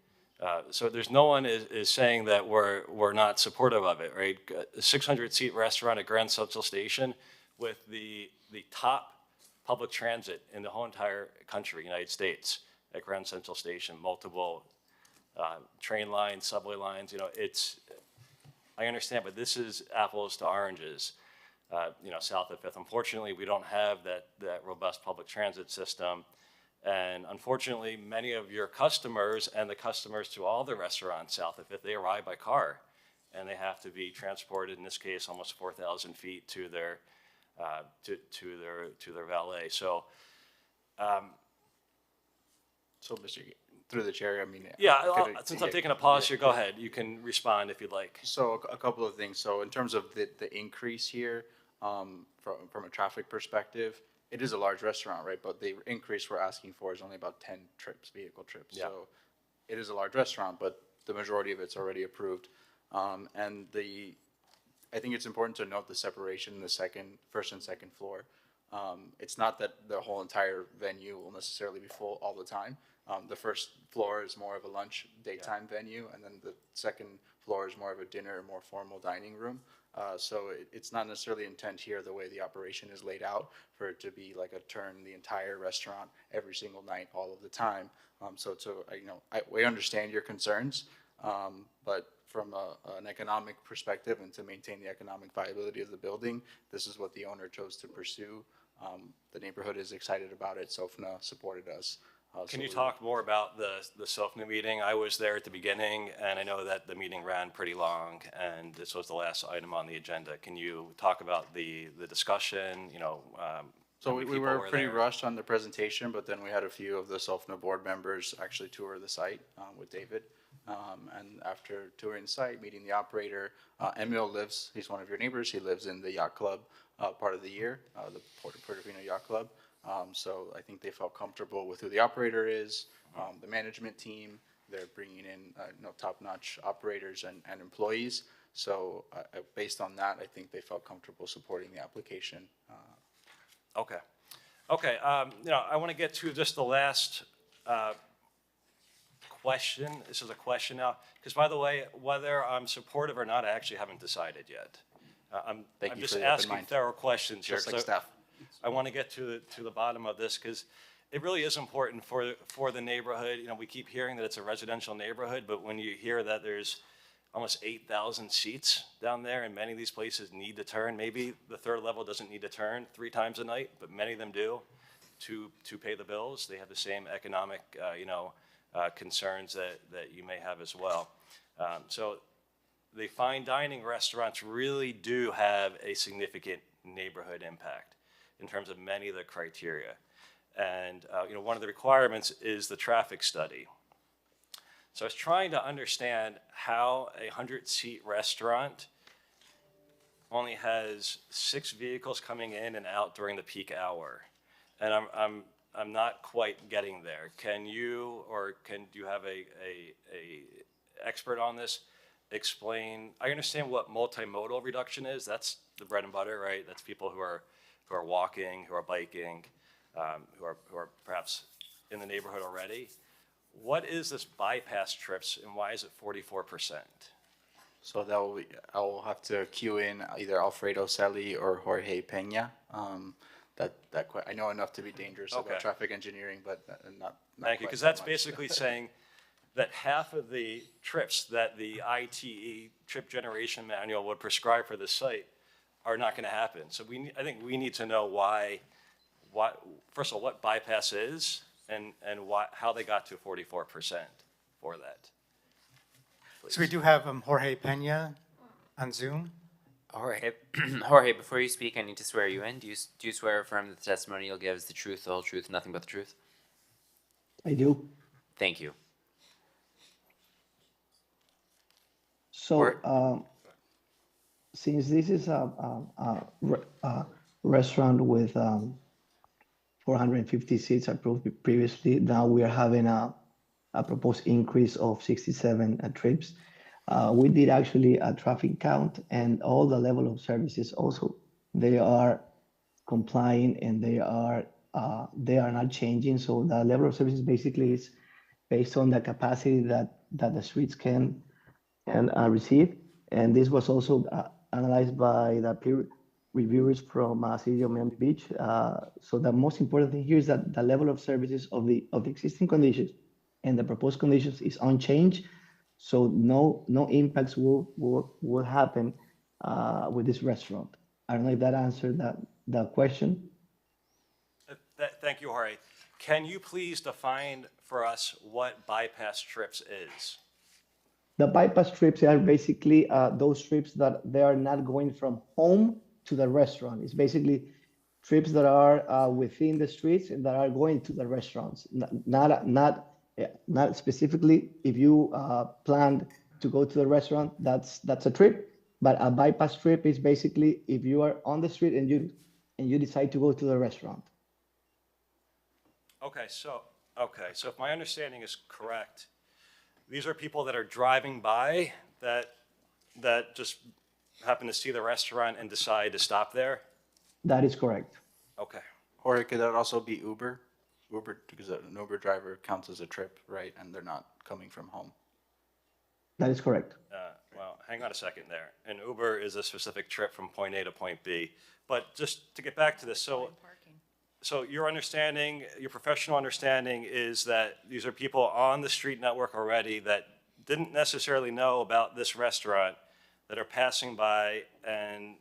So there's no one is saying that we're not supportive of it, right? A 600-seat restaurant at Grand Central Station with the top public transit in the whole entire country, United States, at Grand Central Station, multiple train lines, subway lines. You know, I understand, but this is apples to oranges. You know, south of Fifth. Unfortunately, we don't have that robust public transit system. And unfortunately, many of your customers and the customers to all the restaurants south of Fifth, they arrive by car, and they have to be transported, in this case, almost 4,000 feet to their valet. So, So, through the chair, I mean. yeah, could I- since yeah, I'm taking a pause yeah. here, go ahead. You can respond if you'd like. So a couple of things. So in terms of the increase here, from a traffic perspective, it is a large restaurant, right? But the increase we're asking for is only about 10 trips, vehicle trips. Yeah. So it is a large restaurant, but the majority of it's already approved. And I think it's important to note the separation in the first and second floor. It's not that the whole entire venue will necessarily be full all the time. The first floor is more of a lunch daytime venue, and then the second floor is more of a dinner, more formal dining room. So it's not necessarily intent here, the way the operation is laid out, for it to be like a turn the entire restaurant every single night, all of the time. We understand your concerns, But from an economic perspective and to maintain the economic viability of the building, this is what the owner chose to pursue. The neighborhood is excited about it. SOFNA supported us. Can you talk more about the SOFNA meeting? I was there at the beginning, and I know that the meeting ran pretty long, and this was the last item on the agenda. Can you talk about the discussion, So how many we people were pretty there? rushed on the presentation, but then we had a few of the SOFNA board members actually tour the site with David. And after touring the site, meeting the operator, Emil lives, he's one of your neighbors, he lives in the yacht club part of the year, the Portofino Yacht Club. So I think they felt comfortable with who the operator is, the management team. They're bringing in top-notch operators and employees. So based on that, I think they felt comfortable supporting the application. Okay. Okay, I want to get to just the last question. This is a question now, because by the way, whether I'm supportive or not, I actually haven't decided yet. I'm Thank you just for the open asking mind. thorough questions here. Just like So staff. I want to get to the bottom of this, because it really is important for the neighborhood. We keep hearing that it's a residential neighborhood, but when you hear that there's almost 8,000 seats down there, and many of these places need to turn. Maybe the third level doesn't need to turn 3 times a night, but many of them do to pay the bills. They have the same economic, concerns that you may have as well. So the fine dining restaurants really do have a significant neighborhood impact in terms of many of the criteria. And, one of the requirements is the traffic study. So I was trying to understand how a 100-seat restaurant only has 6 vehicles coming in and out during the peak hour. And I'm not quite getting there. Can you, or do you have a expert on this, explain? I understand what multimodal reduction is. That's the bread and butter, right? That's people who are walking, who are biking, who are perhaps in the neighborhood already. What is this bypass trips, and why is it 44%? So I will have to cue in either Alfredo Selly or Jorge Pena. I know enough to be dangerous Okay. about traffic engineering, but not Thank you, quite because that that's much. basically saying that half of the trips that the ITE trip generation manual would prescribe for this site are not going to happen. So I think we need to know why, first of all, what bypass is, and how they got to 44% for that. So we do have Jorge Pena on Zoom. Jorge, before you speak, I need to swear you in. Do you swear or affirm that the testimony you'll give is the truth, the whole truth, nothing but the truth? I do. Thank you. So, since this is a restaurant with 450 seats approved previously, now we are having a proposed increase of 67 trips. We did actually a traffic count, and all the level of services also, they are complying, and they are not changing. So the level of services basically is based on the capacity that the streets can receive. And this was also analyzed by the peer reviewers from City of Miami Beach. So the most important thing here is that the level of services of the existing conditions and the proposed conditions is unchanged. So no impacts will happen with this restaurant. I don't know if that answered the question. Thank you, Jorge. Can you please define for us what bypass trips is? The bypass trips are basically those trips that they are not going from home to the restaurant. It's basically trips that are within the streets and that are going to the restaurants. Not specifically if you planned to go to the restaurant, that's a trip. But a bypass trip is basically if you are on the street and you decide to go to the restaurant. Okay, so if my understanding is correct, these are people that are driving by that just happen to see the restaurant and decide to stop there? That is correct. Okay. Or could that also be Uber? Because an Uber driver counts as a trip, right? And they're not coming from home. That is correct. Well, hang on a second there. An Uber is a specific trip from point A to point B. But just to get back to this, so your understanding, your professional understanding is that these are people on the street network already that didn't necessarily know about this restaurant that are passing by and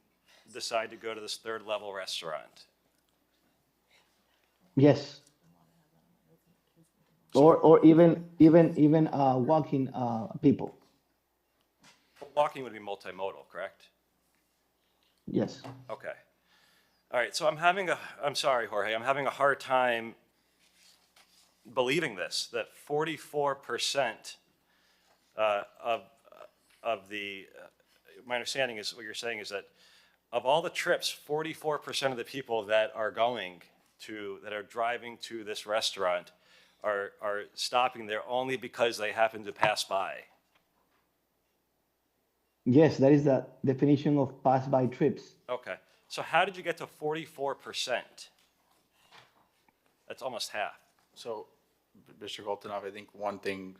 decide to go to this third level restaurant? Yes. Or even walking people. Walking would be multimodal, correct? Yes. Okay. All right, so I'm sorry, Jorge, I'm having a hard time believing this, that 44% of the, my understanding is, what you're saying is that of all the trips, 44% of the people that are driving to this restaurant are stopping there only because they happen to pass by. Yes, that is the definition of pass-by trips. Okay, so how did you get to 44%? That's almost half. So, Mr. Goltanov, I think one thing,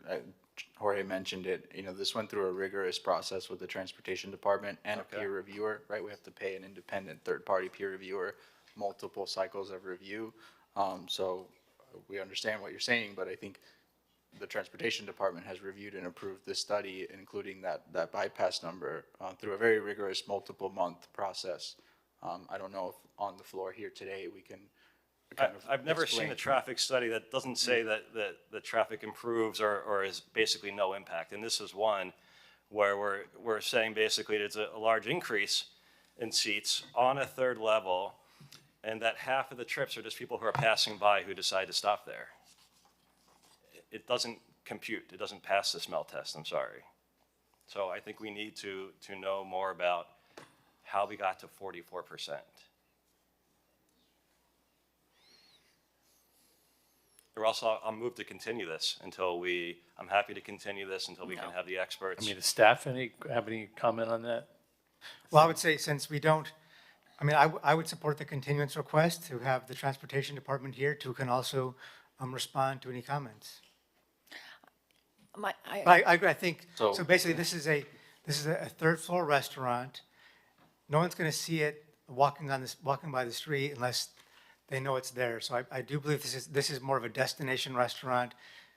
Jorge mentioned it, this went through a rigorous process with the Transportation Department and a peer reviewer, right? We have to pay an independent third-party peer reviewer multiple cycles of review. So we understand what you're saying, but I think the Transportation Department has reviewed and approved this study, including that bypass number, through a very rigorous multiple-month process. I don't know if on the floor here today we can kind of I've never seen a traffic study that doesn't say that the traffic improves or is basically no impact. And this is one where we're saying basically it's a large increase in seats on a third level, and that half of the trips are just people who are passing by who decide to stop there. It doesn't compute. It doesn't pass the smell test. I'm sorry. So I think we need to know more about how we got to 44%. Or else I'll move to continue this until I'm happy to continue this until we can have the experts. I mean, does staff have any comment on that? Well, I would say since we don't, I would support the continuance request to have the Transportation Department here who can also respond to any comments. I agree. I think so. Basically, this is a third floor restaurant. No one's going to see it walking by the street unless they know it's there. So I do believe this is more of a destination restaurant.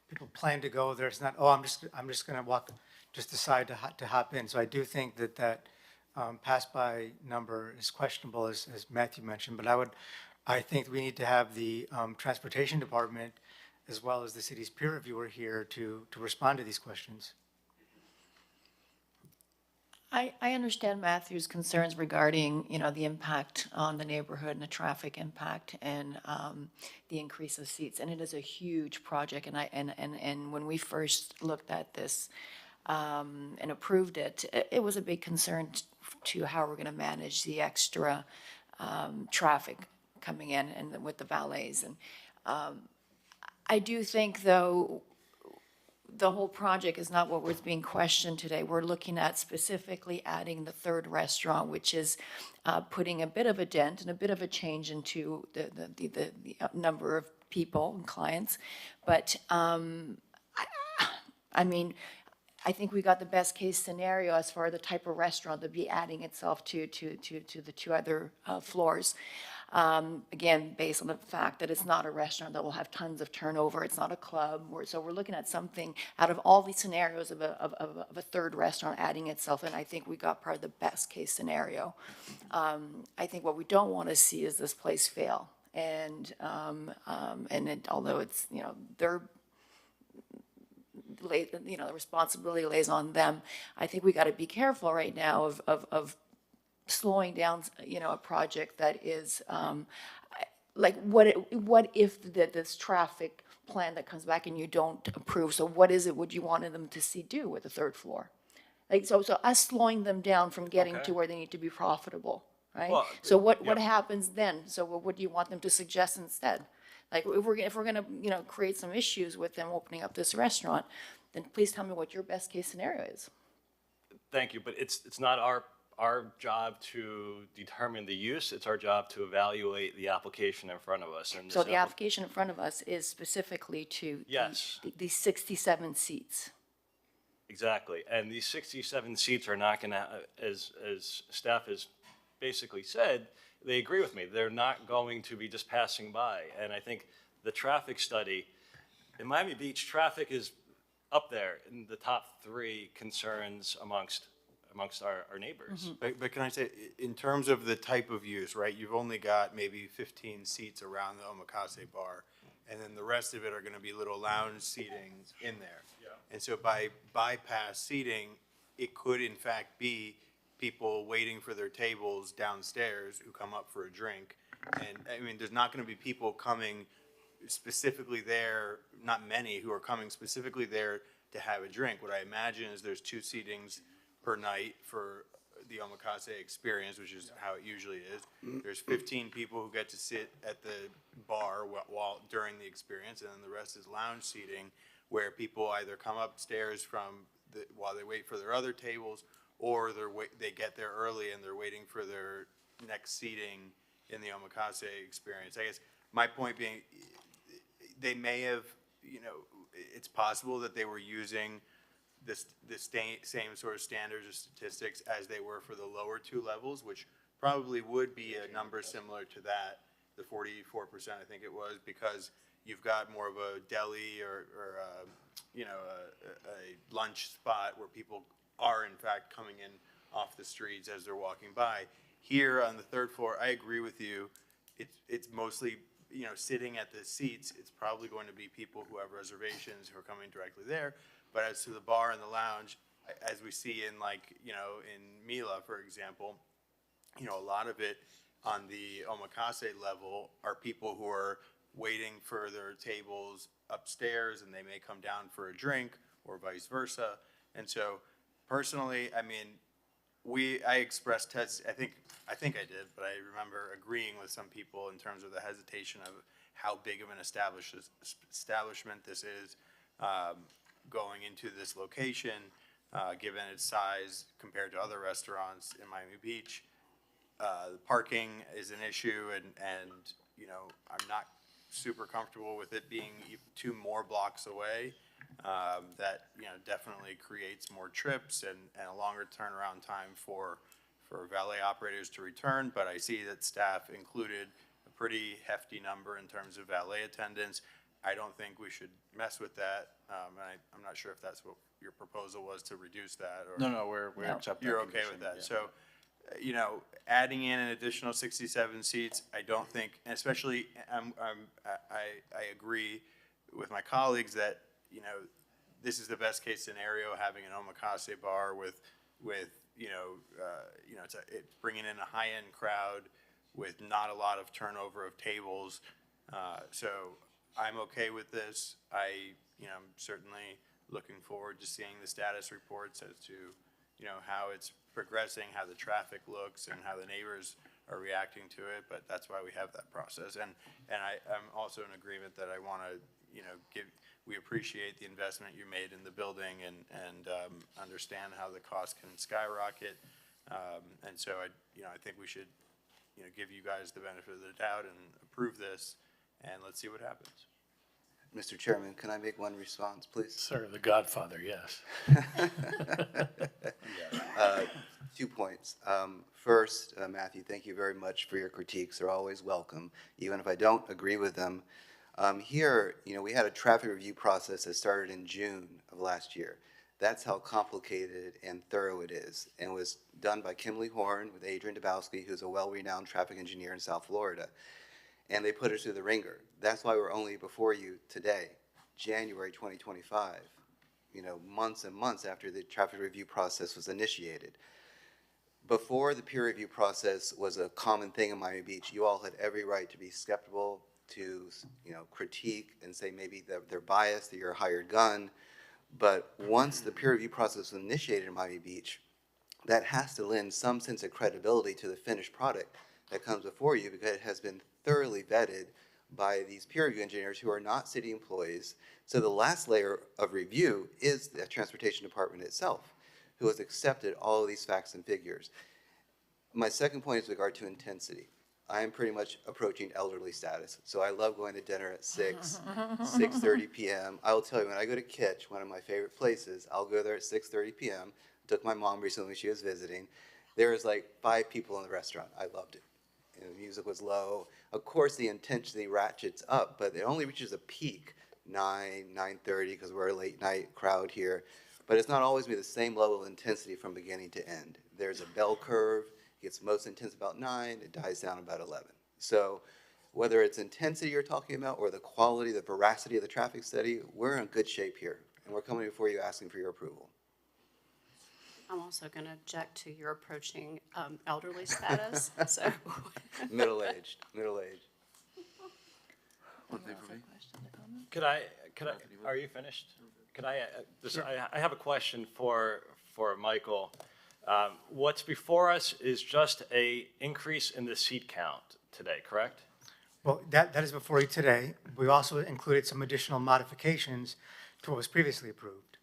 People plan to go there. It's not, oh, I'm just going to walk, just decide to hop in. So I do think that pass by number is questionable, as Matthew mentioned. But I think we need to have the Transportation Department as well as the city's peer reviewer here to respond to these questions. I understand Matthew's concerns regarding, the impact on the neighborhood and the traffic impact and the increase of seats. And it is a huge project. And when we first looked at this and approved it, it was a big concern to how we're going to manage the extra traffic coming in and with the valets. And I do think, though, the whole project is not what was being questioned today. We're looking at specifically adding the third restaurant, which is putting a bit of a dent and a bit of a change into the number of people and clients. But I think we got the best case scenario as far as the type of restaurant that be adding itself to the two other floors. Again, based on the fact that it's not a restaurant that will have tons of turnover, it's not a club. So we're looking at something out of all these scenarios of a third restaurant adding itself, and I think we got probably the best case scenario. I think what we don't want to see is this place fail, and although it's the responsibility lays on them. I think we got to be careful right now of slowing down, a project that is like what if this traffic plan that comes back and you don't approve? So what is it would you want them to do with the third floor? Like so us slowing them down from getting to where they need to be profitable, right? Well, so what happens then? So what do you want them to suggest instead? Like if we're gonna create some issues with them opening up this restaurant, then please tell me what your best case scenario is. Thank you, but it's not our job to determine the use. It's our job to evaluate the application in front of us. And so the application in front of us is specifically to the 67 seats. Exactly, and these 67 seats are not going to, as staff has basically said, they agree with me. They're not going to be just passing by. And I think the traffic study, in Miami Beach, traffic is up there in the top 3 concerns amongst our neighbors. But can I say, in terms of the type of use, right, you've only got maybe 15 seats around the omakase bar, and then the rest of it are gonna be little lounge seating in there. Yeah. And so by bypass seating, it could in fact be people waiting for their tables downstairs who come up for a drink. And, I mean, there's not gonna be people coming specifically there, not many, who are coming specifically there to have a drink. What I imagine is there's 2 seatings per night for the omakase experience, which is how it usually is. There's 15 people who get to sit at the bar while during the experience, and then the rest is lounge seating, where people either come upstairs while they wait for their other tables, or they get there early and they're waiting for their next seating in the omakase experience. I guess my point being, they may have, it's possible that they were using the same sort of standards or statistics as they were for the lower 2 levels, which probably would be a number similar to that, the 44% I think it was, because you've got more of a deli or a lunch spot where people are in fact coming in off the streets as they're walking by. Here on the 3rd floor, I agree with you. It's mostly, sitting at the seats, it's probably going to be people who have reservations who are coming directly there. But as to the bar and the lounge, as we see in in Mila, for example, a lot of it on the omakase level are people who are waiting for their tables upstairs, and they may come down for a drink or vice versa. And so personally, I mean, I expressed, I think I did, but I remember agreeing with some people in terms of the hesitation of how big of an establishment this is, going into this location, given its size compared to other restaurants in Miami Beach. The parking is an issue, and I'm not super comfortable with it being 2 more blocks away. That definitely creates more trips and a longer turnaround time for valet operators to return. But I see that staff included a pretty hefty number in terms of valet attendants. I don't think we should mess with that, and I'm not sure if that's what your proposal was, to reduce that, or. No, we're accepting. You're okay with that, so, adding in an additional 67 seats, I don't think, and especially, I agree with my colleagues that, this is the best case scenario, having an omakase bar with it's bringing in a high-end crowd with not a lot of turnover of tables, so I'm okay with this. I'm certainly looking forward to seeing the status reports as to, how it's progressing, how the traffic looks, and how the neighbors are reacting to it. But that's why we have that process. And I'm also in agreement that I want to, we appreciate the investment you made in the building, and understand how the cost can skyrocket. And so I think we should, give you guys the benefit of the doubt and approve this, and let's see what happens. Mr. Chairman, can I make one response, please? Sir, the Godfather, yes. 2 points. First, Matthew, thank you very much for your critiques. They're always welcome, even if I don't agree with them. Here, we had a traffic review process that started in June of last year. That's how complicated and thorough it is, and was done by Kimberly Horn with Adrian Dabowski, who's a well-renowned traffic engineer in South Florida. And they put us through the ringer. That's why we're only before you today, January 2025, months and months after the traffic review process was initiated. Before the peer review process was a common thing in Miami Beach, you all had every right to be skeptical, to critique and say maybe they're biased, that you're a hired gun. But once the peer review process was initiated in Miami Beach, that has to lend some sense of credibility to the finished product that comes before you, because it has been thoroughly vetted by these peer review engineers who are not city employees. So the last layer of review is the Transportation Department itself, who has accepted all of these facts and figures. My second point is with regard to intensity. I am pretty much approaching elderly status, so I love going to dinner at 6:30 p.m. I will tell you, when I go to Kitsch, one of my favorite places, I'll go there at 6:30 p.m. Took my mom recently when she was visiting. There was like 5 people in the restaurant. I loved it. The music was low. Of course, the intensity ratchets up, but it only reaches a peak 9, 9:30, because we're a late night crowd here. But it's not always be the same level of intensity from beginning to end. There's a bell curve. It gets most intense about 9, it dies down about 11. So whether it's intensity you're talking about or the quality, the veracity of the traffic study, we're in good shape here. And we're coming before you asking for your approval. I'm also going to object to your approaching elderly status, so. Middle-aged, middle-aged. Are you finished? I have a question for Michael. What's before us is just a increase in the seat count today, correct? Well, that is before you today. We also included some additional modifications to what was previously approved.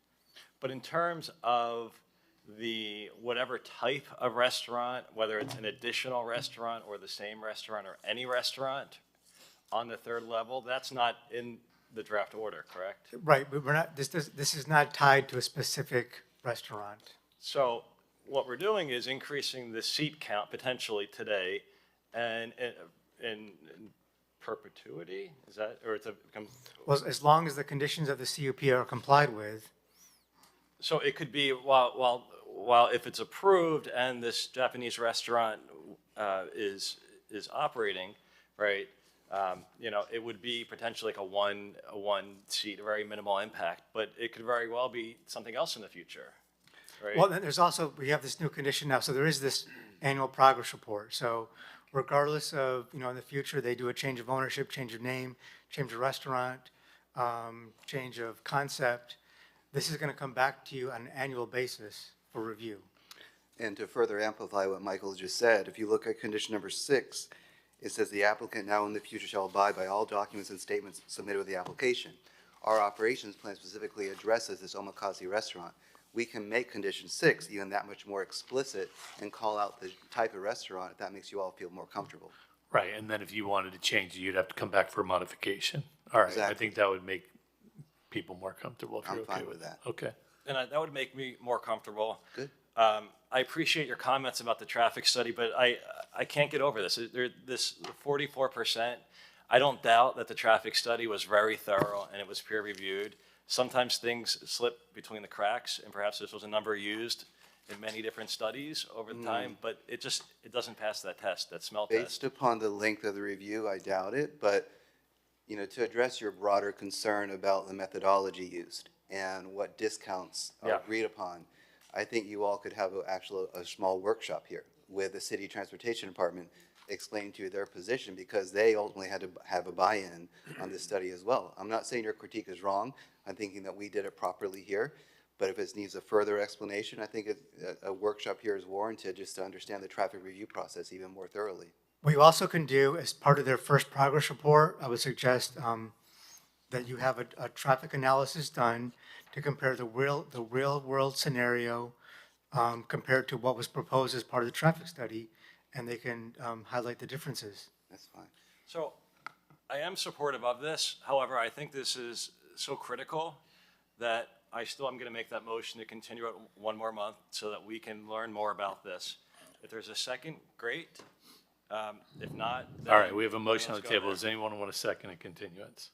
But in terms of the whatever type of restaurant, whether it's an additional restaurant or the same restaurant or any restaurant on the third level, that's not in the draft order, correct? Right, but we're not, this is not tied to a specific restaurant. So what we're doing is increasing the seat count potentially today and in perpetuity, is that, or it's a? Well, as long as the conditions of the CUP are complied with. So it could be, while if it's approved and this Japanese restaurant is operating, right, it would be potentially like a one seat, a very minimal impact, but it could very well be something else in the future, right? Well, then there's also, we have this new condition now, so there is this annual progress report. So regardless of, in the future, they do a change of ownership, change of name, change of restaurant, change of concept, this is going to come back to you on an annual basis for review. And to further amplify what Michael just said, if you look at condition number 6, it says the applicant now in the future shall abide by all documents and statements submitted with the application. Our operations plan specifically addresses this omakase restaurant. We can make condition 6 even that much more explicit and call out the type of restaurant if that makes you all feel more comfortable. Right, and then if you wanted to change it, you'd have to come back for a modification. All right, I Exactly. think that would make people more comfortable if I'm you're okay fine with with that. Okay. And that would make me more comfortable. Good. I appreciate your comments about the traffic study, but I can't get over this. This 44%, I don't doubt that the traffic study was very thorough and it was peer reviewed. Sometimes things slip between the cracks, and perhaps this was a number used in many different studies over time, but it doesn't pass that test, that smell test. Based upon the length of the review, I doubt it, but to address your broader concern about the methodology used and what discounts are Yeah. agreed upon, I think you all could have a small workshop here with the city transportation department explaining to you their position, because they ultimately had to have a buy-in on this study as well. I'm not saying your critique is wrong. I'm thinking that we did it properly here, but if it needs a further explanation, I think a workshop here is warranted just to understand the traffic review process even more thoroughly. What you also can do, as part of their first progress report, I would suggest that you have a traffic analysis done to compare the real world scenario compared to what was proposed as part of the traffic study, and they can highlight the differences. That's fine. So I am supportive of this. However, I think this is so critical that I still am going to make that motion to continue it one more month so that we can learn more about this. If there's a second, great. If not, then All right, we have a motion on let's the go table. there. Does anyone want a second in continuance?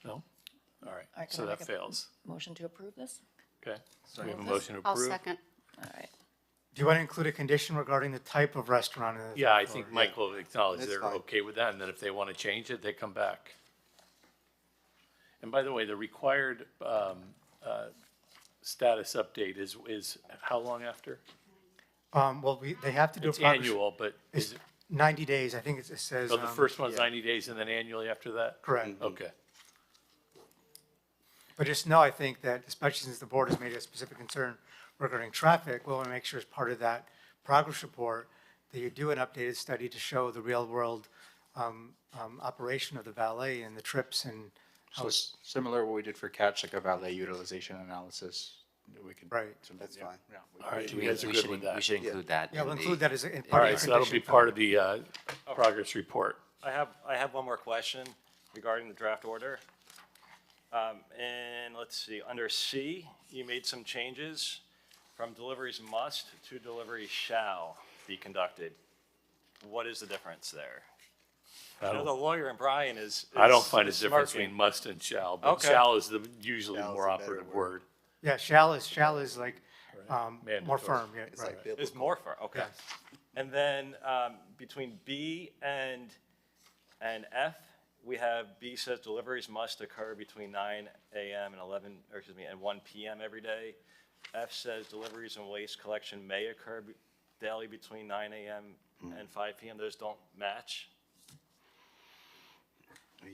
No? All right, All right, so can I that make a fails. Motion to approve this? Okay, so we have a Approve this? motion to I'll approve. second. All right. Do you want to include a condition regarding the type of restaurant? in the Yeah, I third think floor? Michael acknowledged That's they're fine. okay with that, and then if they want to change it, they come back. And by the way, the required status update is how long after? Well, they have to do a It's progress. annual, but It's is it, 90 days, I think it says. so the first one's yeah. 90 days and then annually after that? Correct. Okay. But just know, I think that, especially since the board has made a specific concern regarding traffic, we want to make sure as part of that progress report that you do an updated study to show the real-world operation of the valet and the trips and how So it's, similar to what we did for Catch, like a valet utilization analysis, we could. right. That's yeah, fine. yeah, we All could- right, you guys are good with We that? should include that. Yeah, we'll in the- include that as a. in All part of right, the so that'll be condition. part of the progress report. I have one more question regarding the draft order. And let's see, under C, you made some changes from deliveries must to deliveries shall be conducted. What is the difference there? I The don't, lawyer in Brian is. I don't is- find a is difference smirking. between must and shall, but Okay. shall is usually the Shall is more a better operative word. word. Yeah, shall is like, more Mandatory. firm, yeah, It's right. like biblical. Is more for, okay. Yes. And then between B and F, we have, B says deliveries must occur between 9 a.m. and 1 p.m. every day. F says deliveries and waste collection may occur daily between 9 a.m. and 5 p.m. Those don't match.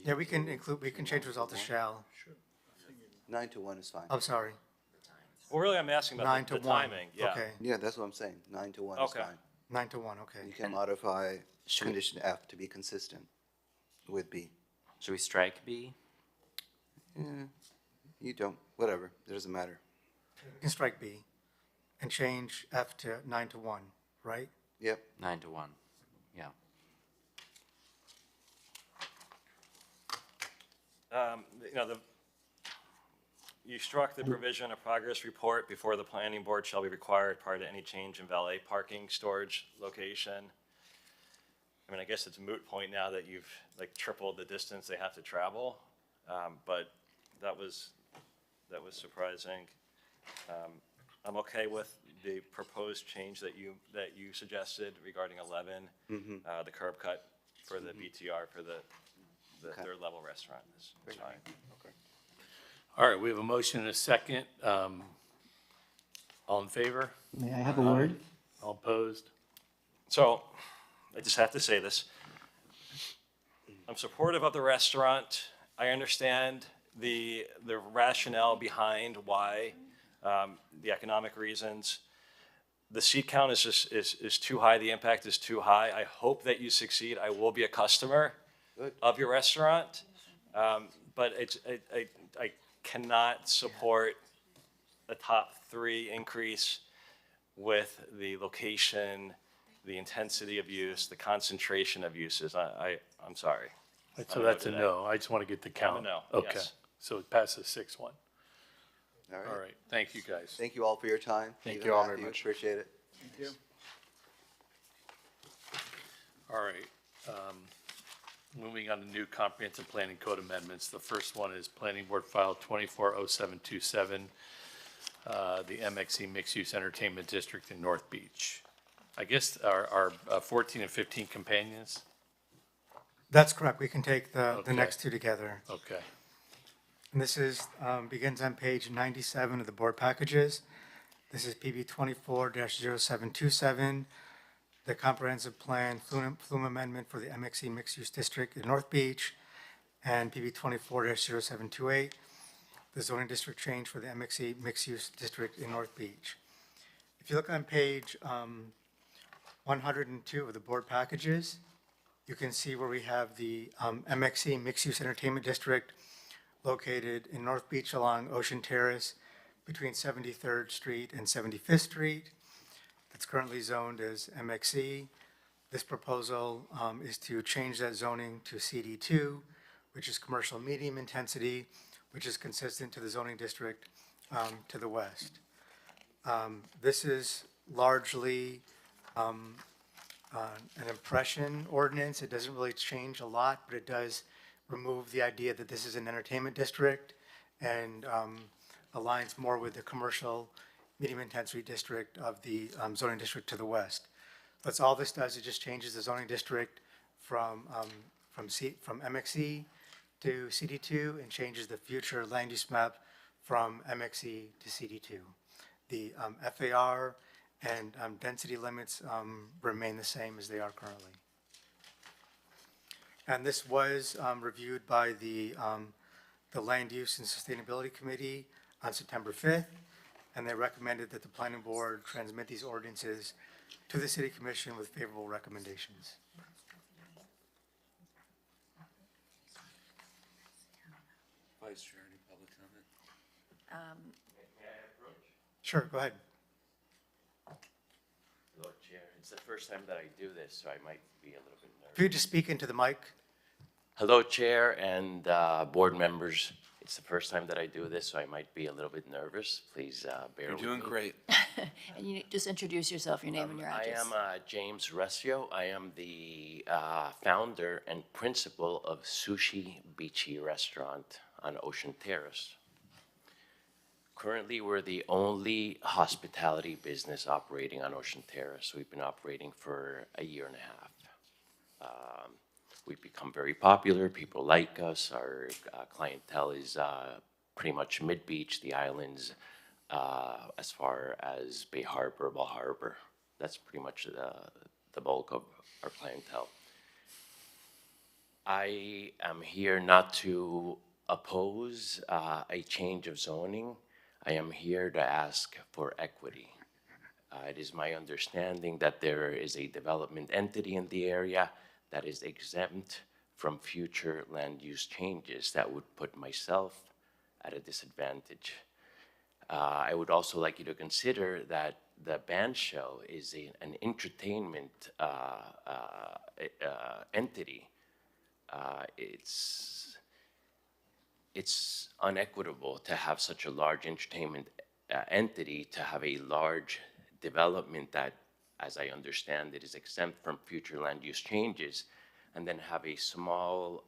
Yeah, we can change result to shall. 9 to 1 is fine. I'm sorry. Well, really, I'm asking 9 about to the 1. timing, yeah. Okay, Yeah, that's what I'm saying. 9 to 1 is Okay. fine. 9 to 1, okay. You can modify condition F to be consistent with B. Should we strike B? You don't, whatever, it doesn't matter. You can strike B and change F to 9 to 1, right? Yep. 9 to 1, yeah. You struck the provision of progress report before the planning board shall be required prior to any change in valet parking storage location. I mean, I guess it's a moot point now that you've like tripled the distance they have to travel, but that was surprising. I'm okay with the proposed change that you suggested regarding 11, the curb cut for the BTR for the third level restaurant is fine. All right, we have a motion and a second. All in favor? May I have a word? All opposed? So, I just have to say this. I'm supportive of the restaurant. I understand the rationale behind why, the economic reasons. The seat count is just, is too high, the impact is too high. I hope that you succeed. I will be a customer of your restaurant. But I cannot support a top 3 increase with the location, the intensity of use, the concentration of uses. I'm sorry. So that's a no. I just want to get the count. no, Okay, yes. so it passes 6-1. All right. All right, thank you, guys. Thank you all for your time. Thank Stephen, you all very Matthew, much. Appreciate it. All right. Moving on to new comprehensive planning code amendments. The first one is Planning Board File 240727, the MXE Mixed Use Entertainment District in North Beach. I guess our 14 and 15 companions? That's correct. We can take the Okay. next two together. Okay. And this is, begins on page 97 of the board packages. This is PB 24-0727, the comprehensive plan flume amendment for the MXE mixed-use district in North Beach, and PB 24-0728, the zoning district change for the MXE mixed-use district in North Beach. If you look on page 102 of the board packages, you can see where we have the MXE mixed-use entertainment district located in North Beach along Ocean Terrace between 73rd Street and 75th Street. It's currently zoned as MXE. This proposal is to change that zoning to CD2, which is commercial medium intensity, which is consistent to the zoning district to the west. This is largely an impression ordinance. It doesn't really change a lot, but it does remove the idea that this is an entertainment district and aligns more with the commercial medium intensity district of the zoning district to the west. That's all this does. It just changes the zoning district from MXE to CD2 and changes the future land use map from MXE to CD2. The FAR and density limits remain the same as they are currently. And this was reviewed by the Land Use and Sustainability Committee on September 5th, and they recommended that the planning board transmit these ordinances to the city commission with favorable recommendations. Vice Chair, any public comment? Sure, go ahead. Hello, Chair. It's the first time that I do this, so I might be a little bit nervous. If you could just speak into the mic. Hello, Chair and board members. It's the first time that I do this, so I might be a little bit nervous. Please bear with me. You're doing great. And you just introduce yourself, your name and your I address. am James Rescio. I am the founder and principal of Sushi Beachy Restaurant on Ocean Terrace. Currently, we're the only hospitality business operating on Ocean Terrace. We've been operating for a year and a half. We've become very popular. People like us. Our clientele is pretty much mid-beach, the islands, as far as Bay Harbor, Bal Harbor. That's pretty much the bulk of our clientele. I am here not to oppose a change of zoning. I am here to ask for equity. It is my understanding that there is a development entity in the area that is exempt from future land use changes that would put myself at a disadvantage. I would also like you to consider that the band shell is an entertainment entity. It's unequitable to have such a large entertainment entity, to have a large development that, as I understand it, is exempt from future land use changes, and then have a small,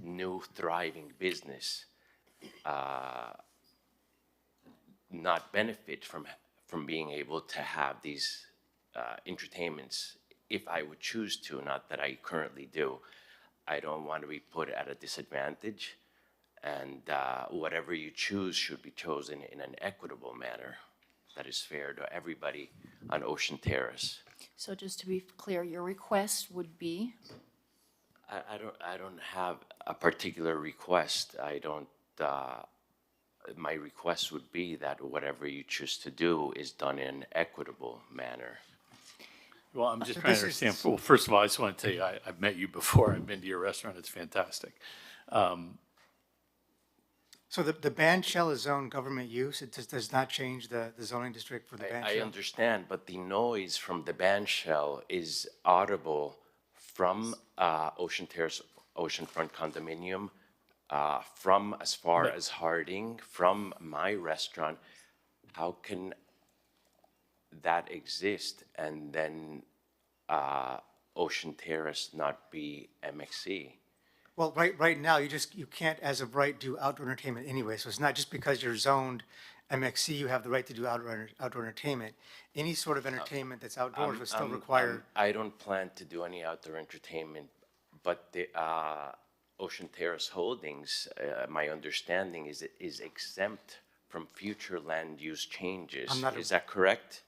new thriving business not benefit from being able to have these entertainments if I would choose to, not that I currently do. I don't want to be put at a disadvantage, and whatever you choose should be chosen in an equitable manner that is fair to everybody on Ocean Terrace. So just to be clear, your request would be? I don't have a particular request. I don't, my request would be that whatever you choose to do is done in an equitable manner. Well, I'm just trying to understand. Well, first of all, I just want to tell you, I've met you before. I've been to your restaurant. It's fantastic. So the band shell is zoned government use. It does not change the zoning district for the band I shell? understand, but the noise from the band shell is audible from Ocean Terrace, Oceanfront Condominium, from as far as Harding, from my restaurant. How can that exist and then Ocean Terrace not be MXC? Well, right now, you can't, as of right, do outdoor entertainment anyway. So it's not just because you're zoned MXC, you have the right to do outdoor entertainment. Any sort of entertainment that's outdoors would still require. I don't plan to do any outdoor entertainment, but the Ocean Terrace Holdings, my understanding is exempt from future land use changes. Is that correct?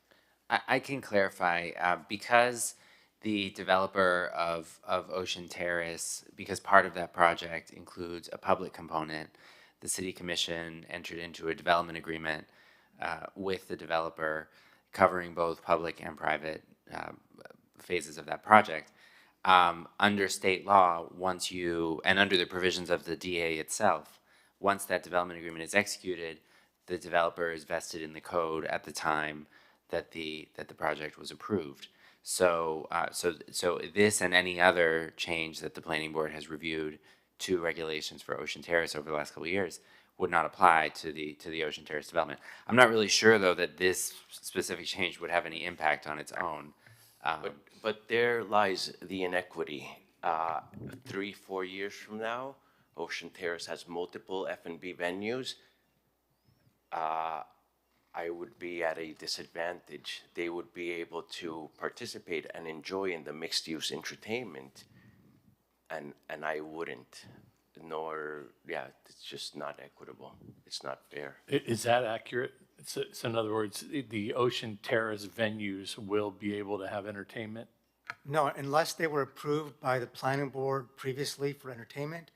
I can clarify, because the developer of Ocean Terrace, because part of that project includes a public component, the city commission entered into a development agreement with the developer covering both public and private phases of that project. Under state law, and under the provisions of the DA itself, once that development agreement is executed, the developer is vested in the code at the time that the project was approved. So this and any other change that the planning board has reviewed to regulations for Ocean Terrace over the last couple of years would not apply to the Ocean Terrace development. I'm not really sure though that this specific change would have any impact on its own. But there lies the inequity. 3-4 years from now, Ocean Terrace has multiple F&B venues. I would be at a disadvantage. They would be able to participate and enjoy in the mixed-use entertainment, and I wouldn't. It's just not equitable. It's not fair. Is that accurate? So in other words, the Ocean Terrace venues will be able to have entertainment? No, unless they were approved by the planning board previously for entertainment,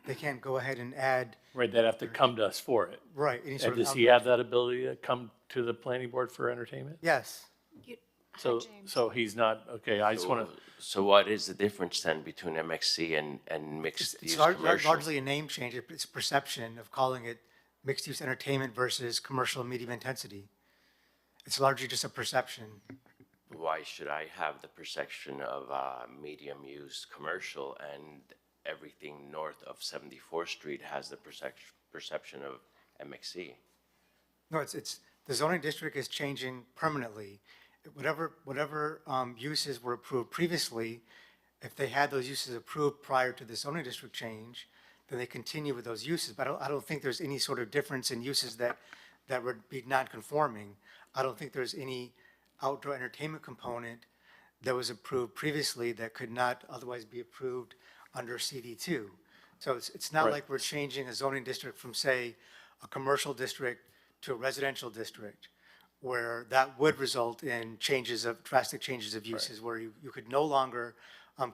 they can't go ahead and add. Right, they'd have to come to us for it. Right. Any sort And of does he have that ability to come to the planning board for entertainment? Yes. So he's not, okay, I just want to. So what is the difference then between MXC and mixed-use It's commercial? largely a name change. It's perception of calling it mixed-use entertainment versus commercial medium intensity. It's largely just a perception. Why should I have the perception of medium-use commercial and everything north of 74th Street has the perception of MXC. No, it's, the zoning district is changing permanently. Whatever uses were approved previously, if they had those uses approved prior to the zoning district change, then they continue with those uses. But I don't think there's any sort of difference in uses that would be non-conforming. I don't think there's any outdoor entertainment component that was approved previously that could not otherwise be approved under CD2. So it's not Right. like we're changing a zoning district from, say, a commercial district to a residential district, where that would result in drastic changes of uses, where you could no longer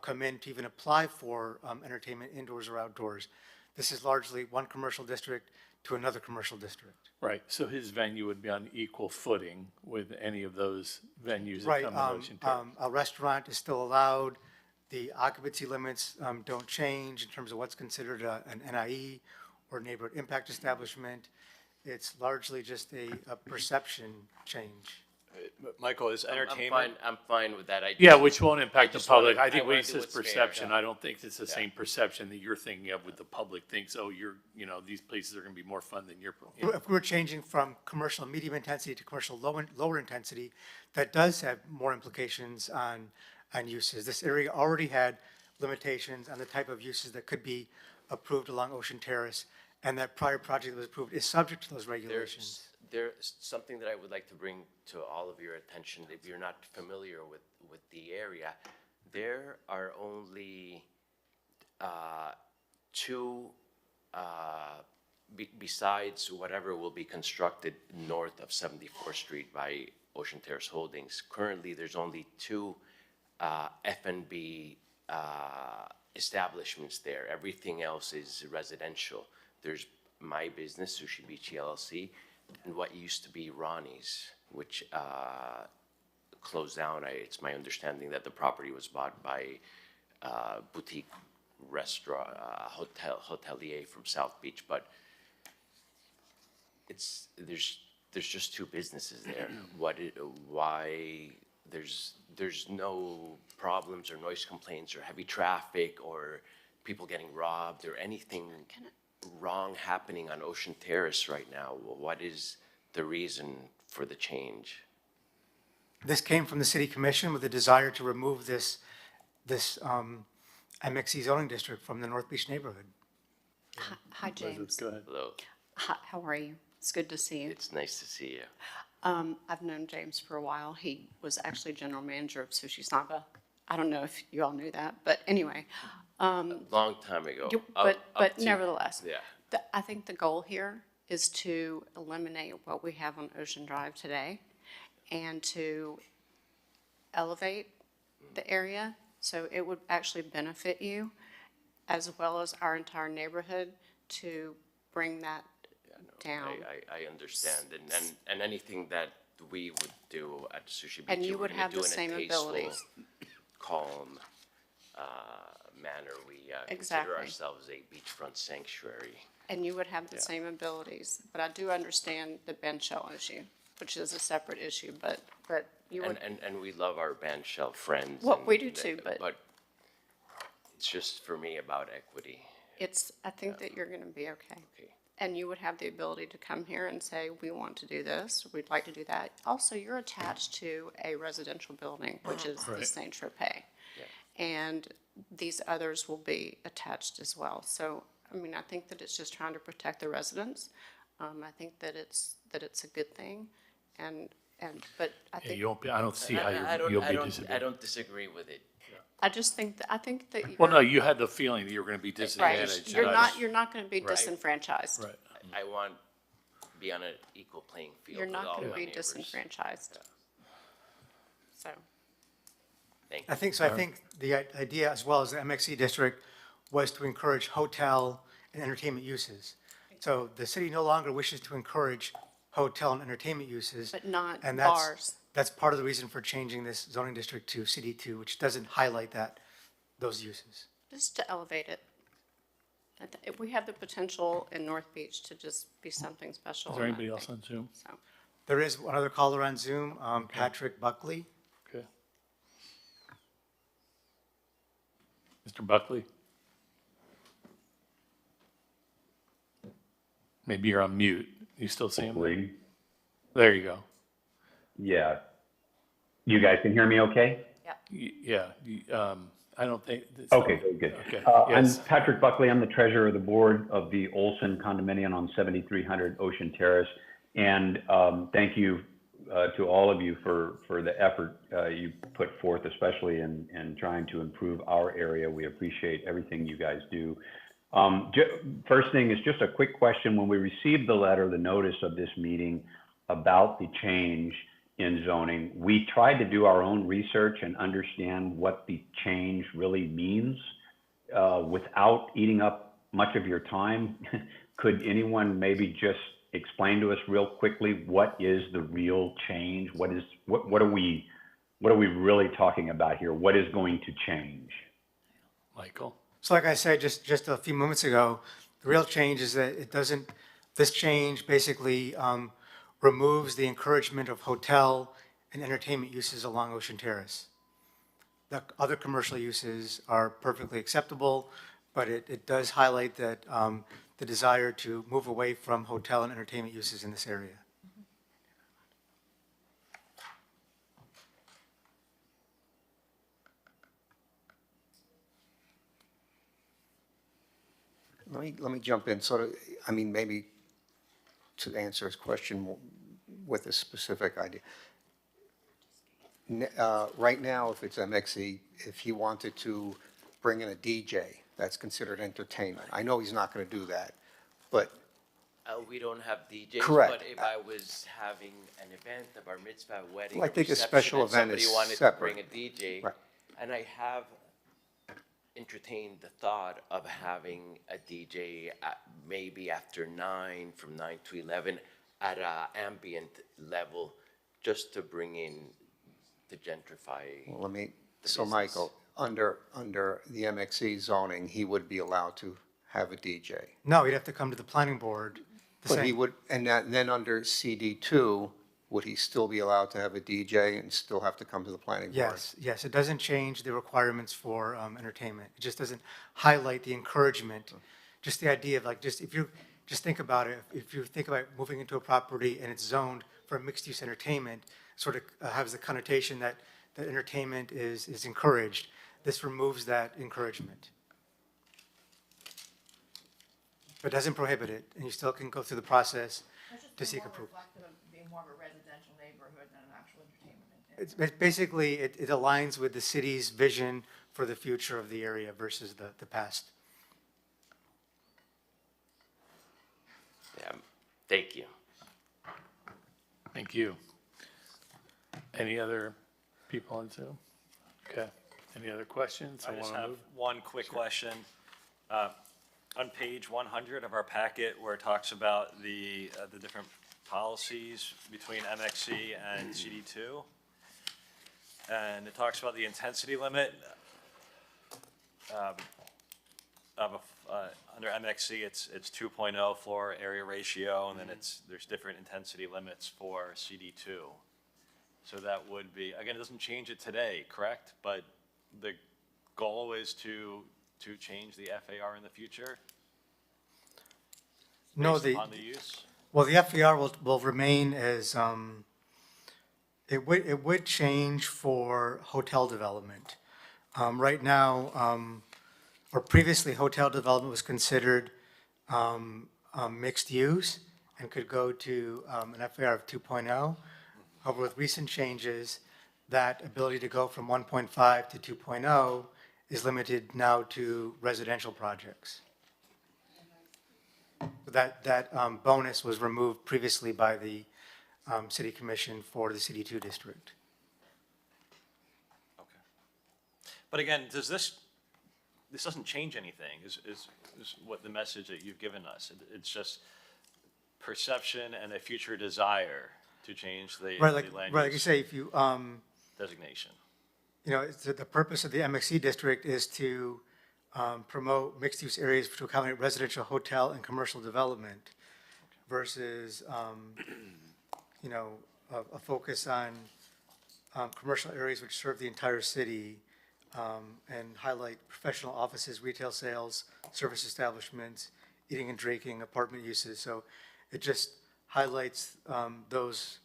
come in to even apply for entertainment indoors or outdoors. This is largely one commercial district to another commercial district. Right, so his venue would be on equal footing with any of those venues that Right, come in Ocean Terrace. a restaurant is still allowed. The occupancy limits don't change in terms of what's considered an NIE or neighborhood impact establishment. It's largely just a perception change. Michael, is entertainment? I'm fine with that. Yeah, which won't impact the just public. wanna- I think I when he wanna do says what's fair, perception, yeah. I don't think it's the same perception that you're thinking of with the public thinks, oh, these places are gonna be more fun than your. If we're changing from commercial medium intensity to commercial lower intensity, that does have more implications on uses. This area already had limitations on the type of uses that could be approved along Ocean Terrace, and that prior project that was approved is subject to those regulations. There's something that I would like to bring to all of your attention, if you're not familiar with the area. There are only two, besides whatever will be constructed north of 74th Street by Ocean Terrace Holdings. Currently, there's only two F&B establishments there. Everything else is residential. There's My Business, Sushi Beach LLC, and what used to be Ronnie's, which closed down. It's my understanding that the property was bought by boutique restaurant, hotelier from South Beach, but there's just two businesses there. Why there's no problems or noise complaints or heavy traffic or people getting robbed or anything wrong happening on Ocean Terrace right now? What is the reason for the change? This came from the city commission with a desire to remove this MXC zoning district from the North Beach neighborhood. Hi, James. Go ahead. Hello. Hi, how are you? It's good to see you. It's nice to see you. I've known James for a while. He was actually general manager of Sushi Samba. I don't know if you all knew that, but anyway. Long time ago. But nevertheless, Yeah. I think the goal here is to eliminate what we have on Ocean Drive today and to elevate the area, so it would actually benefit you as well as our entire neighborhood to bring that down. I understand, and anything that we would do at Sushi Beach, And you we're would gonna have do the in a same tasteful, abilities. calm manner. We consider Exactly. ourselves a beachfront sanctuary. And you would have the Yeah. same abilities. But I do understand the bench shell issue, which is a separate issue, but you would. And we love our band shell friends. Well, and we do too, but it's just for me about equity. I think that you're gonna be okay. Okay. And you would have the ability to come here and say, we want to do this, we'd like to do that. Also, you're attached to a residential building, which is the Right. Saint Tropez. And these others will be attached as well. So, I mean, I think that it's just trying to protect the residents. I think that it's a good thing, but I Yeah, think. you won't be, I don't see how I you'll be don't disagreeing. disagree with it. I just think I think that. Well, no, you had the feeling that you were gonna be Right, disadvantaged. you're not gonna be Right. disenfranchised. Right. I want to be on an equal playing field You're with not all gonna my be neighbors. disenfranchised. So. Thank you. I think the idea, as well as the MXC district, was to encourage hotel and entertainment uses. So the city no longer wishes to encourage hotel and entertainment uses. But not and bars. That's part of the reason for changing this zoning district to CD2, which doesn't highlight those uses. Just to elevate it. If we have the potential in North Beach to just be something special. Is there and I anybody else think- on Zoom? So, There is one other caller on Zoom, Patrick Buckley. Okay. Mr. Buckley? Maybe you're on mute. You still see him? Hopefully. There you go. Yeah. You guys can hear me okay? Yeah. I don't think. Okay, very good. Okay. I'm Patrick Buckley. I'm the treasurer of the board of the Olson condominium on 7300 Ocean Terrace. And thank you to all of you for the effort you put forth, especially in trying to improve our area. We appreciate everything you guys do. First thing is just a quick question. When we received the letter, the notice of this meeting about the change in zoning, we tried to do our own research and understand what the change really means without eating up much of your time. Could anyone maybe just explain to us real quickly what is the real change? What are we really talking about here? What is going to change? Michael? So like I said just a few moments ago, the real change is that this change basically removes the encouragement of hotel and entertainment uses along Ocean Terrace. The other commercial uses are perfectly acceptable, but it does highlight that the desire to move away from hotel and entertainment uses in this area. Let me jump in, sort of, I mean, maybe to answer his question with a specific idea. Right now, if it's MXE, if he wanted to bring in a DJ, that's considered entertainment. I know he's not going to do that, but. We don't have DJs, Correct. but if I was having an event, a bar mitzvah, wedding, Well, I think a reception, special and event is somebody wanted separate. to bring a DJ, Right. and I have entertained the thought of having a DJ maybe after 9, from 9 to 11, at a ambient level, just to bring in the gentrify. Let me, the so business. Michael, under the MXE zoning, he would be allowed to have a DJ. No, he'd have to come to the planning board. But he would, and then under CD2, would he still be allowed to have a DJ and still have to come to the planning board? Yes, it doesn't change the requirements for entertainment. It just doesn't highlight the encouragement. Just the idea of like, if you just think about it, if you think about moving into a property and it's zoned for mixed-use entertainment, sort of has the connotation that entertainment is encouraged. This removes that encouragement. But doesn't prohibit it, and you still can go through the process to seek approval. Reflective of being more of a residential neighborhood than an actual entertainment. It's basically, it aligns with the city's vision for the future of the area versus the past. Yeah, thank you. Thank you. Any other people on Zoom? Okay. Any other questions? I just wanna have move. one quick question. On page 100 of our packet, where it talks about the different policies between MXC and CD2, and it talks about the intensity limit under MXC, it's 2.0 floor area ratio, and then there's different intensity limits for CD2. So that would be, again, it doesn't change it today, correct? But the goal is to change the FAR in the future? No, Based upon the use? Well, the FAR will remain as, it would change for hotel development. Right now, or previously, hotel development was considered mixed use and could go to an FAR of 2.0. However, with recent changes, that ability to go from 1.5 to 2.0 is limited now to residential projects. That bonus was removed previously by the City Commission for the CD2 district. But again, this doesn't change anything, is what the message that you've given us. It's just perception and a future desire to change the land Like you use say, if you, designation. you know, the purpose of the MXC district is to promote mixed-use areas to accommodate residential, hotel, and commercial development versus, you know, a focus on commercial areas which serve the entire city and highlight professional offices, retail sales, service establishments, eating and drinking, apartment uses. So it just highlights those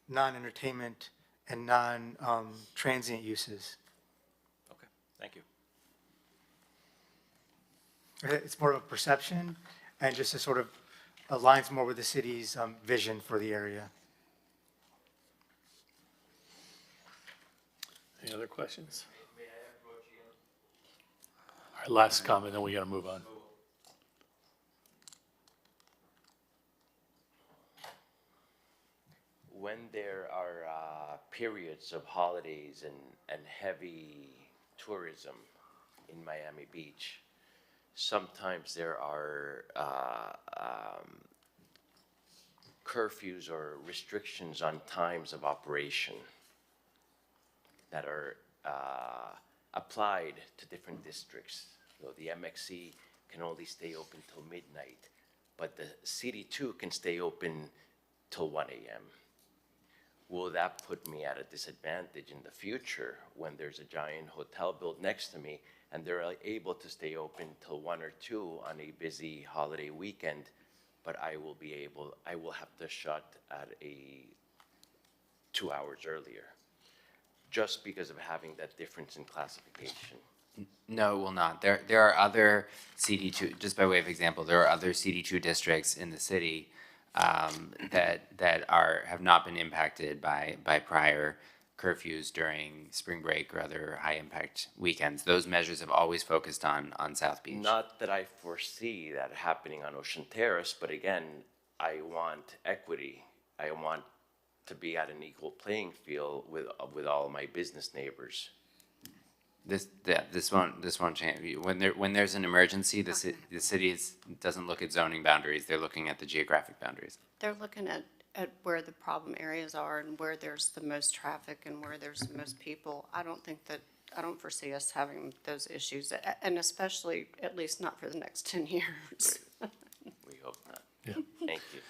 non-entertainment and non-transient uses. Okay, thank you. It's more of a perception and just a sort of aligns more with the city's vision for the area. Any other questions? All right, last comment, then we got to move on. When there are periods of holidays and heavy tourism in Miami Beach, sometimes there are curfews or restrictions on times of operation that are applied to different districts. So the MXC can only stay open till midnight, but the CD2 can stay open till 1 a.m. Will that put me at a disadvantage in the future when there's a giant hotel built next to me and they're able to stay open till 1 or 2 on a busy holiday weekend, but I will have to shut at 2 hours earlier, just because of having that difference in classification? No, it will not. There are other CD2, just by way of example, there are other CD2 districts in the city that have not been impacted by prior curfews during spring break or other high impact weekends. Those measures have always focused on South Beach. Not that I foresee that happening on Ocean Terrace, but again, I want equity. I want to be at an equal playing field with all my business neighbors. This won't change. When there's an emergency, the city doesn't look at zoning boundaries. They're looking at the geographic boundaries. They're looking at where the problem areas are and where there's the most traffic and where there's the most people. I don't foresee us having those issues, and especially, at least not for the next 10 years. We hope not. Yeah. Thank you.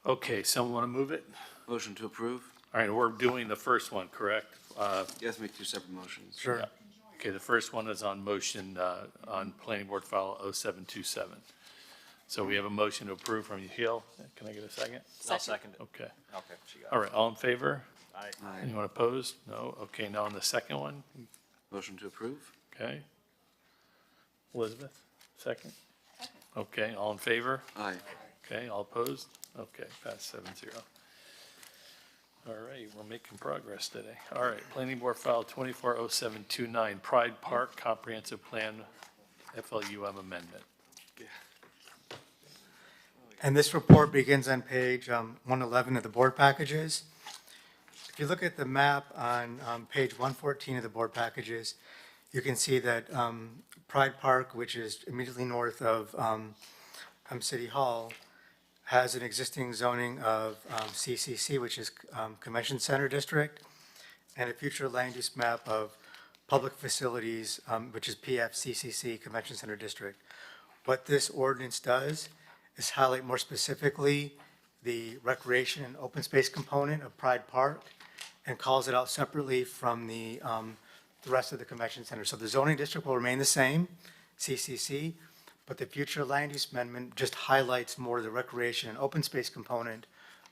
Okay, someone want to move it? Motion to approve? All right, we're doing the first one, correct? You have to make 2 separate motions. Sure. Yeah. Okay, the first one is on motion on Planning Board File 0727. So we have a motion to approve from Yehiel. Can I get a second? I'll second it. Okay. Okay, she got it. All right, all in favor? Aye. Anyone opposed? No? Okay, now on the second one, Motion to approve? okay. Elizabeth, second? Okay, all in favor? Aye. Okay, all opposed? Okay, pass 7-0. All right, we're making progress today. All right, Planning Board File 240729, Pride Park Comprehensive Plan FLUM Amendment. And this report begins on page 111 of the board packages. If you look at the map on page 114 of the board packages, you can see that Pride Park, which is immediately north of City Hall, has an existing zoning of CCC, which is Convention Center District, and a future land use map of public facilities, which is PFCCC, Convention Center District. What this ordinance does is highlight more specifically the recreation and open space component of Pride Park and calls it out separately from the rest of the convention center. So the zoning district will remain the same, CCC, but the future land use amendment just highlights more the recreation and open space component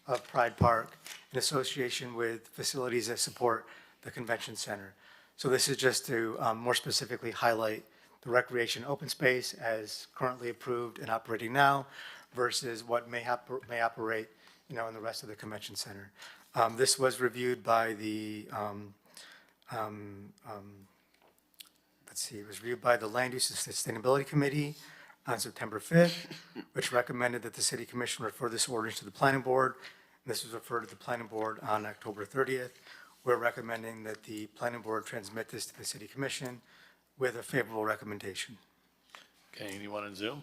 of Pride Park in association with facilities that support the convention center. So this is just to more specifically highlight the recreation open space as currently approved and operating now versus what may operate, in the rest of the convention center. This was reviewed by the, it was reviewed by the Land Use and Sustainability Committee on September 5th, which recommended that the City Commission refer this ordinance to the Planning Board. This was referred to the Planning Board on October 30th. We're recommending that the Planning Board transmit this to the City Commission with a favorable recommendation. Okay, anyone on Zoom?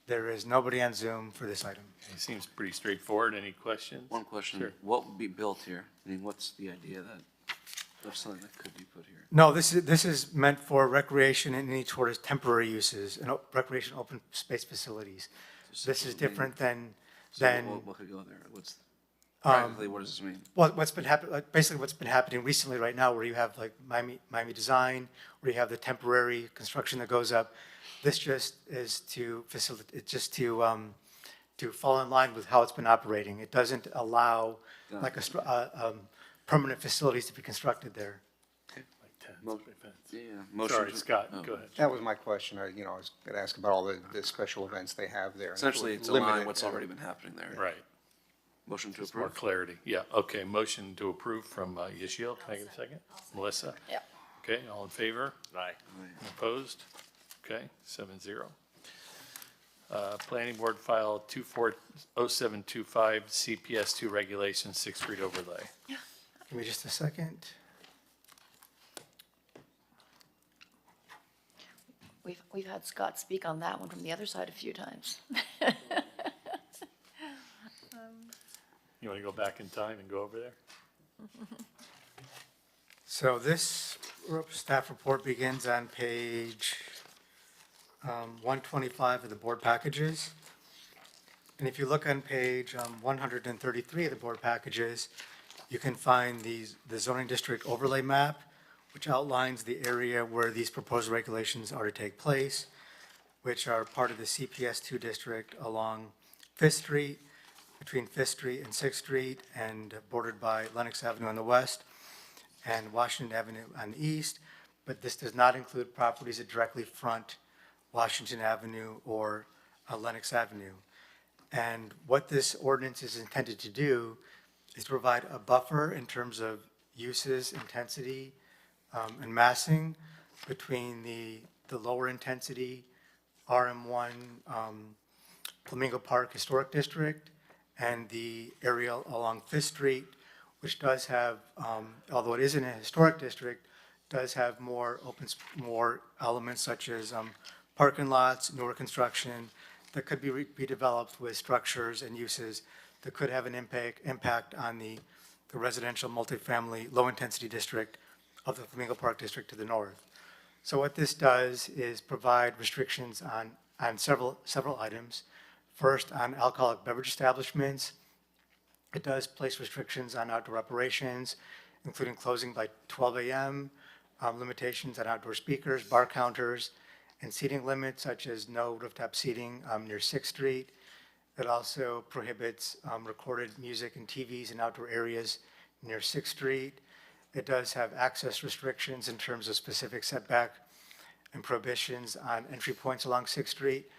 There is nobody on Zoom for this item. It seems pretty straightforward. Any questions? One question. Sure. What would be built here? I mean, what's the idea of something that could be put here? No, this is meant for recreation and any sort of temporary uses and recreation open space facilities. This is different than. What could go there? Practically, what does this mean? Well, basically what's been happening recently right now, where you have like Miami Design, where you have the temporary construction that goes up. This just is to facilitate, just to fall in line with how it's been operating. It doesn't allow like permanent facilities to be constructed there. Sorry, Scott, go ahead. That was my question. I was going to ask about all the special events they have there. Essentially, it's limited, aligned what's already been happening there. Right. Motion to Just more approve. clarity. Yeah, okay, motion to approve from Yashil. Can I get a second? Melissa? Yeah. Okay, all in favor? Aye. Opposed? Okay, 7-0. Planning Board File 240725, CPS 2 Regulations, 6th Street Overlay. Give me just a second. We've had Scott speak on that one from the other side a few times. You want to go back in time and go over there? So this staff report begins on page 125 of the board packages. And if you look on page 133 of the board packages, you can find the zoning district overlay map, which outlines the area where these proposed regulations are to take place, which are part of the CPS2 district along Fifth Street, between Fifth Street and Sixth Street, and bordered by Lenox Avenue on the west and Washington Avenue on the east. But this does not include properties that directly front Washington Avenue or Lenox Avenue. And what this ordinance is intended to do is provide a buffer in terms of uses, intensity, and massing between the lower intensity RM1 Flamingo Park Historic District and the area along Fifth Street, which does have, although it isn't a historic district, does have more more elements such as parking lots, newer construction that could be redeveloped with structures and uses that could have an impact on the residential multifamily low-intensity district of the Flamingo Park District to the north. So what this does is provide restrictions on several items. First, on alcoholic beverage establishments. It does place restrictions on outdoor operations, including closing by 12 a.m., limitations on outdoor speakers, bar counters, and seating limits such as no rooftop seating near 6th Street. It also prohibits recorded music and TVs in outdoor areas near 6th Street. It does have access restrictions in terms of specific setback and prohibitions on entry points along 6th Street,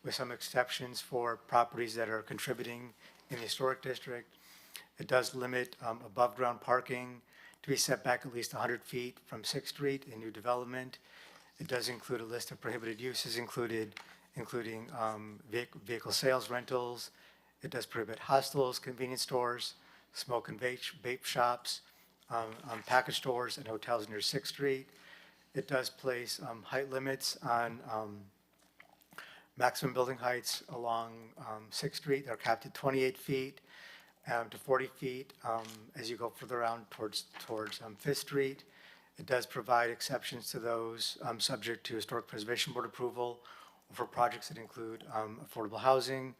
with some exceptions for properties that are contributing in the historic district. It does limit above-ground parking to be set back at least 100 feet from 6th Street in new development. It does include a list of prohibited uses, including vehicle sales, rentals. It does prohibit hostels, convenience stores, smoke and vape shops, package stores and hotels near 6th Street. It does place height limits on maximum building heights along 6th Street. They're capped at 28 feet to 40 feet as you go further around towards 5th Street. It does provide exceptions to those subject to Historic Preservation Board approval for projects that include affordable housing.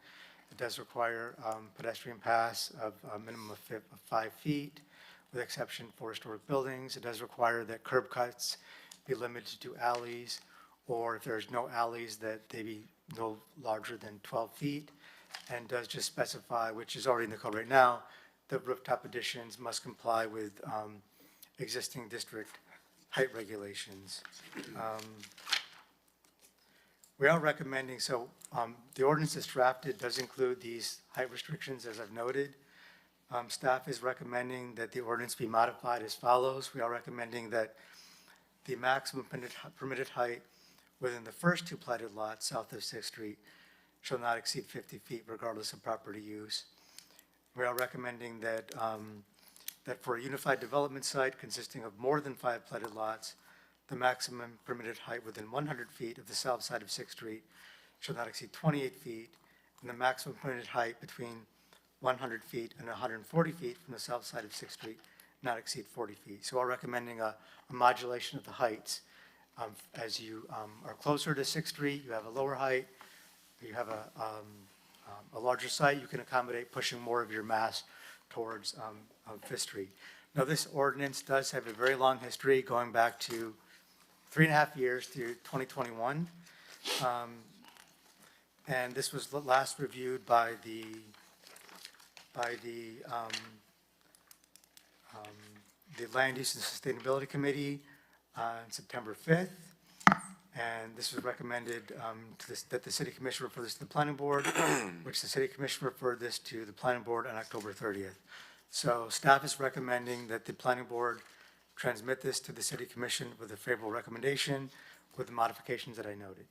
It does require pedestrian pass of a minimum of 5 feet with exception for historic buildings. It does require that curb cuts be limited to alleys, or if there's no alleys, that they be no larger than 12 feet, and does just specify, which is already in the code right now, that rooftop additions must comply with existing district height regulations. We are recommending, so the ordinance that's drafted does include these height restrictions, as I've noted. Staff is recommending that the ordinance be modified as follows. We are recommending that the maximum permitted height within the first 2 platted lots south of 6th Street shall not exceed 50 feet regardless of property use. We are recommending that that for a unified development site consisting of more than 5 platted lots, the maximum permitted height within 100 feet of the south side of 6th Street shall not exceed 28 feet, and the maximum permitted height between 100 feet and 140 feet from the south side of 6th Street not exceed 40 feet. So we're recommending a modulation of the heights. As you are closer to 6th Street, you have a lower height. You have a larger site, you can accommodate pushing more of your mass towards 5th Street. Now, this ordinance does have a very long history going back to 3.5 years to 2021. And this was last reviewed by the Land Use and Sustainability Committee on September 5th. And this was recommended that the city commission refer this to the planning board, which the city commission referred this to the planning board on October 30th. So staff is recommending that the planning board transmit this to the city commission with a favorable recommendation with the modifications that I noted.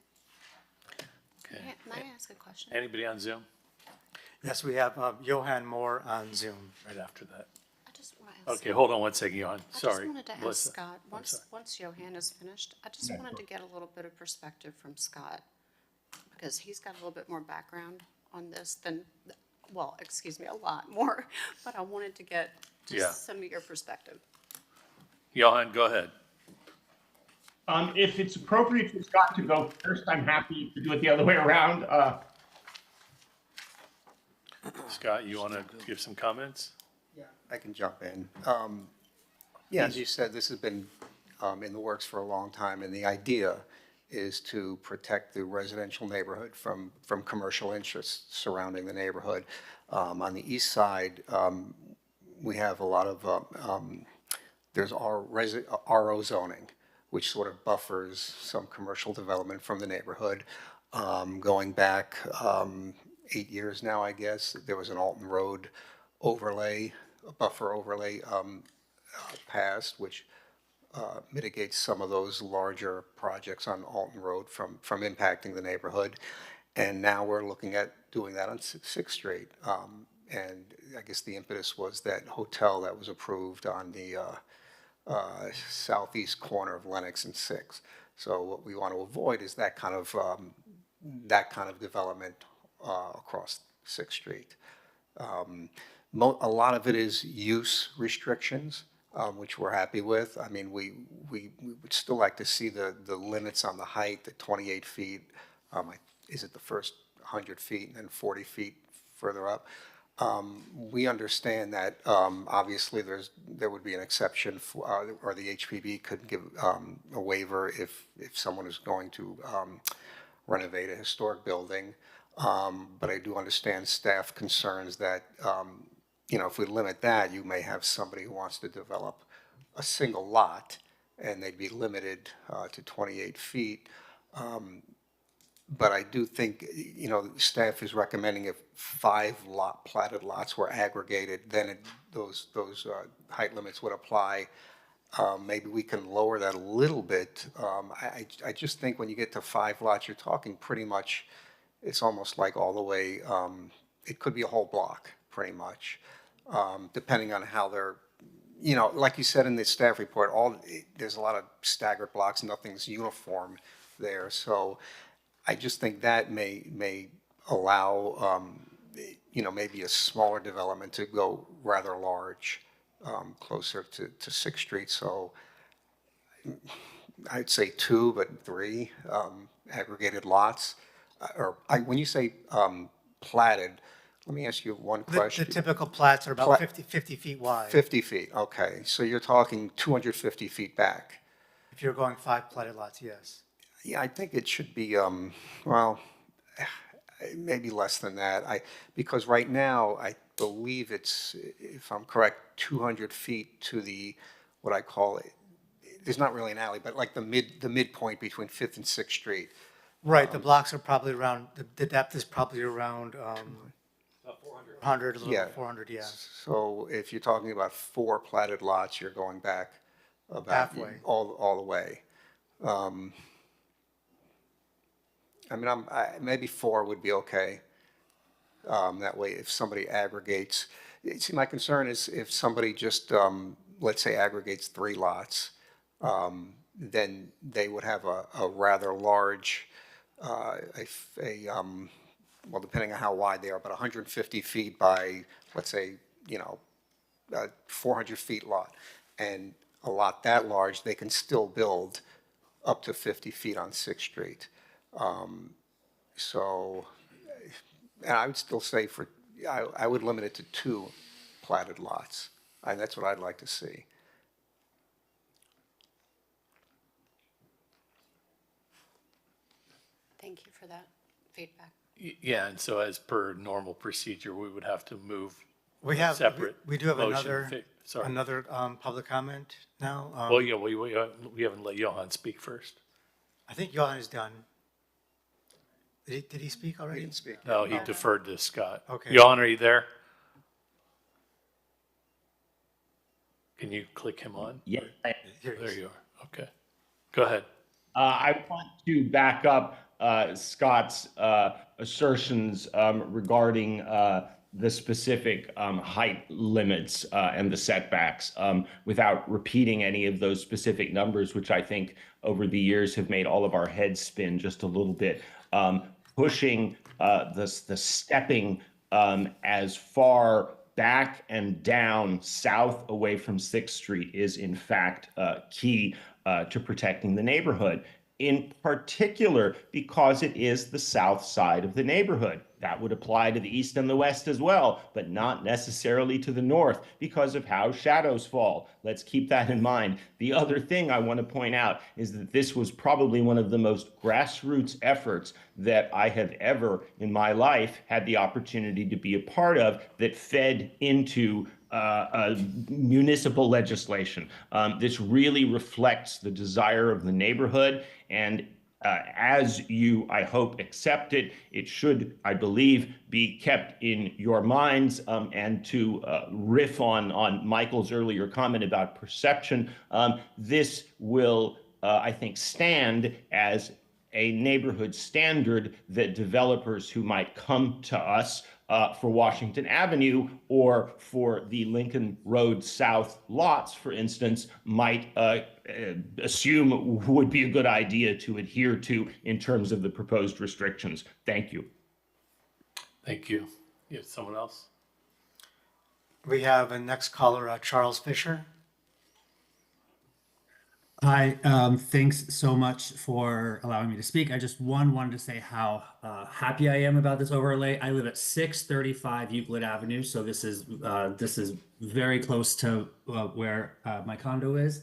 Okay. May I ask a question? Anybody on Zoom? Yes, we have Johan Moore on Zoom. Right after that. I just want to ask. Okay, hold on one second, Johan. I Sorry. just wanted to ask Melissa. Scott, I'm sorry. once Johan is finished, I just wanted to get a little bit of perspective from Scott, because he's got a little bit more background on this than, well, excuse me, a lot more, but I wanted to get Yeah. just some of your perspective. Johan, go ahead. If it's appropriate for Scott to go first, I'm happy to do it the other way around. Scott, you want to give some comments? I can jump in. Yeah, as you said, this has been in the works for a long time, and the idea is to protect the residential neighborhood from commercial interests surrounding the neighborhood. On the east side, we have a lot of, there's RO zoning, which sort of buffers some commercial development from the neighborhood. Going back 8 years now, I guess, there was an Alton Road overlay, a buffer overlay passed, which mitigates some of those larger projects on Alton Road from impacting the neighborhood. And now we're looking at doing that on Sixth Street. And I guess the impetus was that hotel that was approved on the southeast corner of Lenox and Sixth. So what we want to avoid is that kind of development across Sixth Street. A lot of it is use restrictions, which we're happy with. I mean, we would still like to see the limits on the height, the 28 feet. Is it the first 100 feet and then 40 feet further up? We understand that obviously there would be an exception for, or the HPB could give a waiver if someone is going to renovate a historic building. But I do understand staff concerns that, if we limit that, you may have somebody who wants to develop a single lot and they'd be limited to 28 feet. But I do think, staff is recommending if 5 platted lots were aggregated, then those height limits would apply. Maybe we can lower that a little bit. I just think when you get to 5 lots, you're talking pretty much, it's almost like all the way, it could be a whole block, pretty much, depending on how they're, like you said in the staff report, there's a lot of staggered blocks, nothing's uniform there. So I just think that may allow, maybe a smaller development to go rather large, closer to Sixth Street. So I'd say 2, but 3 aggregated lots. When you say platted, let me ask you one question. The typical plats are about 50 feet wide. 50 feet, okay. So you're talking 250 feet back. If you're going 5 platted lots, yes. Yeah, I think it should be, maybe less than that. Because right now, I believe it's, if I'm correct, 200 feet to the, what I call it, there's not really an alley, but like the midpoint between 5th and 6th Street. Right, the blocks are probably around, the depth is probably around 400, a little Yeah. over 400, yeah. So if you're talking about 4 platted lots, you're going back about Halfway. all the way. Maybe 4 would be okay. That way, if somebody aggregates, see, my concern is if somebody just, let's say, aggregates 3 lots, then they would have a rather large, well, depending on how wide they are, but 150 feet by, let's say, 400 feet lot. And a lot that large, they can still build up to 50 feet on Sixth Street. And I would still say I would limit it to 2 platted lots. And that's what I'd like to see. Thank you for that feedback. Yeah, and so as per normal procedure, we would have to move We a have, separate we do have motion. Sorry. another public comment now. Well, yeah, we haven't let Johan speak first. I think Johan is done. Did he speak already? He didn't speak. No, he deferred to Scott. Okay. Johan, are you there? Can you click him on? Yeah. There you are. Okay. Go ahead. I want to back up Scott's assertions regarding the specific height limits and the setbacks without repeating any of those specific numbers, which I think over the years have made all of our heads spin just a little bit. Pushing the stepping as far back and down south away from 6th Street is in fact key to protecting the neighborhood, in particular because it is the south side of the neighborhood. That would apply to the east and the west as well, but not necessarily to the north because of how shadows fall. Let's keep that in mind. The other thing I want to point out is that this was probably one of the most grassroots efforts that I have ever in my life had the opportunity to be a part of that fed into municipal legislation. This really reflects the desire of the neighborhood, and as you, I hope, accept it, it should, I believe, be kept in your minds. And to riff on Michael's earlier comment about perception, this will, I think, stand as a neighborhood standard that developers who might come to us for Washington Avenue or for the Lincoln Road South lots, for instance, might assume would be a good idea to adhere to in terms of the proposed restrictions. Thank you. Thank you. You have someone else? We have a next caller, Charles Fisher. Hi, thanks so much for allowing me to speak. I just wanted to say how happy I am about this overlay. I live at 635 Euclid Avenue, so this is very close to where my condo is.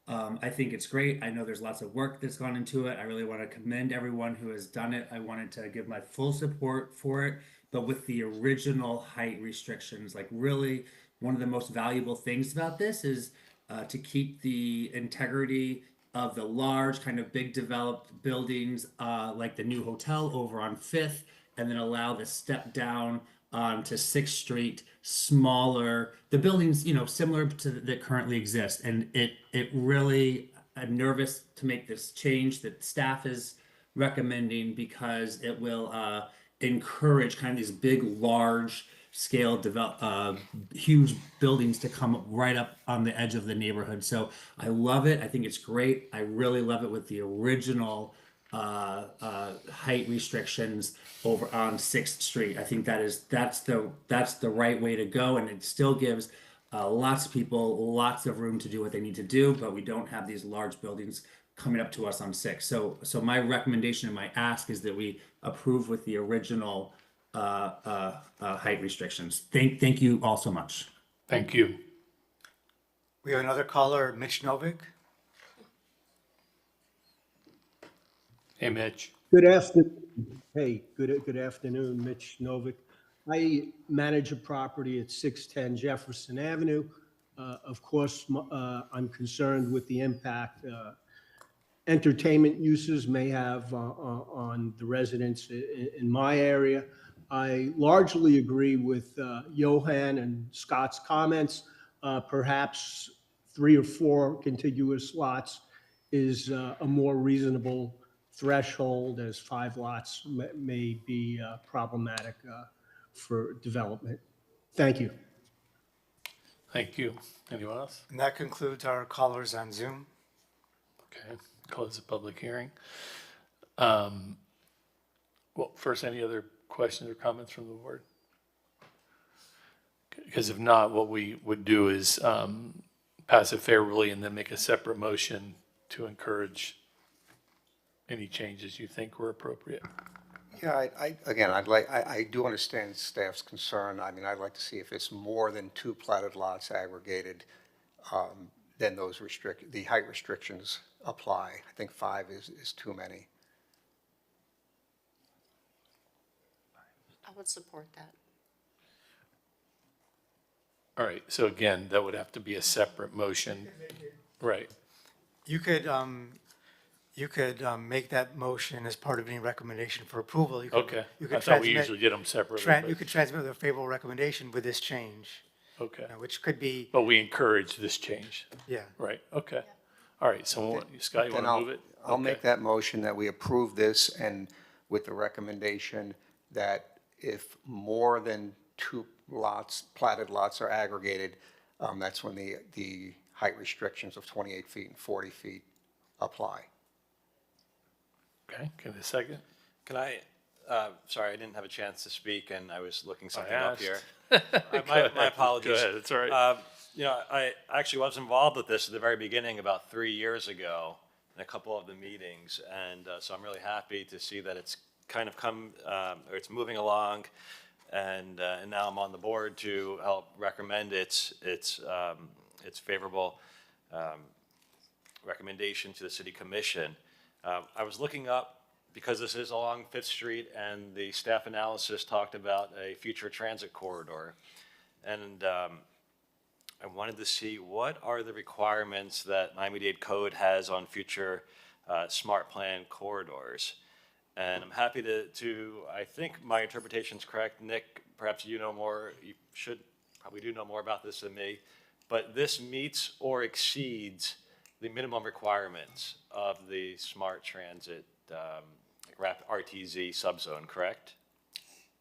I think it's great. I know there's lots of work that's gone into it. I really want to commend everyone who has done it. I wanted to give my full support for it, but with the original height restrictions, like really one of the most valuable things about this is to keep the integrity of the large kind of big developed buildings like the new hotel over on 5th, and then allow the step down to 6th Street, smaller, the buildings, similar to that currently exist. And it really, I'm nervous to make this change that staff is recommending because it will encourage kind of these big, large scale huge buildings to come right up on the edge of the neighborhood. So I love it. I think it's great. I really love it with the original height restrictions over on 6th Street. I think that's the right way to go, and it still gives lots of people lots of room to do what they need to do, but we don't have these large buildings coming up to us on 6th. So my recommendation and my ask is that we approve with the original height restrictions. Thank you all so much. Thank you. We have another caller, Mitch Novick. Hey, Mitch. Good afternoon. Hey, good afternoon, Mitch Novick. I manage a property at 610 Jefferson Avenue. Of course, I'm concerned with the impact entertainment uses may have on the residents in my area. I largely agree with Johan and Scott's comments. Perhaps 3 or 4 contiguous lots is a more reasonable threshold, as 5 lots may be problematic for development. Thank you. Thank you. Anyone else? And that concludes our callers on Zoom. Okay, close the public hearing. Well, first, any other questions or comments from the board? Because if not, what we would do is pass it favorably and then make a separate motion to encourage any changes you think were appropriate. Yeah, I do understand staff's concern. I mean, I'd like to see if it's more than 2 platted lots aggregated, then the height restrictions apply. I think 5 is too many. would support that. All right, so again, that would have to be a separate motion. Right. You could make that motion as part of any recommendation for approval. You could- Okay. you could I thought we transmit- usually did them separately. You but- could transmit a favorable recommendation with this change, Okay. which could be, But we encourage this change. yeah. Right, okay. All right, so Scott, you want Then to move it? I'll make Okay. that motion that we approve this and with the recommendation that if more than 2 lots, platted lots are aggregated, that's when the height restrictions of 28 feet and 40 feet apply. Okay, can I a second? Can I, sorry, I didn't have a chance to speak and I was looking something I up here. asked. My apologies. Go ahead, it's all right. You know, I actually was involved with this at the very beginning about 3 years ago in a couple of the meetings. And so I'm really happy to see that it's kind of come, or it's moving along. And now I'm on the board to help recommend its favorable recommendation to the city commission. I was looking up, because this is along Fifth Street, and the staff analysis talked about a future transit corridor. And I wanted to see what are the requirements that Miami-Dade Code has on future smart plan corridors. And I'm happy to, I think my interpretation's correct. Nick, perhaps you know more, you should probably do know more about this than me, but this meets or exceeds the minimum requirements of the smart transit RTZ subzone, correct?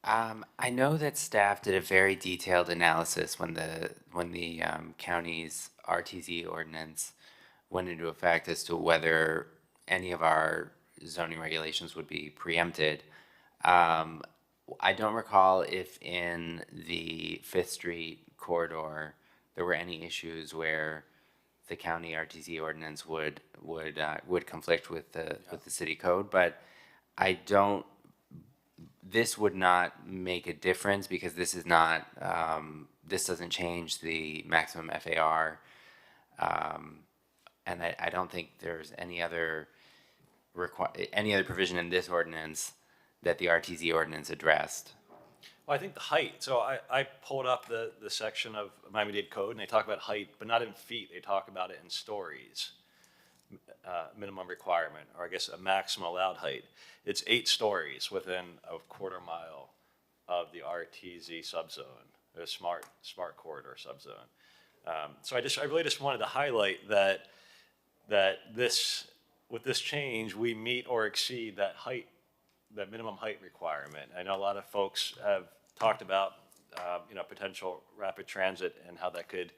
I know that staff did a very detailed analysis when the county's RTZ ordinance went into effect as to whether any of our zoning regulations would be preempted. I don't recall if in the Fifth Street corridor there were any issues where the county RTZ ordinance would conflict with the city code, but I don't. This would not make a difference because this is not. This doesn't change the maximum FAR, and I don't think there's any other provision in this ordinance that the RTZ ordinance addressed. Well, I think the height, so I pulled up the section of Miami-Dade Code, and they talk about height, but not in feet, they talk about it in stories. Minimum requirement, or I guess a maximum allowed height. It's 8 stories within a quarter mile of the RTZ subzone, the smart corridor subzone. So I really just wanted to highlight that with this change, we meet or exceed that height, that minimum height requirement. I know a lot of folks have talked about, potential rapid transit and how that could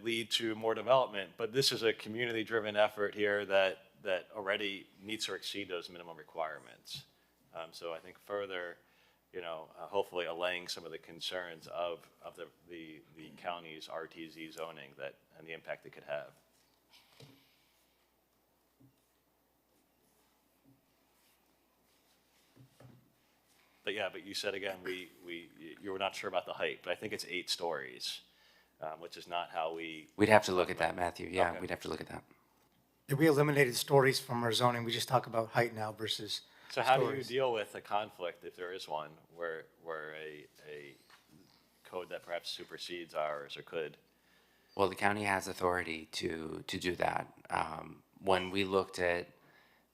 lead to more development. But this is a community-driven effort here that already meets or exceeds those minimum requirements. So I think further, hopefully allaying some of the concerns of the county's RTZ zoning and the impact it could have. But yeah, but you said again, you were not sure about the height, but I think it's 8 stories, which is not how we. We'd have to look at that, Matthew. Yeah, Okay. we'd have to look at that. If we eliminated stories from our zoning, we just talk about height now versus So how do you stories. deal with a conflict, if there is one, where a code that perhaps supersedes ours or could? Well, the county has authority to do that. When we looked at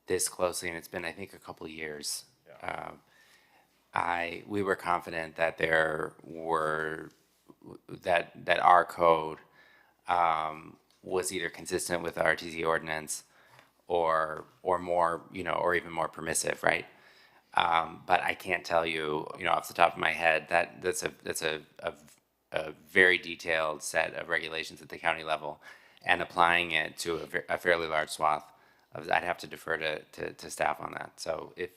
this closely, and it's been, I think, a couple of years, we were confident that that our code was either consistent with the RTZ ordinance or more, or even more permissive, right? But I can't tell you, off the top of my head, that's a very detailed set of regulations at the county level, and applying it to a fairly large swath of, I'd have to defer to staff on that. So if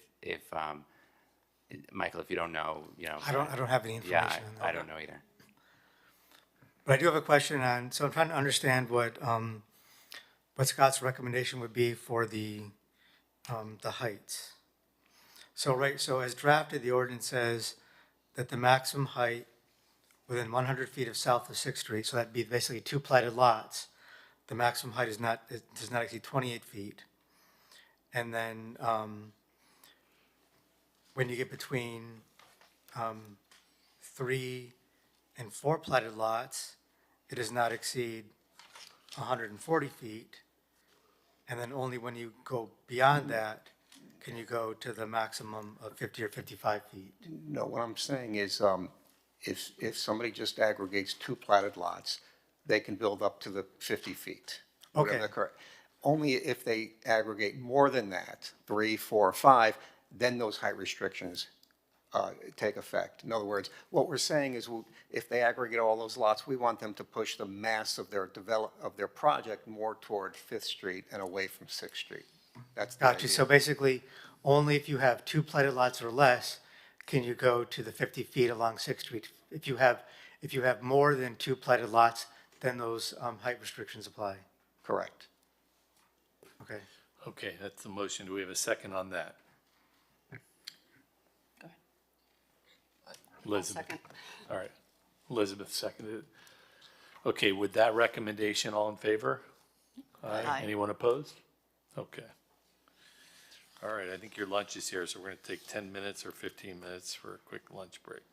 Michael, if you don't know, I don't have any information Yeah, on that. I don't know either. But I do have a question on, so I'm trying to understand what Scott's recommendation would be for the heights. So as drafted, the ordinance says that the maximum height within 100 feet of south of 6th Street, so that'd be basically 2 platted lots, the maximum height does not exceed 28 feet. And then when you get between 3 and 4 platted lots, it does not exceed 140 feet. And then only when you go beyond that, can you go to the maximum of 50 or 55 feet? No, what I'm saying is, if somebody just aggregates 2 platted lots, they can build up to the 50 feet. whatever Okay. they're correct. Only if they aggregate more than that, 3, 4, 5, then those height restrictions take effect. In other words, what we're saying is, if they aggregate all those lots, we want them to push the mass of their project more toward Fifth Street and away from Sixth Street. That's the Gotcha. idea. So basically, only if you have 2 platted lots or less can you go to the 50 feet along Sixth Street. If you have more than 2 platted lots, then those height restrictions apply. Correct. Okay. Okay, that's the motion. Do we have a second on that? Elizabeth. Second. All right. Elizabeth seconded it. Okay, with that recommendation, all in favor? Aye. Anyone opposed? Okay. All right, I think your lunch is here, so we're going to take 10 minutes or 15 minutes for a quick lunch break.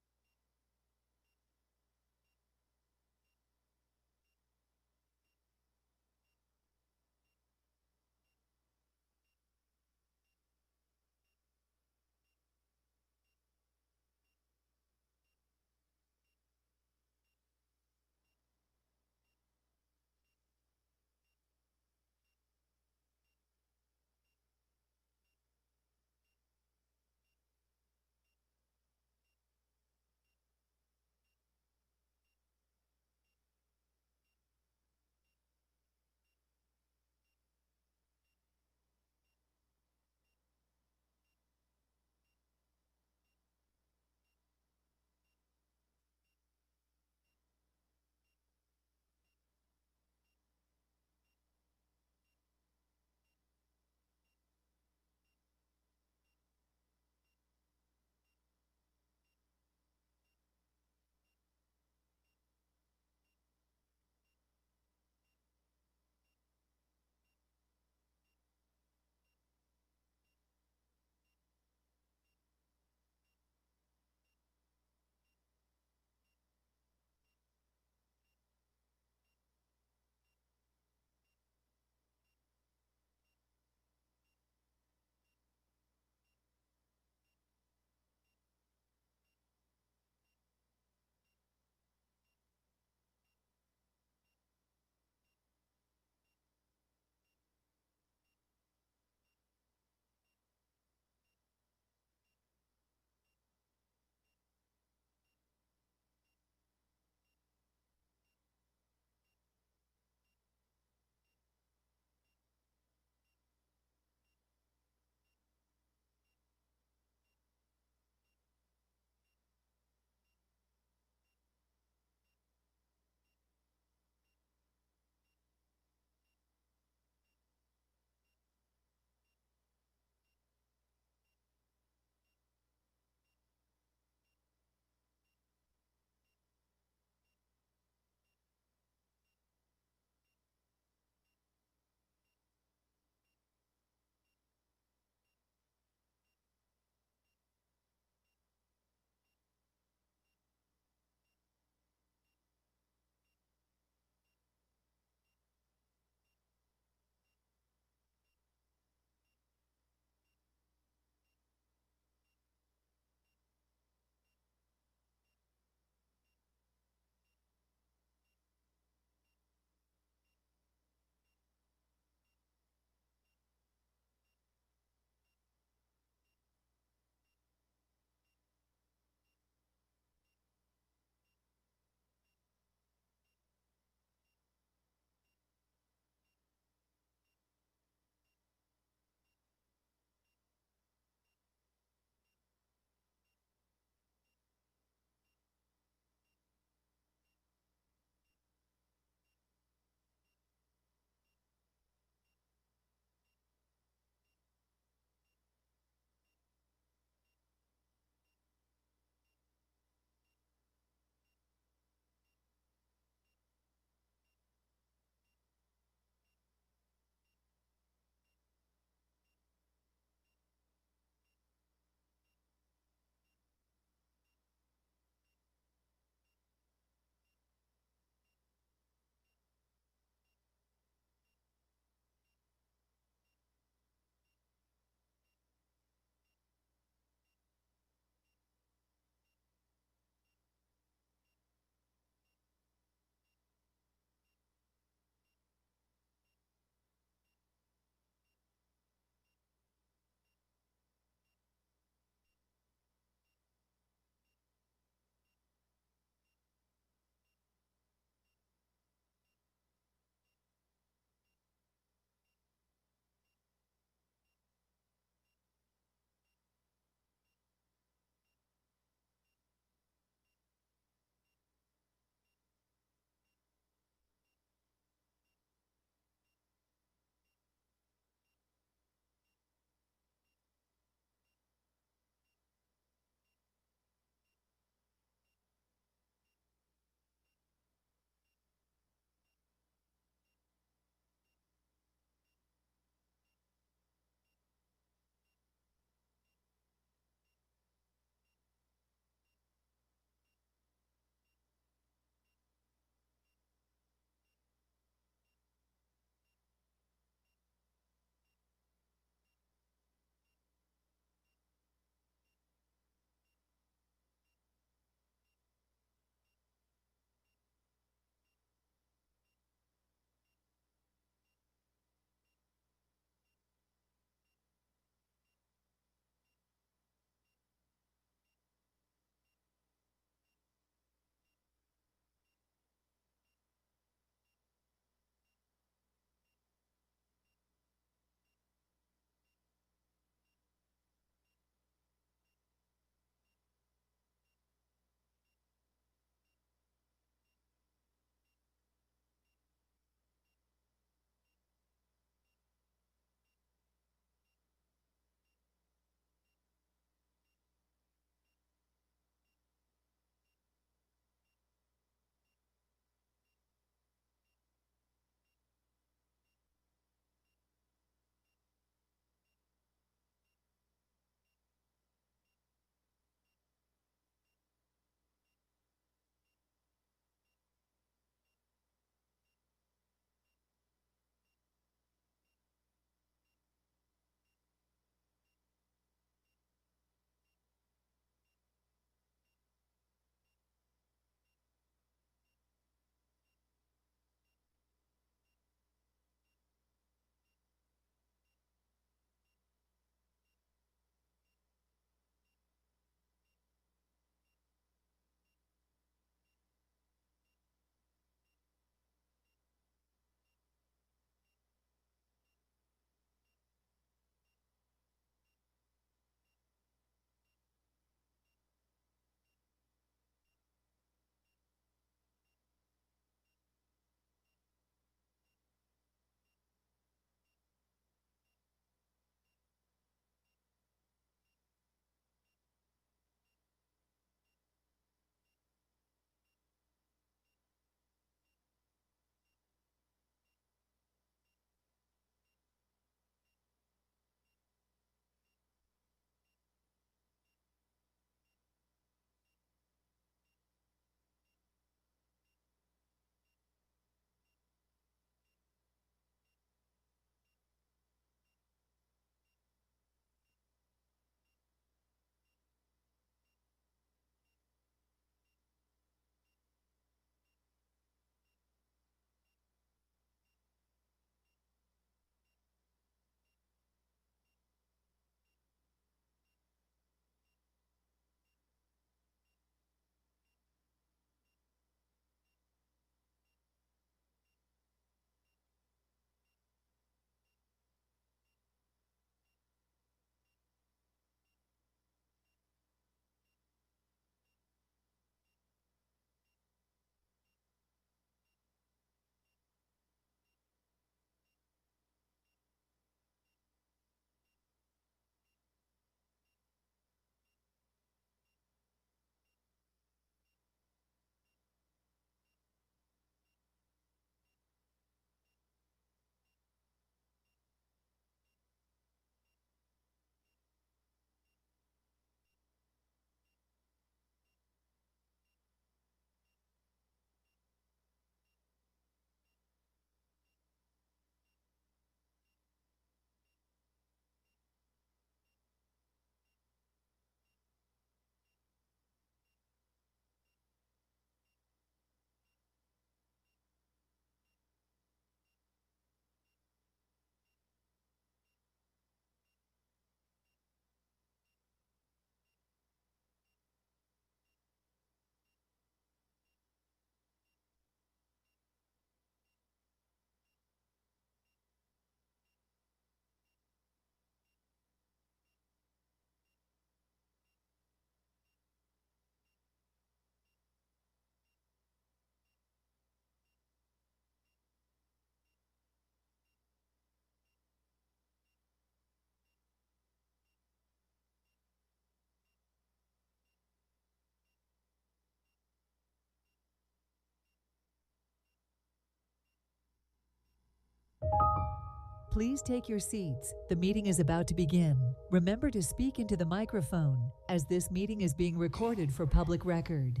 Please take your seats. The meeting is about to begin. Remember to speak into the microphone, as this meeting is being recorded for public record.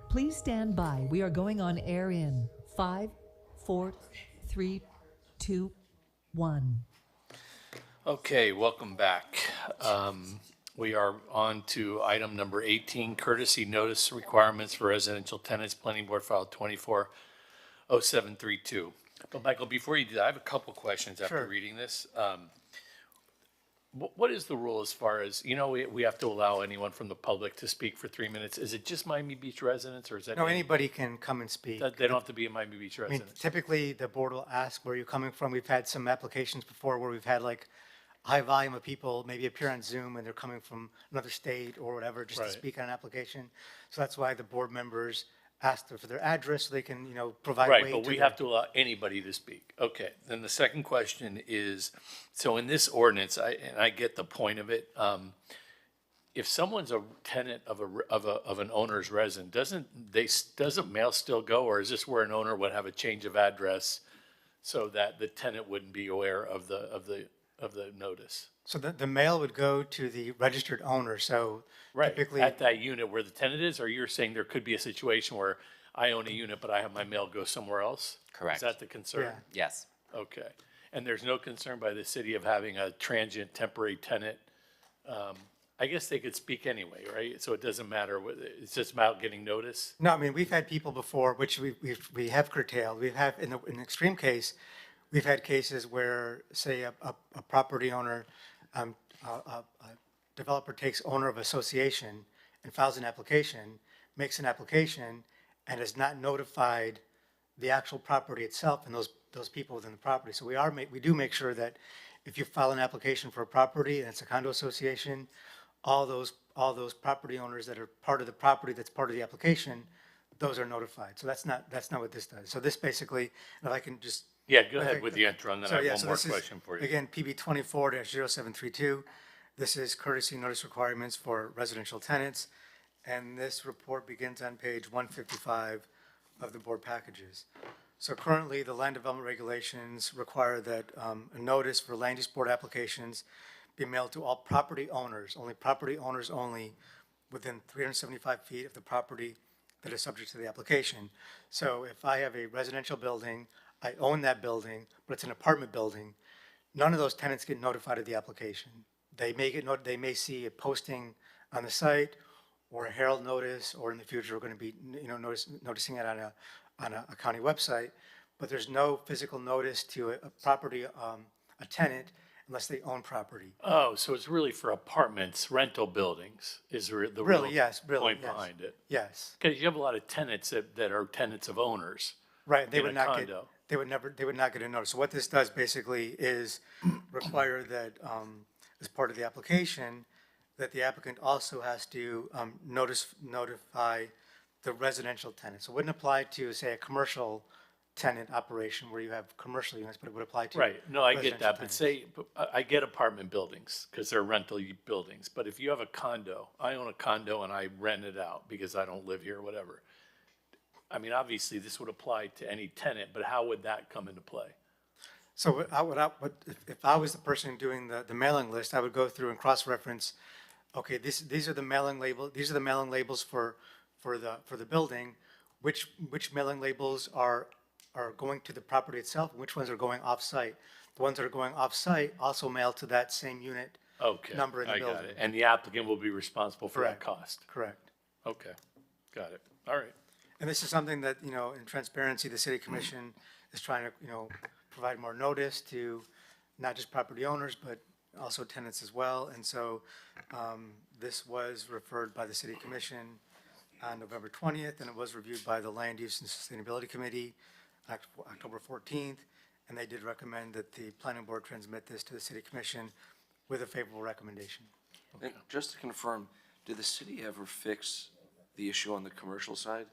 Please stand by. We are going on air in 5, 4, 3, 2, 1. Okay, welcome back. We are on to item number 18, courtesy notice requirements for residential tenants, Planning Board File 240732. But Michael, before you do that, I have a couple questions after Sure. reading this. What is the rule as far as, we have to allow anyone from the public to speak for 3 minutes. Is it just Miami Beach residents, or is that? No, anybody can come and speak. They don't have to be a Miami Beach I mean, resident? typically, the board will ask where you're coming from. We've had some applications before where we've had like high volume of people maybe appear on Zoom and they're coming from another state or whatever, just to Right. speak on an application. So that's why the board members asked for their address so they can, provide Right, weight but to we the- have to allow anybody to speak. Okay, then the second question is, so in this ordinance, I get the point of it. If someone's a tenant of an owner's residence, doesn't mail still go, or is this where an owner would have a change of address so that the tenant wouldn't be aware of the notice? So the mail would go to the registered owner, so Right, typically. at that unit where the tenant is, or you're saying there could be a situation where I own a unit, but I have my mail go somewhere else? Correct. Is that the concern? Yeah. Yes. Okay, and there's no concern by the city of having a transient temporary tenant? I guess they could speak anyway, right? So it doesn't matter, it's just about getting notice? No, I mean, we've had people before, which we have curtailed. We have, in an extreme case, we've had cases where, say, a property owner, a developer takes owner of association and files an application, makes an application, and has not notified the actual property itself and those people within the property. So we do make sure that if you file an application for a property and it's a condo association, all those property owners that are part of the property that's part of the application, those are notified. So that's not what this does. So this basically, if I can just. Yeah, go ahead with the intro, and then I have one more this is, question for you. Again, PB 24-0732. This is courtesy notice requirements for residential tenants. And this report begins on page 155 of the board packages. So currently, the land development regulations require that a notice for land use board applications be mailed to all property owners only, within 375 feet of the property that is subject to the application. So if I have a residential building, I own that building, but it's an apartment building, none of those tenants get notified of the application. They may see a posting on the site or a Herald notice, or in the future, we're going to be, noticing it on a county website, but there's no physical notice to a property, a tenant, unless they own property. Oh, so it's really for apartments, rental buildings is the real Really, yes, point yes. behind it? Yes. Because you have a lot of tenants that are tenants of owners. Right, they in would a not get, condo. they would not get a notice. So what this does basically is require that, as part of the application, that the applicant also has to, notify the residential tenant. So it wouldn't apply to, say, a commercial tenant operation where you have commercial units, but it would apply to. Right, no, I get residential that, but tenants. say, I get apartment buildings, because they're rental buildings, but if you have a condo, I own a condo and I rent it out because I don't live here, or whatever. I mean, obviously, this would apply to any tenant, but how would that come into play? So if I was the person doing the mailing list, I would go through and cross-reference, okay, these are the mailing labels for the building. Which mailing labels are going to the property itself, and which ones are going off-site? The ones that are going off-site also mail to that same unit Okay, number in the I building. got it. And the applicant will be responsible for that Correct. cost? Correct. Okay, got it, all right. And this is something that, in transparency, the city commission is trying to, provide more notice to not just property owners, but also tenants as well. And so this was referred by the city commission on November 20th, and it was reviewed by the Land Use and Sustainability Committee October 14th. And they did recommend that the planning board transmit this to the city commission with a favorable recommendation. And just to confirm, did the city ever fix the issue on the commercial side?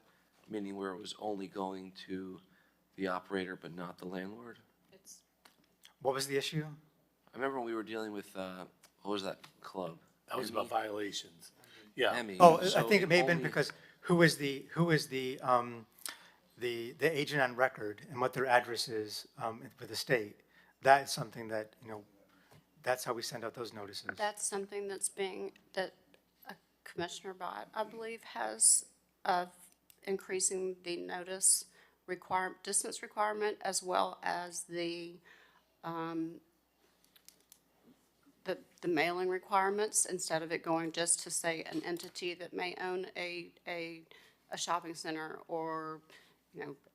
Meaning where it was only going to the operator but not the landlord? What was the issue? I remember when we were dealing with, what was that club? That was about violations. Yeah. Emmy. Oh, I So think it may have been only- because who is the the agent on record and what their address is for the state, that is something that, that's how we send out those notices. That's something that a Commissioner Bott, I believe, has increasing the notice distance requirement, as well as the mailing requirements, instead of it going just to, say, an entity that may own a shopping center or,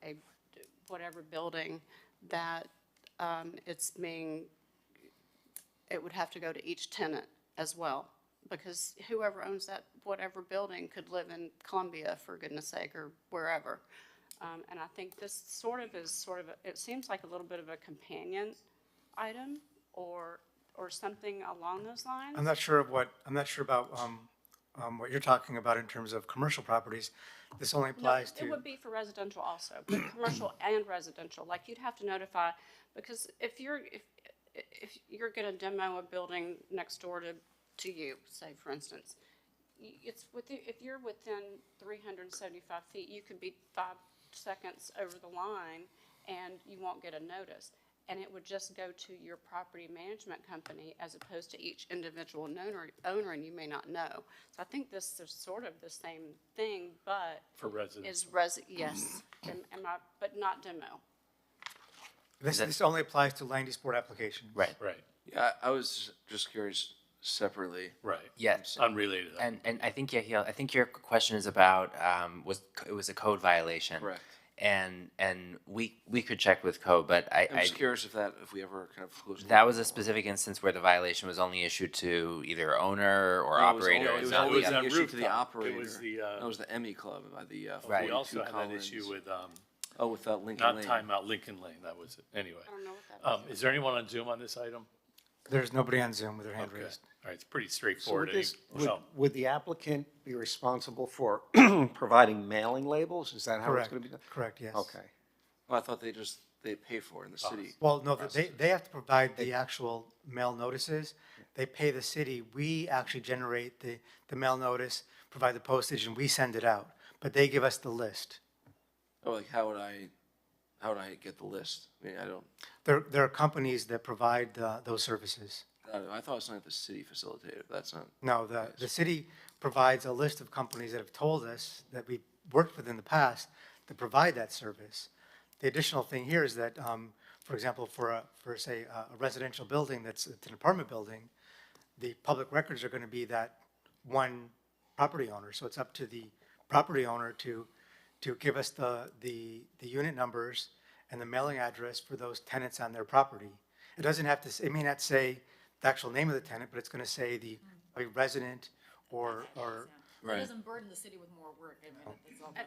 a whatever building, that it would have to go to each tenant as well, because whoever owns that whatever building could live in Columbia, for goodness sake, or wherever. And I think this it seems like a little bit of a companion item or something along those lines. I'm not sure about what you're talking about in terms of commercial properties. This only applies to. It would be for residential also, but commercial and residential. Like, you'd have to notify, because if you're going to demo a building next door to you, say, for instance, if you're within 375 feet, you could be 5 seconds over the line and you won't get a notice. And it would just go to your property management company as opposed to each individual owner, and you may not know. So I think this is sort of the same thing, but For residents. Yes, but not demo. This only applies to land use board applications. Right. Right. Yeah, I was just curious separately. Right. Yes. Unrelated. And I think, Yahiel, I think your question is about, it was a code violation. Correct. And we could check with code, but I'm just curious if we ever kind of closed. that was a specific instance where the violation was only issued to either owner or operator. It was not only the other. issued to the rooftop. operator. It was the, That was the Emmy Club by the Right. We 42 also had that Collins. issue with, with Lincoln not Lane. timeout Lincoln Lane, that was it. Anyway. I don't know what that is. Is there anyone on Zoom on this item? There's nobody on Zoom with their hand Okay. raised. All right, it's pretty So straightforward. would the applicant be responsible for providing mailing labels? Is that how it's Correct. going to be done? Correct, yes. Okay. Well, I thought they pay for it in the city. Well, no, they have to provide the actual mail notices. They pay the city. We actually generate the mail notice, provide the postage, and we send it out. But they give us the list. Oh, like how would I get the list? I mean, I don't. There are companies that provide those services. I thought it was something that the city facilitated. That's not. No, the city provides a list of companies that have told us that we worked with in the past to provide that service. The additional thing here is that, for example, for say a residential building it's an apartment building, the public records are going to be that one property owner. So it's up to the property owner to give us the unit numbers and the mailing address for those tenants on their property. It doesn't have to. It may not say the actual name of the tenant, but it's going to say a resident or. Right. It doesn't burden the city with more work. I mean, it's all done.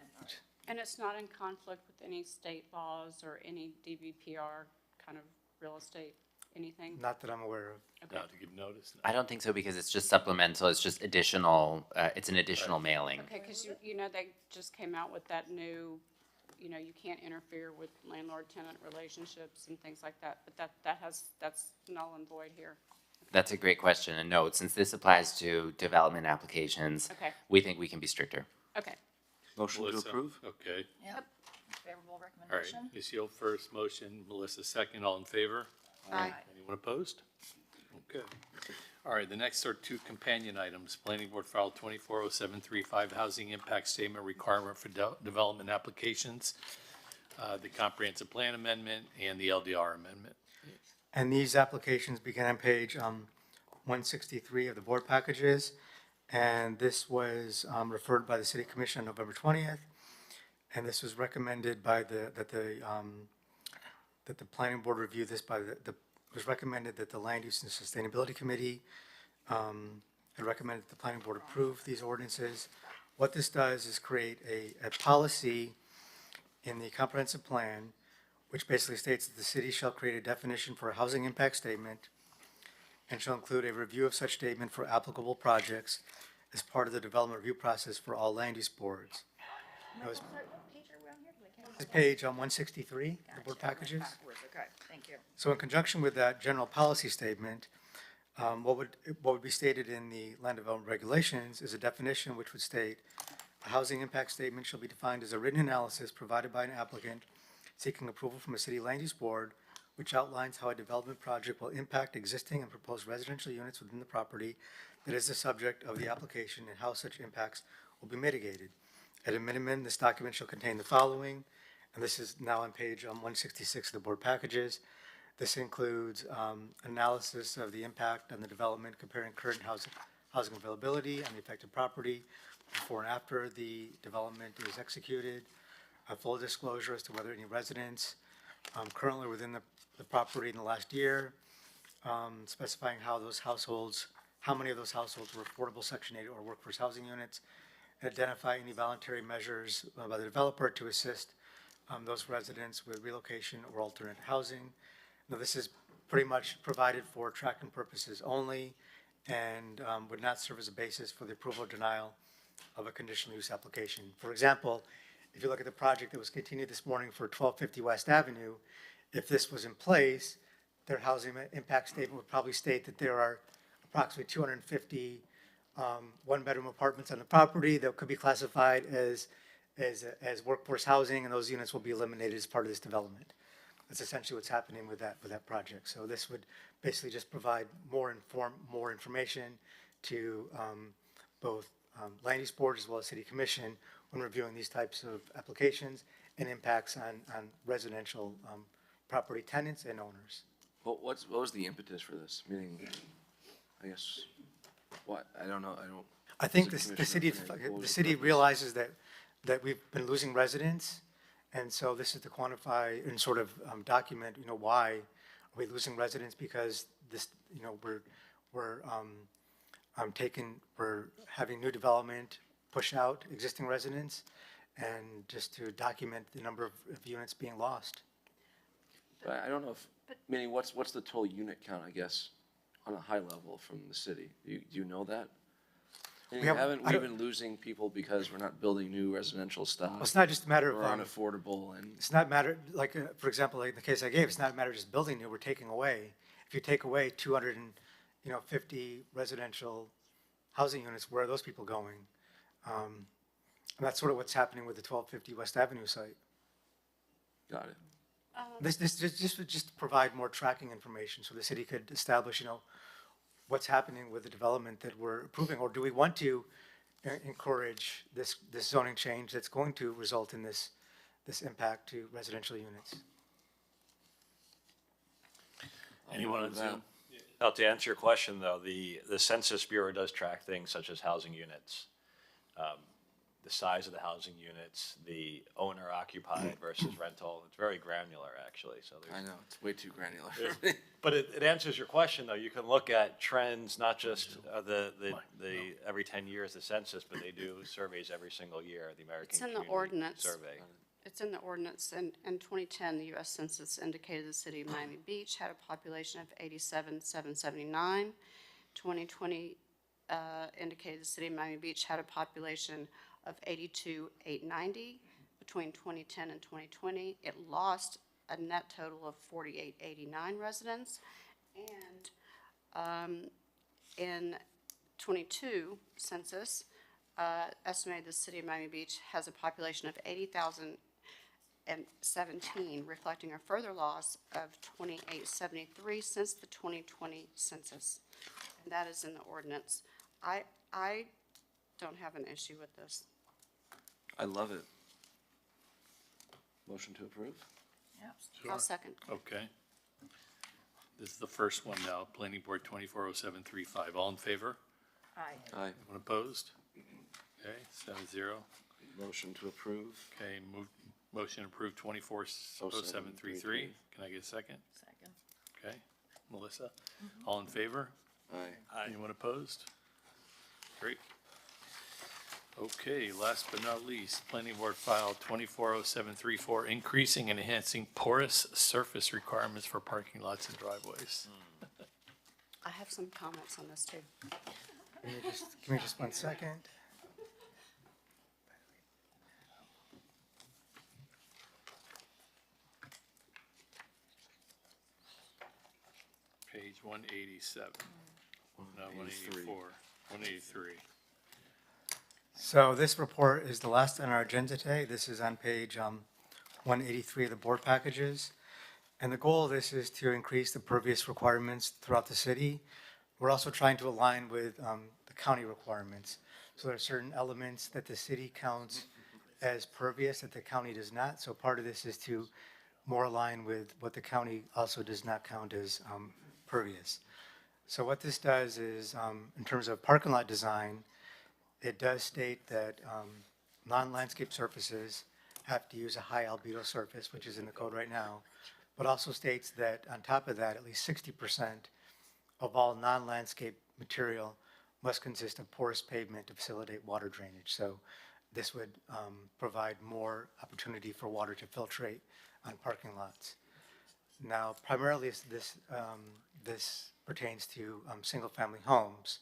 And it's not in conflict with any state laws or any DVPR kind of real estate, anything? Not that I'm aware of. Not to give notice. I don't think so, because it's just supplemental. It's just additional. It's an additional mailing. Okay, because they just came out with that new, you can't interfere with landlord-tenant relationships and things like that, but that's null and void here. That's a great question. And no, since this applies to development applications, Okay. we think we can be stricter. Okay. Motion to Melissa? approve? Okay. Yep. Favorable All right. recommendation. Ms. Yule first motion, Melissa second. All in favor? Aye. Anyone opposed? Okay. All right, the next are two companion items. Planning Board File 240735, Housing Impact Statement Requirement for Development Applications, the Comprehensive Plan Amendment, and the LDR Amendment. And these applications begin on page 163 of the board packages. And this was referred by the City Commission on November 20th. And this was recommended by that the Planning Board review this by it was recommended that the Land Use and Sustainability Committee had recommended that the Planning Board approve these ordinances. What this does is create a policy in the comprehensive plan, which basically states that the city shall create a definition for a housing impact statement and shall include a review of such statement for applicable projects as part of the development review process for all land use boards. This is page 163, the board packages. Okay, thank you. So in conjunction with that general policy statement, what would be stated in the land development regulations is a definition which would state A housing impact statement shall be defined as a written analysis provided by an applicant seeking approval from a city land use board, which outlines how a development project will impact existing and proposed residential units within the property that is the subject of the application and how such impacts will be mitigated. At a minimum, this document shall contain the following, and this is now on page 166 of the board packages. This includes analysis of the impact on the development, comparing current housing availability on the affected property before and after the development is executed, a full disclosure as to whether any residents currently within the property in the last year, specifying how many of those households were affordable Section 8 or workforce housing units, and identify any voluntary measures by the developer to assist those residents with relocation or alternate housing. Now, this is pretty much provided for tracking purposes only and would not serve as a basis for the approval or denial of a conditional use application. For example, if you look at the project that was continued this morning for 1250 West Avenue, if this was in place, their housing impact statement would probably state that there are approximately 250 one-bedroom apartments on the property that could be classified as workforce housing, and those units will be eliminated as part of this development. That's essentially what's happening with that project. So this would basically just provide more information to both land use board as well as city commission when reviewing these types of applications and impacts on residential property tenants and owners. What was the impetus for this? Meaning, I guess, what? I don't know. I think the city realizes that we've been losing residents, and so this is to quantify and sort of document, why are we losing residents? Because this, we're having new development push out existing residents, and just to document the number of units being lost. But I don't know if, meaning what's the total unit count, I guess, on a high level from the city? Do you know that? Haven't we been losing people because we're not building new residential stuff? Well, it's not just a matter of unaffordable, and it's not a matter for example, like the case I gave. It's not a matter of just building new. We're taking away. If you take away 250 residential housing units, where are those people going? And that's sort of what's happening with the 1250 West Avenue site. Got it. This would just provide more tracking information so the city could establish, what's happening with the development that we're approving, or do we want to encourage this zoning change that's going to result in this impact to residential units? Anyone on Zoom? Now, to answer your question, though, the Census Bureau does track things such as housing units, the size of the housing units, the owner occupied versus rental. It's very granular, actually. So I know, it's way too granular. But it answers your question, though. You can look at trends, not just the every 10 years the census, but they do surveys every single year, the American Community Survey. It's in the ordinance. In 2010, the U.S. Census indicated the city of Miami Beach had a population of 87,779. 2020 indicated the city of Miami Beach had a population of 82,890. Between 2010 and 2020, it lost a net total of 4,889 residents. And in 22 census, estimated the city of Miami Beach has a population of 80,017, reflecting a further loss of 2,873 since the 2020 census. And that is in the ordinance. I don't have an issue with this. I love it. Motion to approve? Yeah. I'll second. Okay. This is the first one now, Planning Board 240735. All in favor? Aye. Aye. Anyone opposed? Okay, 7-0. Motion to approve? Okay, motion approved 240733. Can I get a second? Second. Okay, Melissa? All in favor? Aye. Anyone opposed? Great. Okay, last but not least, Planning Board File 240734, increasing and enhancing porous surface requirements for parking lots and driveways. I have some comments on this too. Give me just 1 second. Page 187. No, 184. 183. So this report is the last on our agenda today. This is on page 183 of the board packages. And the goal of this is to increase the pervious requirements throughout the city. We're also trying to align with the county requirements. So there are certain elements that the city counts as pervious that the county does not. So part of this is to more align with what the county also does not count as pervious. So what this does is, in terms of parking lot design, it does state that non-landscape surfaces have to use a high albedo surface, which is in the code right now, but also states that on top of that, at least 60% of all non-landscape material must consist of porous pavement to facilitate water drainage. So this would provide more opportunity for water to filtrate on parking lots. Now, primarily this pertains to single-family homes.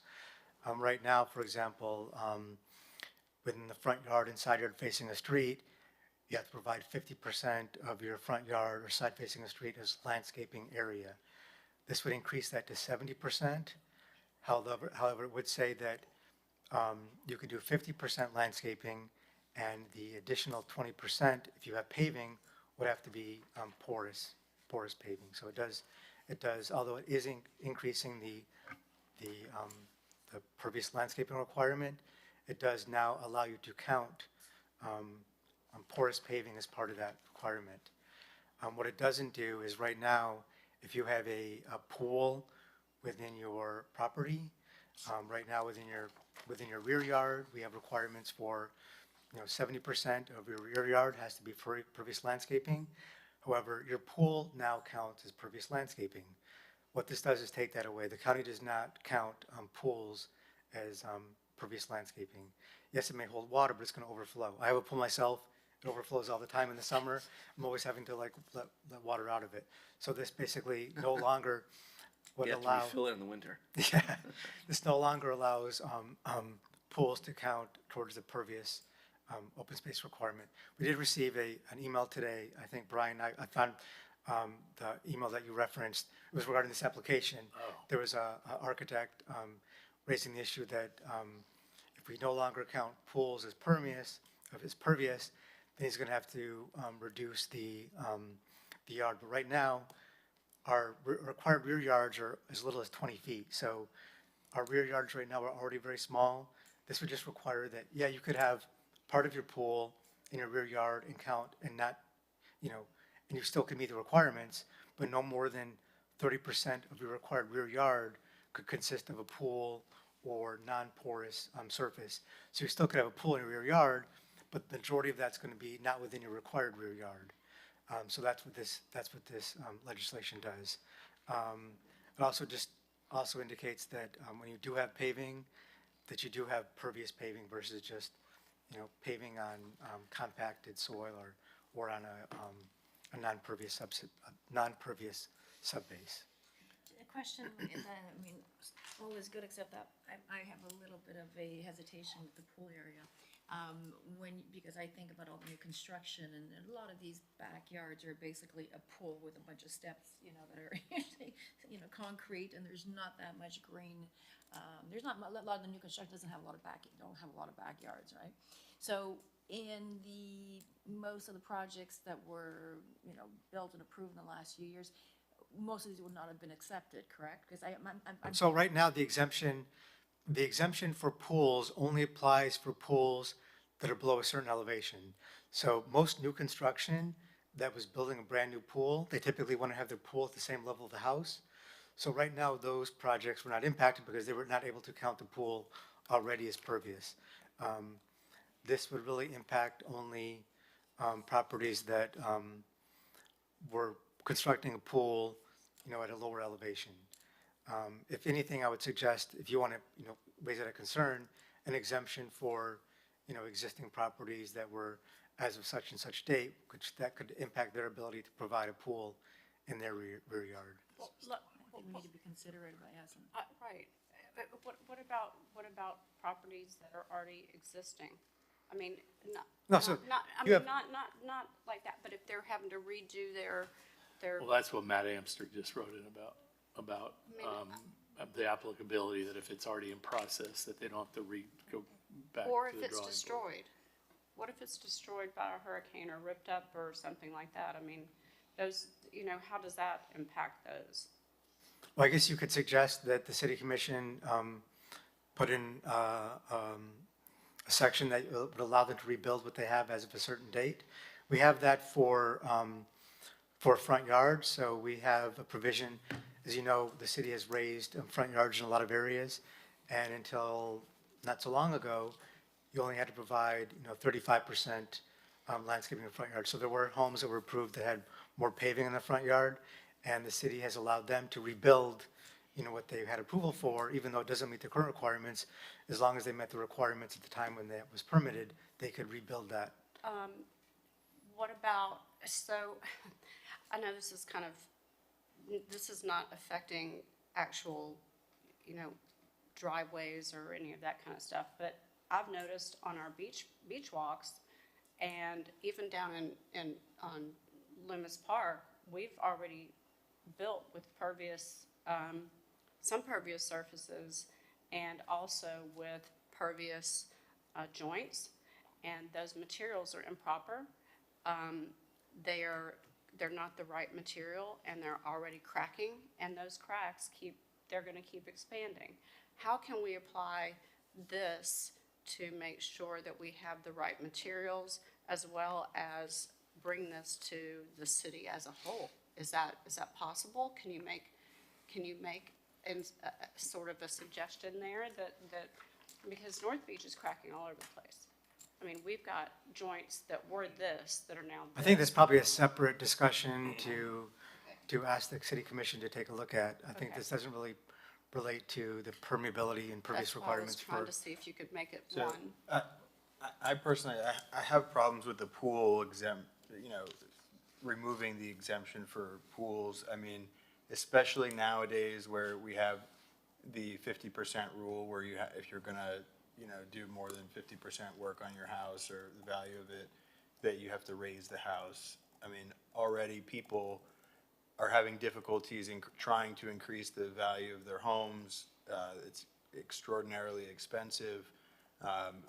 Right now, for example, within the front yard and side yard facing a street, you have to provide 50% of your front yard or side facing a street as landscaping area. This would increase that to 70%. However, it would say that you could do 50% landscaping, and the additional 20%, if you have paving, would have to be porous paving. So it does, although it is increasing the pervious landscaping requirement, it does now allow you to count porous paving as part of that requirement. What it doesn't do is right now, if you have a pool within your property, right now within your rear yard, we have requirements for 70% of your rear yard has to be pervious landscaping. However, your pool now counts as pervious landscaping. What this does is take that away. The county does not count pools as pervious landscaping. Yes, it may hold water, but it's going to overflow. I have a pool myself. It overflows all the time in the summer. I'm always having to let water out of it. So this basically no longer would You have allow. to refill it in the winter. Yeah, this no longer allows pools to count towards the pervious open space requirement. We did receive an email today. I think, Brian, I found the email that you referenced. It was regarding this application. There was an architect raising the issue that if we no longer count pools as pervious, then he's going to have to reduce the yard. But right now, our required rear yards are as little as 20 feet. So our rear yards right now are already very small. This would just require that, yeah, you could have part of your pool in your rear yard and count and not, and you still can meet the requirements, but no more than 30% of your required rear yard could consist of a pool or non-porous surface. So you still could have a pool in your rear yard, but the majority of that's going to be not within your required rear yard. So that's what this legislation does. It also indicates that when you do have paving, that you do have pervious paving versus just paving on compacted soil or on a non-pervious subbase. A question, all is good except that I have a little bit of a hesitation with the pool area. Because I think about all the new construction, and a lot of these backyards are basically a pool with a bunch of steps, that are usually, concrete, and there's not that much green. There's not a lot of the new construction don't have a lot of backyards, right? So in most of the projects that were, built and approved in the last few years, most of these would not have been accepted, correct? Because So right now, the exemption for pools only applies for pools that are below a certain elevation. So most new construction that was building a brand new pool, they typically want to have their pool at the same level of the house. So right now, those projects were not impacted because they were not able to count the pool already as pervious. This would really impact only properties that were constructing a pool, at a lower elevation. If anything, I would suggest, if you want to, raise that a concern, an exemption for, existing properties that were as of such and such date, that could impact their ability to provide a pool in their rear yard. I think we need to be considerate about asking. Right. What about properties that are already existing? Not like that, but if they're having to redo their. Well, that's what Matt Amster just wrote in about the applicability, that if it's already in process, that they don't have to back Or to if the it's drawing board. destroyed? What if it's destroyed by a hurricane or ripped up or something like that? I mean, those, how does that impact those? Well, I guess you could suggest that the city commission put in a section that would allow them to rebuild what they have as of a certain date. We have that for front yards, so we have a provision. As you know, the city has raised front yards in a lot of areas, and until not so long ago, you only had to provide 35% landscaping in the front yard. So there were homes that were approved that had more paving in the front yard, and the city has allowed them to rebuild what they had approval for, even though it doesn't meet the current requirements. As long as they met the requirements at the time when that was permitted, they could rebuild that. What about, so, I know this is this is not affecting actual, driveways or any of that kind of stuff, but I've noticed on our beach walks and even down on Loomis Park, we've already built with pervious, some pervious surfaces and also with pervious joints, and those materials are improper. They're not the right material, and they're already cracking, and those cracks they're gonna keep expanding. How can we apply this to make sure that we have the right materials as well as bring this to the city as a whole? Is that possible? Can you make sort of a suggestion there that because North Beach is cracking all over the place. I mean, we've got joints that were this that are now I think there's probably a separate discussion to ask the city commission to take a look at. I think this doesn't really relate to the permeability and pervious requirements That's why I was trying to see if you could make it So, one. I personally, I have problems with the pool removing the exemption for pools. I mean, especially nowadays where we have the 50% rule where if you're gonna, do more than 50% work on your house or the value of it, that you have to raise the house. I mean, already people are having difficulties in trying to increase the value of their homes. It's extraordinarily expensive.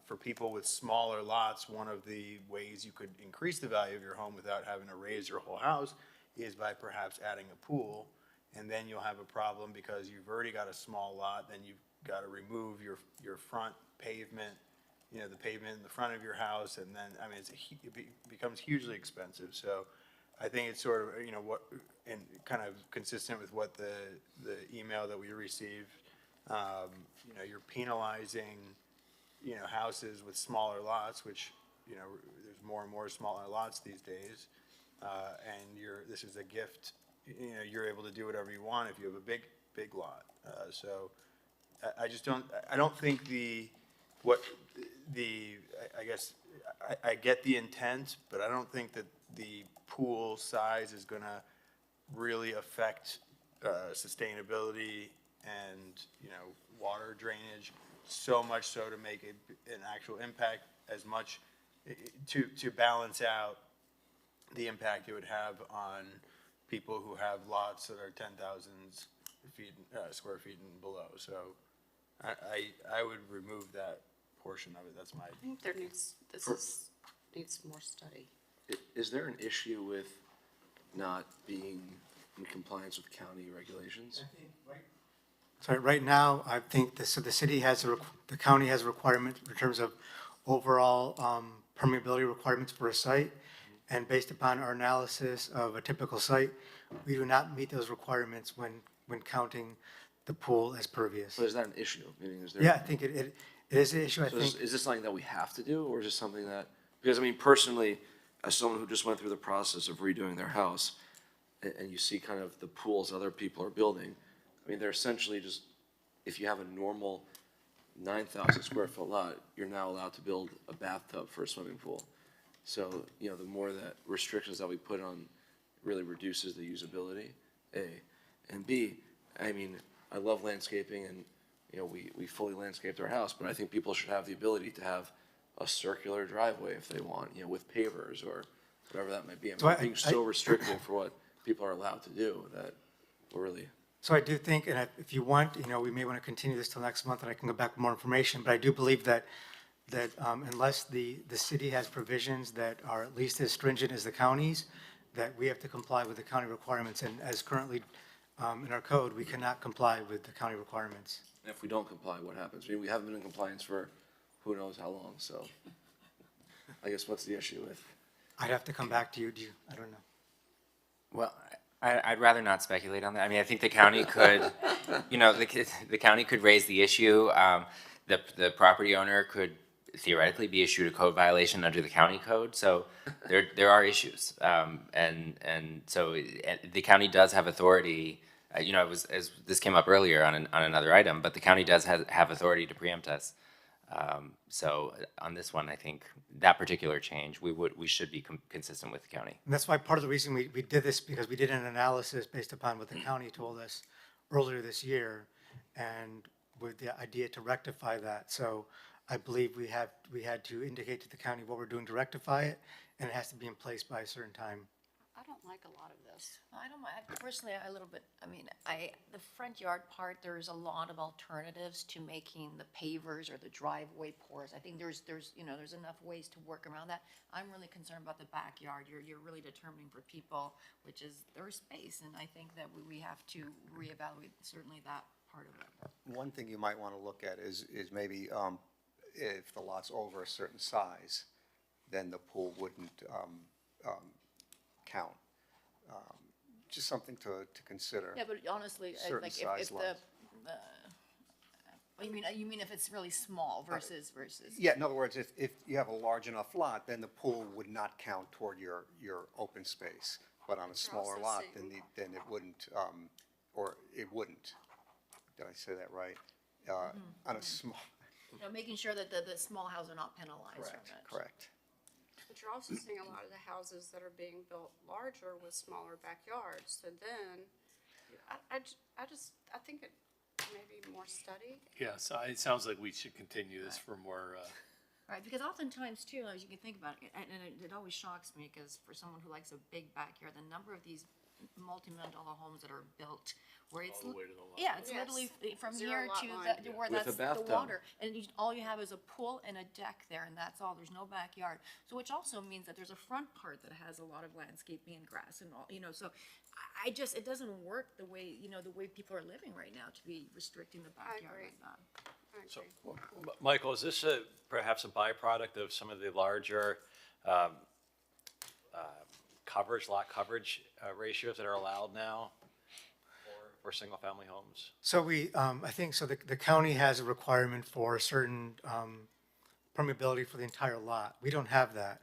For people with smaller lots, one of the ways you could increase the value of your home without having to raise your whole house is by perhaps adding a pool. And then you'll have a problem because you've already got a small lot, then you've got to remove your front pavement, the pavement in the front of your house, and then, I mean, it becomes hugely expensive. So I think it's sort of, and kind of consistent with what the email that we received, you're penalizing, houses with smaller lots, which, there's more and more smaller lots these days. And this is a gift, you're able to do whatever you want if you have a big lot. So I don't think I guess, I get the intent, but I don't think that the pool size is gonna really affect, sustainability and, water drainage, so much so to make an actual impact as much, to balance out the impact it would have on people who have lots that are 10,000 square feet and below. So I would remove that portion of it. That's my. I think needs more study. Is there an issue with not being in compliance with county regulations? So right now, I think the city the county has a requirement in terms of overall permeability requirements for a site. And based upon our analysis of a typical site, we do not meet those requirements when counting the pool as pervious. So is that an issue? Meaning, is there? Yeah, I think it is an issue. I think. Is this something that we have to do, or is this something that, because I mean, personally, as someone who just went through the process of redoing their house, and you see kind of the pools other people are building, I mean, they're essentially just, if you have a normal 9,000 square foot lot, you're now allowed to build a bathtub for a swimming pool. So, the more that restrictions that we put on really reduces the usability, A. And B, I mean, I love landscaping and, we fully landscaped our house, but I think people should have the ability to have a circular driveway if they want, with pavers or whatever that might be. I mean, So being so restrictive for what people are allowed to do that we're really. So I do think, and if you want, we may want to continue this till next month and I can go back with more information, but I do believe that that unless the city has provisions that are at least as stringent as the counties, that we have to comply with the county requirements. And as currently in our code, we cannot comply with the county requirements. And if we don't comply, what happens? I mean, we haven't been in compliance for who knows how long, so I guess what's the issue with? I'd have to come back to you. I don't know. Well, I'd rather not speculate on that. I mean, I think the county could, you know, the county could raise the issue. The property owner could theoretically be issued a code violation under the county code. So there are issues. And so the county does have authority. You know, as this came up earlier on another item, but the county does have authority to preempt us. So on this one, I think that particular change, we should be consistent with the county. And that's why part of the reason we did this, because we did an analysis based upon what the county told us earlier this year, and with the idea to rectify that. So I believe we had to indicate to the county what we're doing to rectify it, and it has to be in place by a certain time. I don't like a lot of this. I don't mind, personally, a little bit, I mean, the front yard part, there's a lot of alternatives to making the pavers or the driveway pours. I think there's enough ways to work around that. I'm really concerned about the backyard. You're really determining for people, which is their space, and I think that we have to reevaluate certainly that part of it. One thing you might want to look at is maybe if the lot's over a certain size, then the pool wouldn't count. Just something to consider. Yeah, but honestly, Certain like size if lots. you mean if it's really small versus. Yeah, in other words, if you have a large enough lot, then the pool would not count toward your open space. But on a smaller lot, then it wouldn't, or it wouldn't. Did I say that right? On a small. Making sure that the small houses are not penalized from it. Correct. But you're also seeing a lot of the houses that are being built larger with smaller backyards. So then, I think it may be more study. Yeah, so it sounds like we should continue this for more, Right, because oftentimes too, as you can think about it, and it always shocks me, because for someone who likes a big backyard, the number of these multi-million-dollar homes that are built where it's all the way to the line. yeah, it's literally from Zero here lot to line. where With a that's the bathtub. water, and all you have is a pool and a deck there, and that's all. There's no backyard. So which also means that there's a front part that has a lot of landscaping and grass and all. So I just it doesn't work the way the way people are living right now to be restricting the backyard agree. like that. I So, agree. Michael, is this perhaps a byproduct of some of the larger lot coverage ratios that are allowed now for single-family homes? So I think, so the county has a requirement for a certain permeability for the entire lot. We don't have that.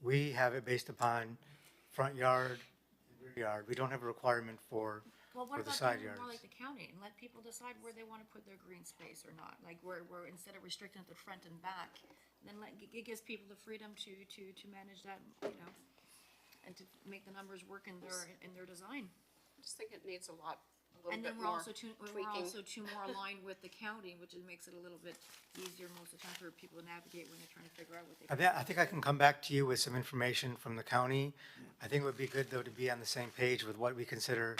We have it based upon front yard, rear yard. We don't have a requirement for Well, what the about side doing yards. more like the county and let people decide where they want to put their green space or not? Like where instead of restricting it to front and back, then it gives people the freedom to manage that, and to make the numbers work in their design. I just think it needs a little And then bit we're more also too more aligned with the county, which makes it a little bit easier most of the time for people to navigate when they're trying to figure out what they. I think I can come back to you with some information from the county. I think it would be good, though, to be on the same page with what we consider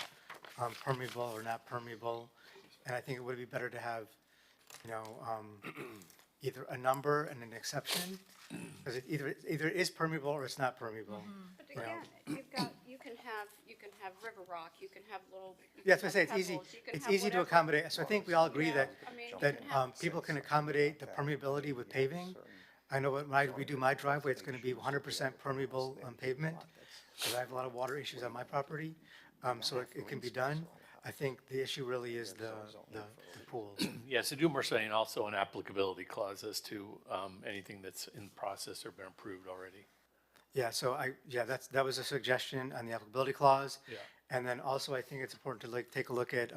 permeable or not permeable. And I think it would be better to have, either a number and an exception, because it either it is permeable or it's not permeable. But again, you can have river rock, you can have little. Yeah, that's what I say, it's easy, it's easy to accommodate. So I think we all agree that people can accommodate the permeability with paving. I know when we do my driveway, it's gonna be 100% permeable pavement, because I have a lot of water issues on my property, so it can be done. I think the issue really is the pools. Yeah, so do more saying also an applicability clause as to anything that's in process or been approved already. Yeah, so that was a suggestion on the applicability clause. Yeah. And then also, I think it's important to take a look at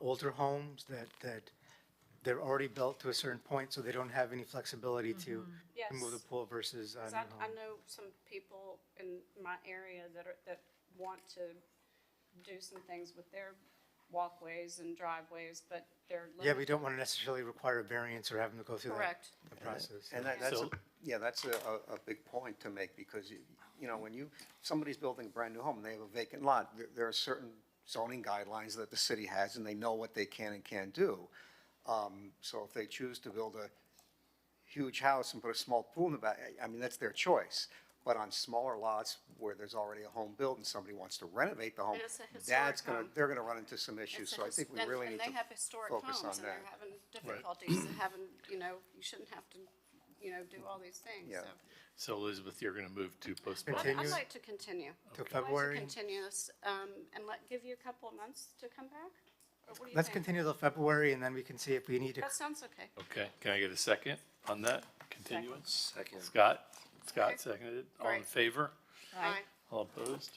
older homes that they're already built to a certain point, so they don't have any flexibility to Yes. remove the pool versus a 'Cause new I home. know some people in my area that want to do some things with their walkways and driveways, but they're Yeah, we limited. don't want to necessarily require a variance or have them to go through Correct. the process. And that's a big point to make, because, when somebody's building a brand-new home and they have a vacant lot, there are certain zoning guidelines that the city has, and they know what they can and can't do. So if they choose to build huge house and put a small pool in the back, I mean, that's their choice. But on smaller lots where there's already a home built and somebody wants to renovate the home, And it's a historic home. they're gonna run into some issues. It's So I think we really need And they have to historic focus homes, on and they're that. having difficulties and having, you know, you shouldn't have to, you know, do all these things, Yeah. so. So Elizabeth, you're going to move to postpone. I'd like to continue. Till I'd like February? to continue this, and give you a couple of months to come back? Or what do you Let's think? continue till February, and then we can see if we need to. That sounds okay. Okay, can I get a second on that continuance? Second. Scott Okay. seconded. All in Great. favor? Aye. All opposed?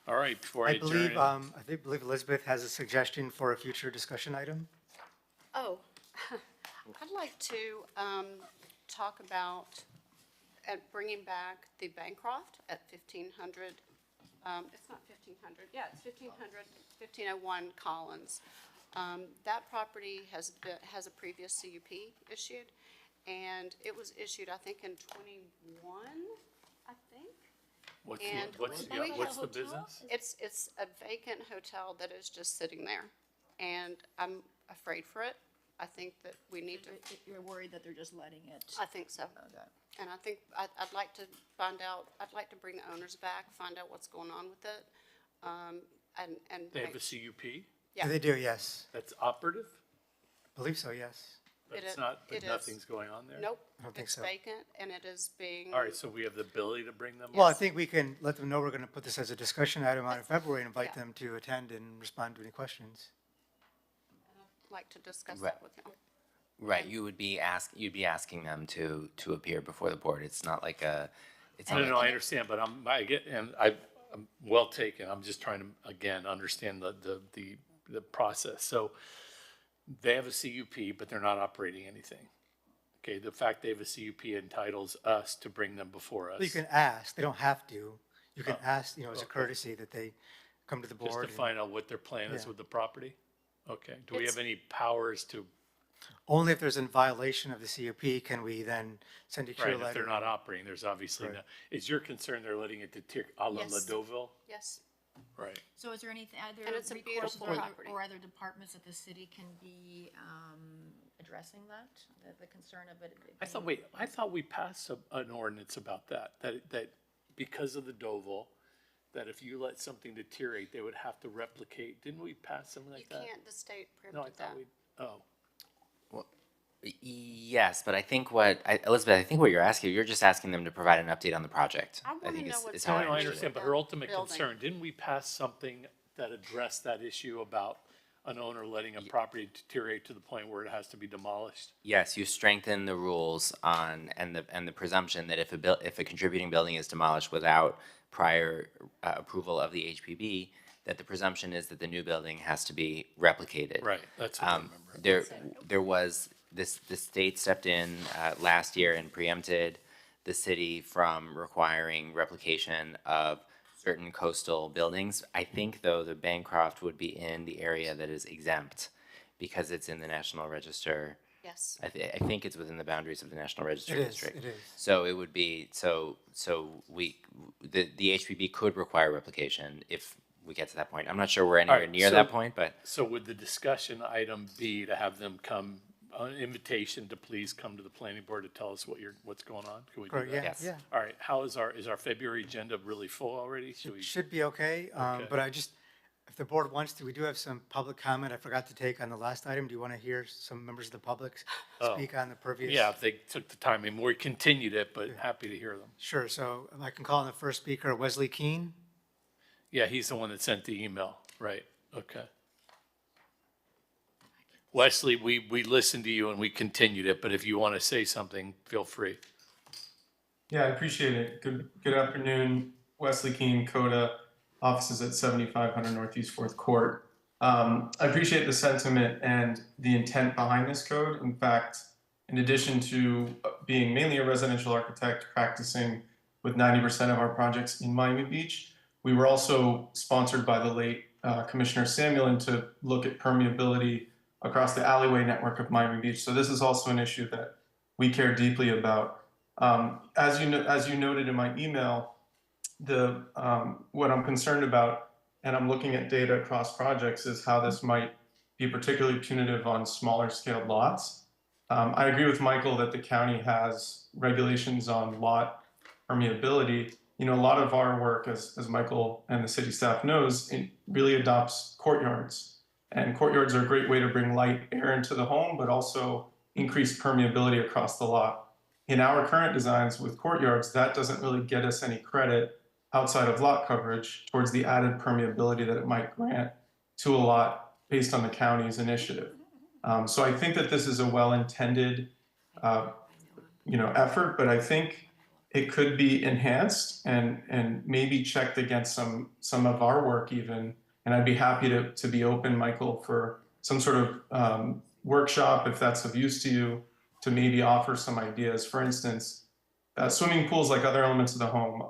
All right, before I I adjourn. believe Elizabeth has a suggestion for a future discussion item. Oh, I'd like to talk about bringing back the Bancroft at 1500, it's not 1500, yeah, it's 1501 Collins. That property has a previous CUP issued, and it was issued, I think, in 21, I think. What's And the business? It's a vacant hotel that is just sitting there, and I'm afraid for it. I think that we need to. You're worried that they're just letting it? I think so. And I think I'd like to find out. I'd like to bring the owners back, find out what's going on with it, and. They have make- a CUP? Yeah. They do, yes. That's operative? I believe so, yes. But It it's is- not, but it is. nothing's going on there? Nope. I don't think It's so. vacant, and it is being. All right, so we have the ability to bring them? Well, I think we can let them know we're going to put this as a discussion item on in February and invite Yeah. them to attend and respond to any questions. Like to discuss Right. that with you. Right, you'd be asking them to appear before the board. It's not like it's not No, like- no, I understand, but I'm well taken. I'm just trying to, again, understand the process. So they have a CUP, but they're not operating anything. Okay, the fact they have a CUP entitles us to bring them before us. You can ask, they don't have to. You can Oh, ask, as a okay. courtesy that they come to the Just board. to find out what their plan is Yeah. with the property? Okay, do we It's- have any powers to, Only if there's a violation of the CUP can we then send a right, cure if letter. they're not operating, there's obviously Right. no, is your concern they're letting it deteriorate, a la Yes. Deauville? Yes. Right. So is there anything, are there And it's a recourses beautiful or property. other departments that the city can be addressing that, the concern of it? I thought we passed an ordinance about that because of the Deauville, that if you let something deteriorate, they would have to replicate. Didn't we pass something You like that? can't, the state No, I prohibited thought that. we, Yes, but I think Elizabeth, I think what you're asking, you're just asking them to provide an update on the project. I wanna think know is what's how no, I no, I understood it. understand, but her ultimate Building. concern, didn't we pass something that addressed that issue about an owner letting a property deteriorate to the point where it has to be demolished? Yes, you strengthen the rules on, and the presumption that if a contributing building is demolished without prior approval of the HPB, that the presumption is that the new building has to be replicated. Right, that's what I remember. There was, the state stepped in last year and preempted the city from requiring replication of certain coastal buildings. I think, though, the Bancroft would be in the area that is exempt because it's in the National Register. Yes. I think it's within the boundaries of the National Register It is, District. it is. So it would be, the HPB could require replication if we get to that point. I'm not sure we're All anywhere right, near so- that point, but So would the discussion item be to have them come, an invitation to please come to the planning board to tell us what's going on? Can we do Correct, that? yeah, Yes. yeah. All right, is our February agenda really full already? Should we? Should be okay, Okay. but if the board wants to, we do have some public comment I forgot to take on the last item. Do you want to hear some members of the public Oh. speak on the previous? Yeah, if they took the time, and we continued it, but happy to hear them. Sure, so I can call on the first speaker, Wesley Keene. Yeah, he's the one that sent the email, right, okay. Wesley, we listened to you and we continued it, but if you want to say something, feel free. Yeah, I appreciate it. Good afternoon, Wesley Keene, CODA, offices at 7500 Northeast 4th Court. I appreciate the sentiment and the intent behind this code. In fact, in addition to being mainly a residential architect practicing with 90% of our projects in Miami Beach, we were also sponsored by the late Commissioner Samuelin to look at permeability across the alleyway network of Miami Beach. So this is also an issue that we care deeply about. As you noted in my email, what I'm concerned about, and I'm looking at data across projects, is how this might be particularly punitive on smaller scaled lots. I agree with Michael that the county has regulations on lot permeability. You know, a lot of our work, as Michael and the city staff knows, it really adopts courtyards. And courtyards are a great way to bring light, air into the home, but also increase permeability across the lot. In our current designs with courtyards, that doesn't really get us any credit outside of lot coverage towards the added permeability that it might grant to a lot based on the county's initiative. So I think that this is a well-intended, effort, but I think it could be enhanced and maybe checked against some of our work even. And I'd be happy to be open, Michael, for some sort of workshop, if that's of use to you, to maybe offer some ideas. For instance, swimming pools, like other elements of the home,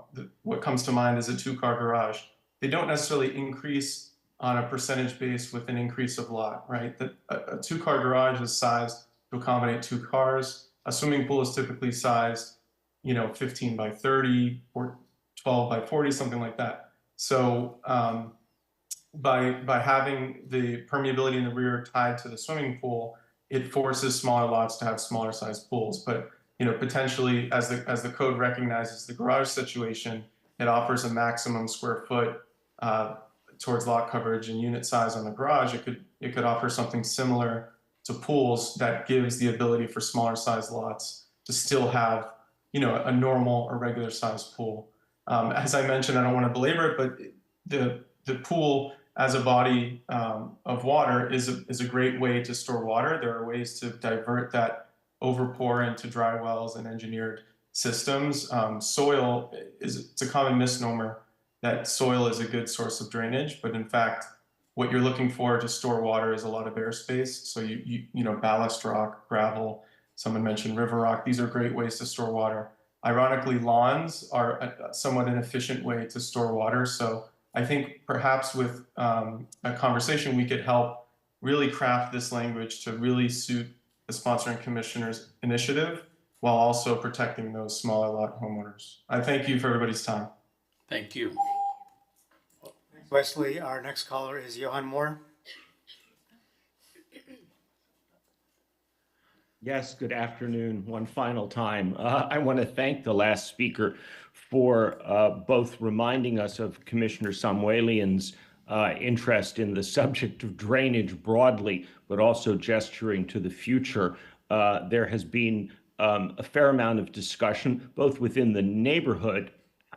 what comes to mind is a 2-car garage. They don't necessarily increase on a percentage base with an increase of lot, right? A 2-car garage is sized to accommodate 2 cars. A swimming pool is typically sized, 15 by 30 or 12 by 40, something like that. So by having the permeability in the rear tied to the swimming pool, it forces smaller lots to have smaller sized pools. But potentially, as the code recognizes the garage situation, it offers a maximum square foot towards lot coverage and unit size on the garage. It could offer something similar to pools that gives the ability for smaller sized lots to still have a normal or regular sized pool. As I mentioned, I don't want to belabor it, but the pool as a body of water is a great way to store water. There are ways to divert that overpour into dry wells and engineered systems. Soil it's a common misnomer that soil is a good source of drainage, but in fact, what you're looking for to store water is a lot of airspace. So ballast rock, gravel, someone mentioned river rock. These are great ways to store water. Ironically, lawns are a somewhat inefficient way to store water. So I think perhaps with a conversation, we could help really craft this language to really suit the sponsoring commissioner's initiative while also protecting those smaller lot homeowners. I thank you for everybody's time. Thank you. Wesley, our next caller is Johan Moore. Yes, good afternoon. One final time. I want to thank the last speaker for both reminding us of Commissioner Samuelian's interest in the subject of drainage broadly, but also gesturing to the future. There has been a fair amount of discussion, both within the neighborhood,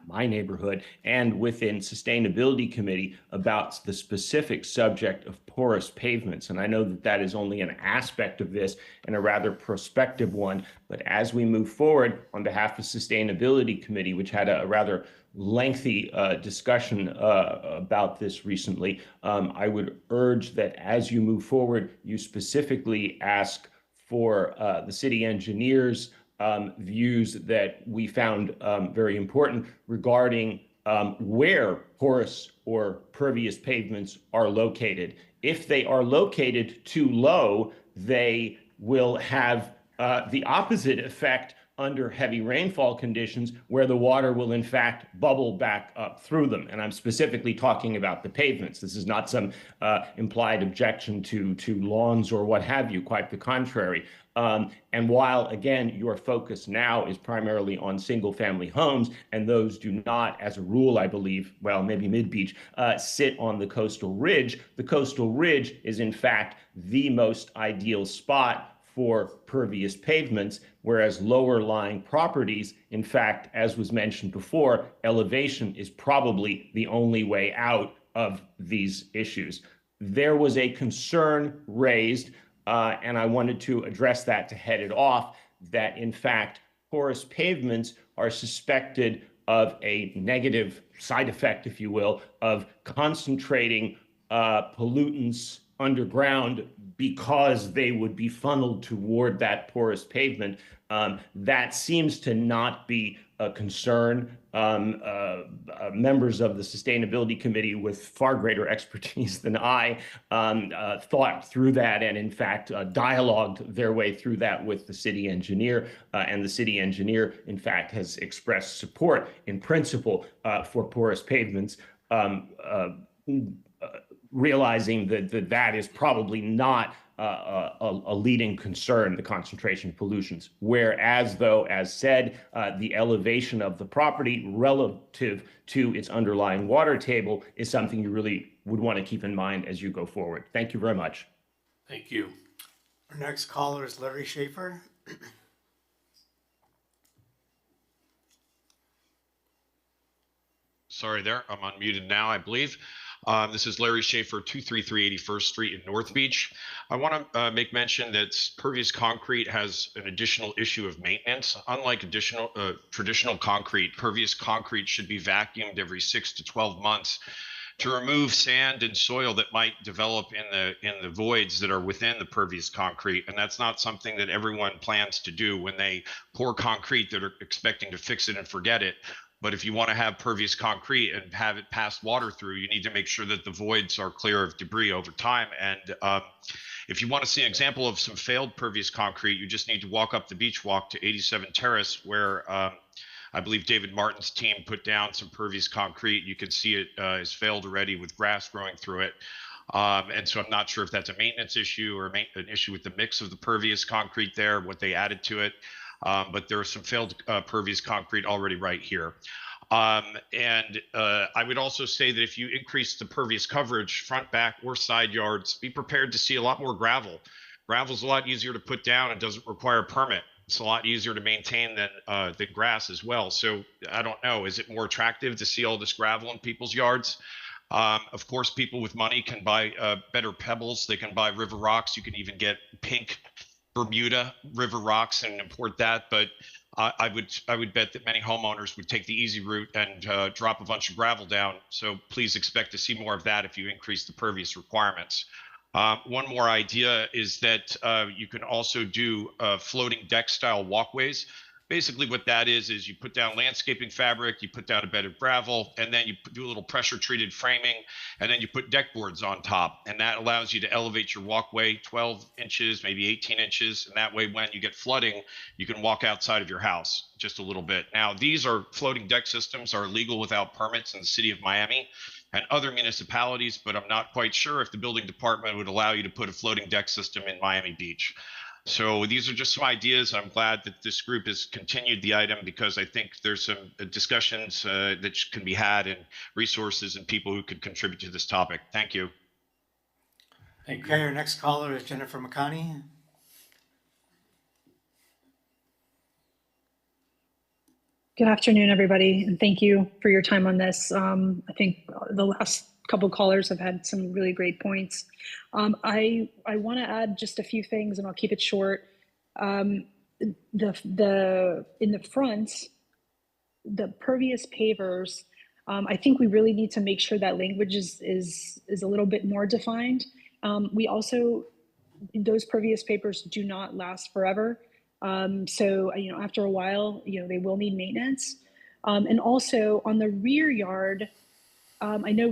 my neighborhood, and within Sustainability Committee about the specific subject of porous pavements. And I know that that is only an aspect of this and a rather prospective one. But as we move forward on behalf of Sustainability Committee, which had a rather lengthy discussion about this recently, I would urge that as you move forward, you specifically ask for the city engineer's views that we found very important regarding where porous or pervious pavements are located. If they are located too low, they will have the opposite effect under heavy rainfall conditions, where the water will in fact bubble back up through them. And I'm specifically talking about the pavements. This is not some implied objection to lawns or what have you, quite the contrary. And while, again, your focus now is primarily on single-family homes, and those do not, as a rule, I believe, well, maybe Mid-Beach, sit on the coastal ridge is, in fact, the most ideal spot for pervious pavements, whereas lower-lying properties, in fact, as was mentioned before, elevation is probably the only way out of these issues. There was a concern raised, and I wanted to address that to head it off, that in fact, porous pavements are suspected of a negative side effect, if you will, of concentrating pollutants underground because they would be funneled toward that porous pavement. That seems to not be a concern. Members of the Sustainability Committee with far greater expertise than I thought through that and in fact dialogued their way through that with the city engineer. And the city engineer in fact has expressed support in principle for porous pavements. realizing that is probably not a leading concern, the concentration of pollutions. Whereas, though, as said, the elevation of the property relative to its underlying water table is something you really would want to keep in mind as you go forward. Thank you very much. Thank you. Our next caller is Larry Schaefer. Sorry there, I'm unmuted now, I believe. This is Larry Schaefer, 233 81st Street in North Beach. I want to make mention that pervious concrete has an additional issue of maintenance. Unlike traditional concrete, pervious concrete should be vacuumed every 6 to 12 months to remove sand and soil that might develop in the voids that are within the pervious concrete. And that's not something that everyone plans to do when they pour concrete that are expecting to fix it and forget it. But if you want to have pervious concrete and have it pass water through, you need to make sure that the voids are clear of debris over time. And if you want to see an example of some failed pervious concrete, you just need to walk up the beach walk to 87 Terrace, where I believe David Martin's team put down some pervious concrete. You can see it has failed already with grass growing through it. And so I'm not sure if that's a maintenance issue or an issue with the mix of the pervious concrete there, what they added to it. But there are some failed pervious concrete already right here. I would also say that if you increase the pervious coverage, front, back, or side yards, be prepared to see a lot more gravel. Gravel's a lot easier to put down and doesn't require a permit. It's a lot easier to maintain than grass as well. So I don't know, is it more attractive to see all this gravel in people's yards? Of course, people with money can buy better pebbles. They can buy river rocks. You can even get pink Bermuda river rocks and import that. But I would bet that many homeowners would take the easy route and drop a bunch of gravel down. So please expect to see more of that if you increase the pervious requirements. One more idea is that you can also do floating deck style walkways. Basically what that is you put down landscaping fabric, you put down a bed of gravel, and then you do a little pressure treated framing, and then you put deck boards on top. And that allows you to elevate your walkway 12 inches, maybe 18 inches. And that way, when you get flooding, you can walk outside of your house just a little bit. Now, these floating deck systems are legal without permits in the city of Miami and other municipalities, but I'm not quite sure if the building department would allow you to put a floating deck system in Miami Beach. So these are just some ideas. I'm glad that this group has continued the item because I think there's some discussions that can be had and resources and people who could contribute to this topic. Thank you. Okay, our next caller is Jennifer McConney. Good afternoon, everybody, and thank you for your time on this. I think the last couple callers have had some really great points. I want to add just a few things, and I'll keep it short. In the front, the pervious pavers, I think we really need to make sure that language is a little bit more defined. We also, those pervious pavers do not last forever. So, after a while, they will need maintenance. And also on the rear yard, I know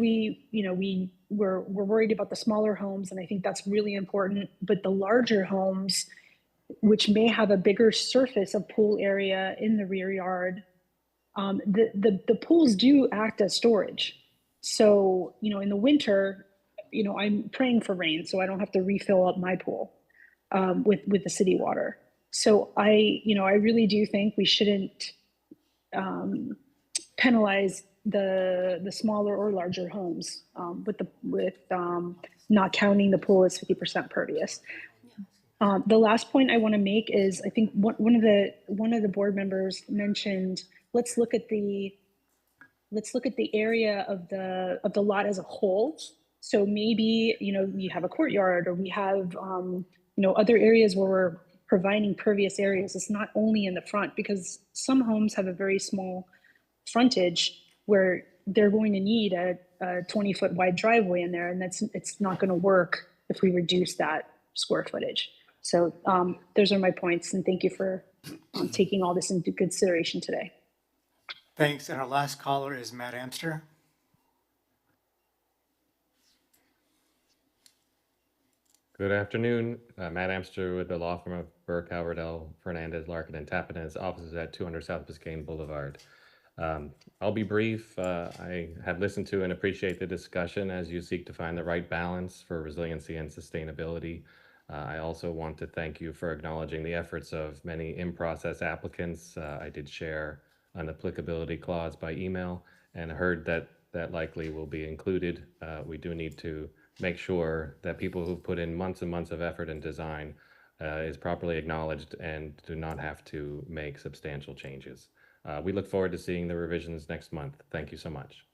we're worried about the smaller homes, and I think that's really important, but the larger homes, which may have a bigger surface of pool area in the rear yard, the pools do act as storage. So, in the winter, I'm praying for rain so I don't have to refill up my pool with the city water. So I really do think we shouldn't penalize the smaller or larger homes with not counting the pool as 50% pervious. The last point I want to make is I think one of the board members mentioned let's look at the area of the lot as a whole. So maybe you have a courtyard, or we have other areas where we're providing pervious areas. It's not only in the front, because some homes have a very small frontage where they're going to need a 20-foot wide driveway in there, and it's not going to work if we reduce that square footage. So those are my points, and thank you for taking all this into consideration today. Thanks. And our last caller is Matt Amster. Good afternoon. Matt Amster with the law firm of Burke, Howardell, Fernandez, Larkin, and Tappan. Offices at 200 South Biscayne Boulevard. I'll be brief. I have listened to and appreciate the discussion as you seek to find the right balance for resiliency and sustainability. I also want to thank you for acknowledging the efforts of many in-process applicants. I did share an applicability clause by email and heard that that likely will be included. We do need to make sure that people who've put in months and months of effort and design is properly acknowledged and do not have to make substantial changes. We look forward to seeing the revisions next month. Thank you so much.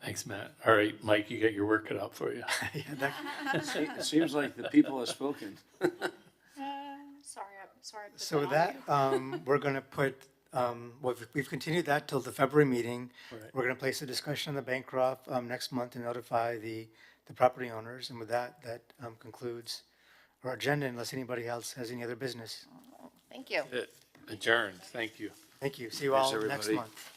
Thanks, Matt. All right, Mike, you got your work cut out for you. It seems like the people have spoken. Sorry, I'm sorry. I put So with that that, on you. we're going to put, we've continued that till the February meeting. Right. We're going to place a discussion on the Bancroft next month and notify the property owners. And with that, that concludes our agenda unless anybody else has any other business. Thank you. Adjourned. Thank you. Thank you. See you all Thanks, next everybody. month.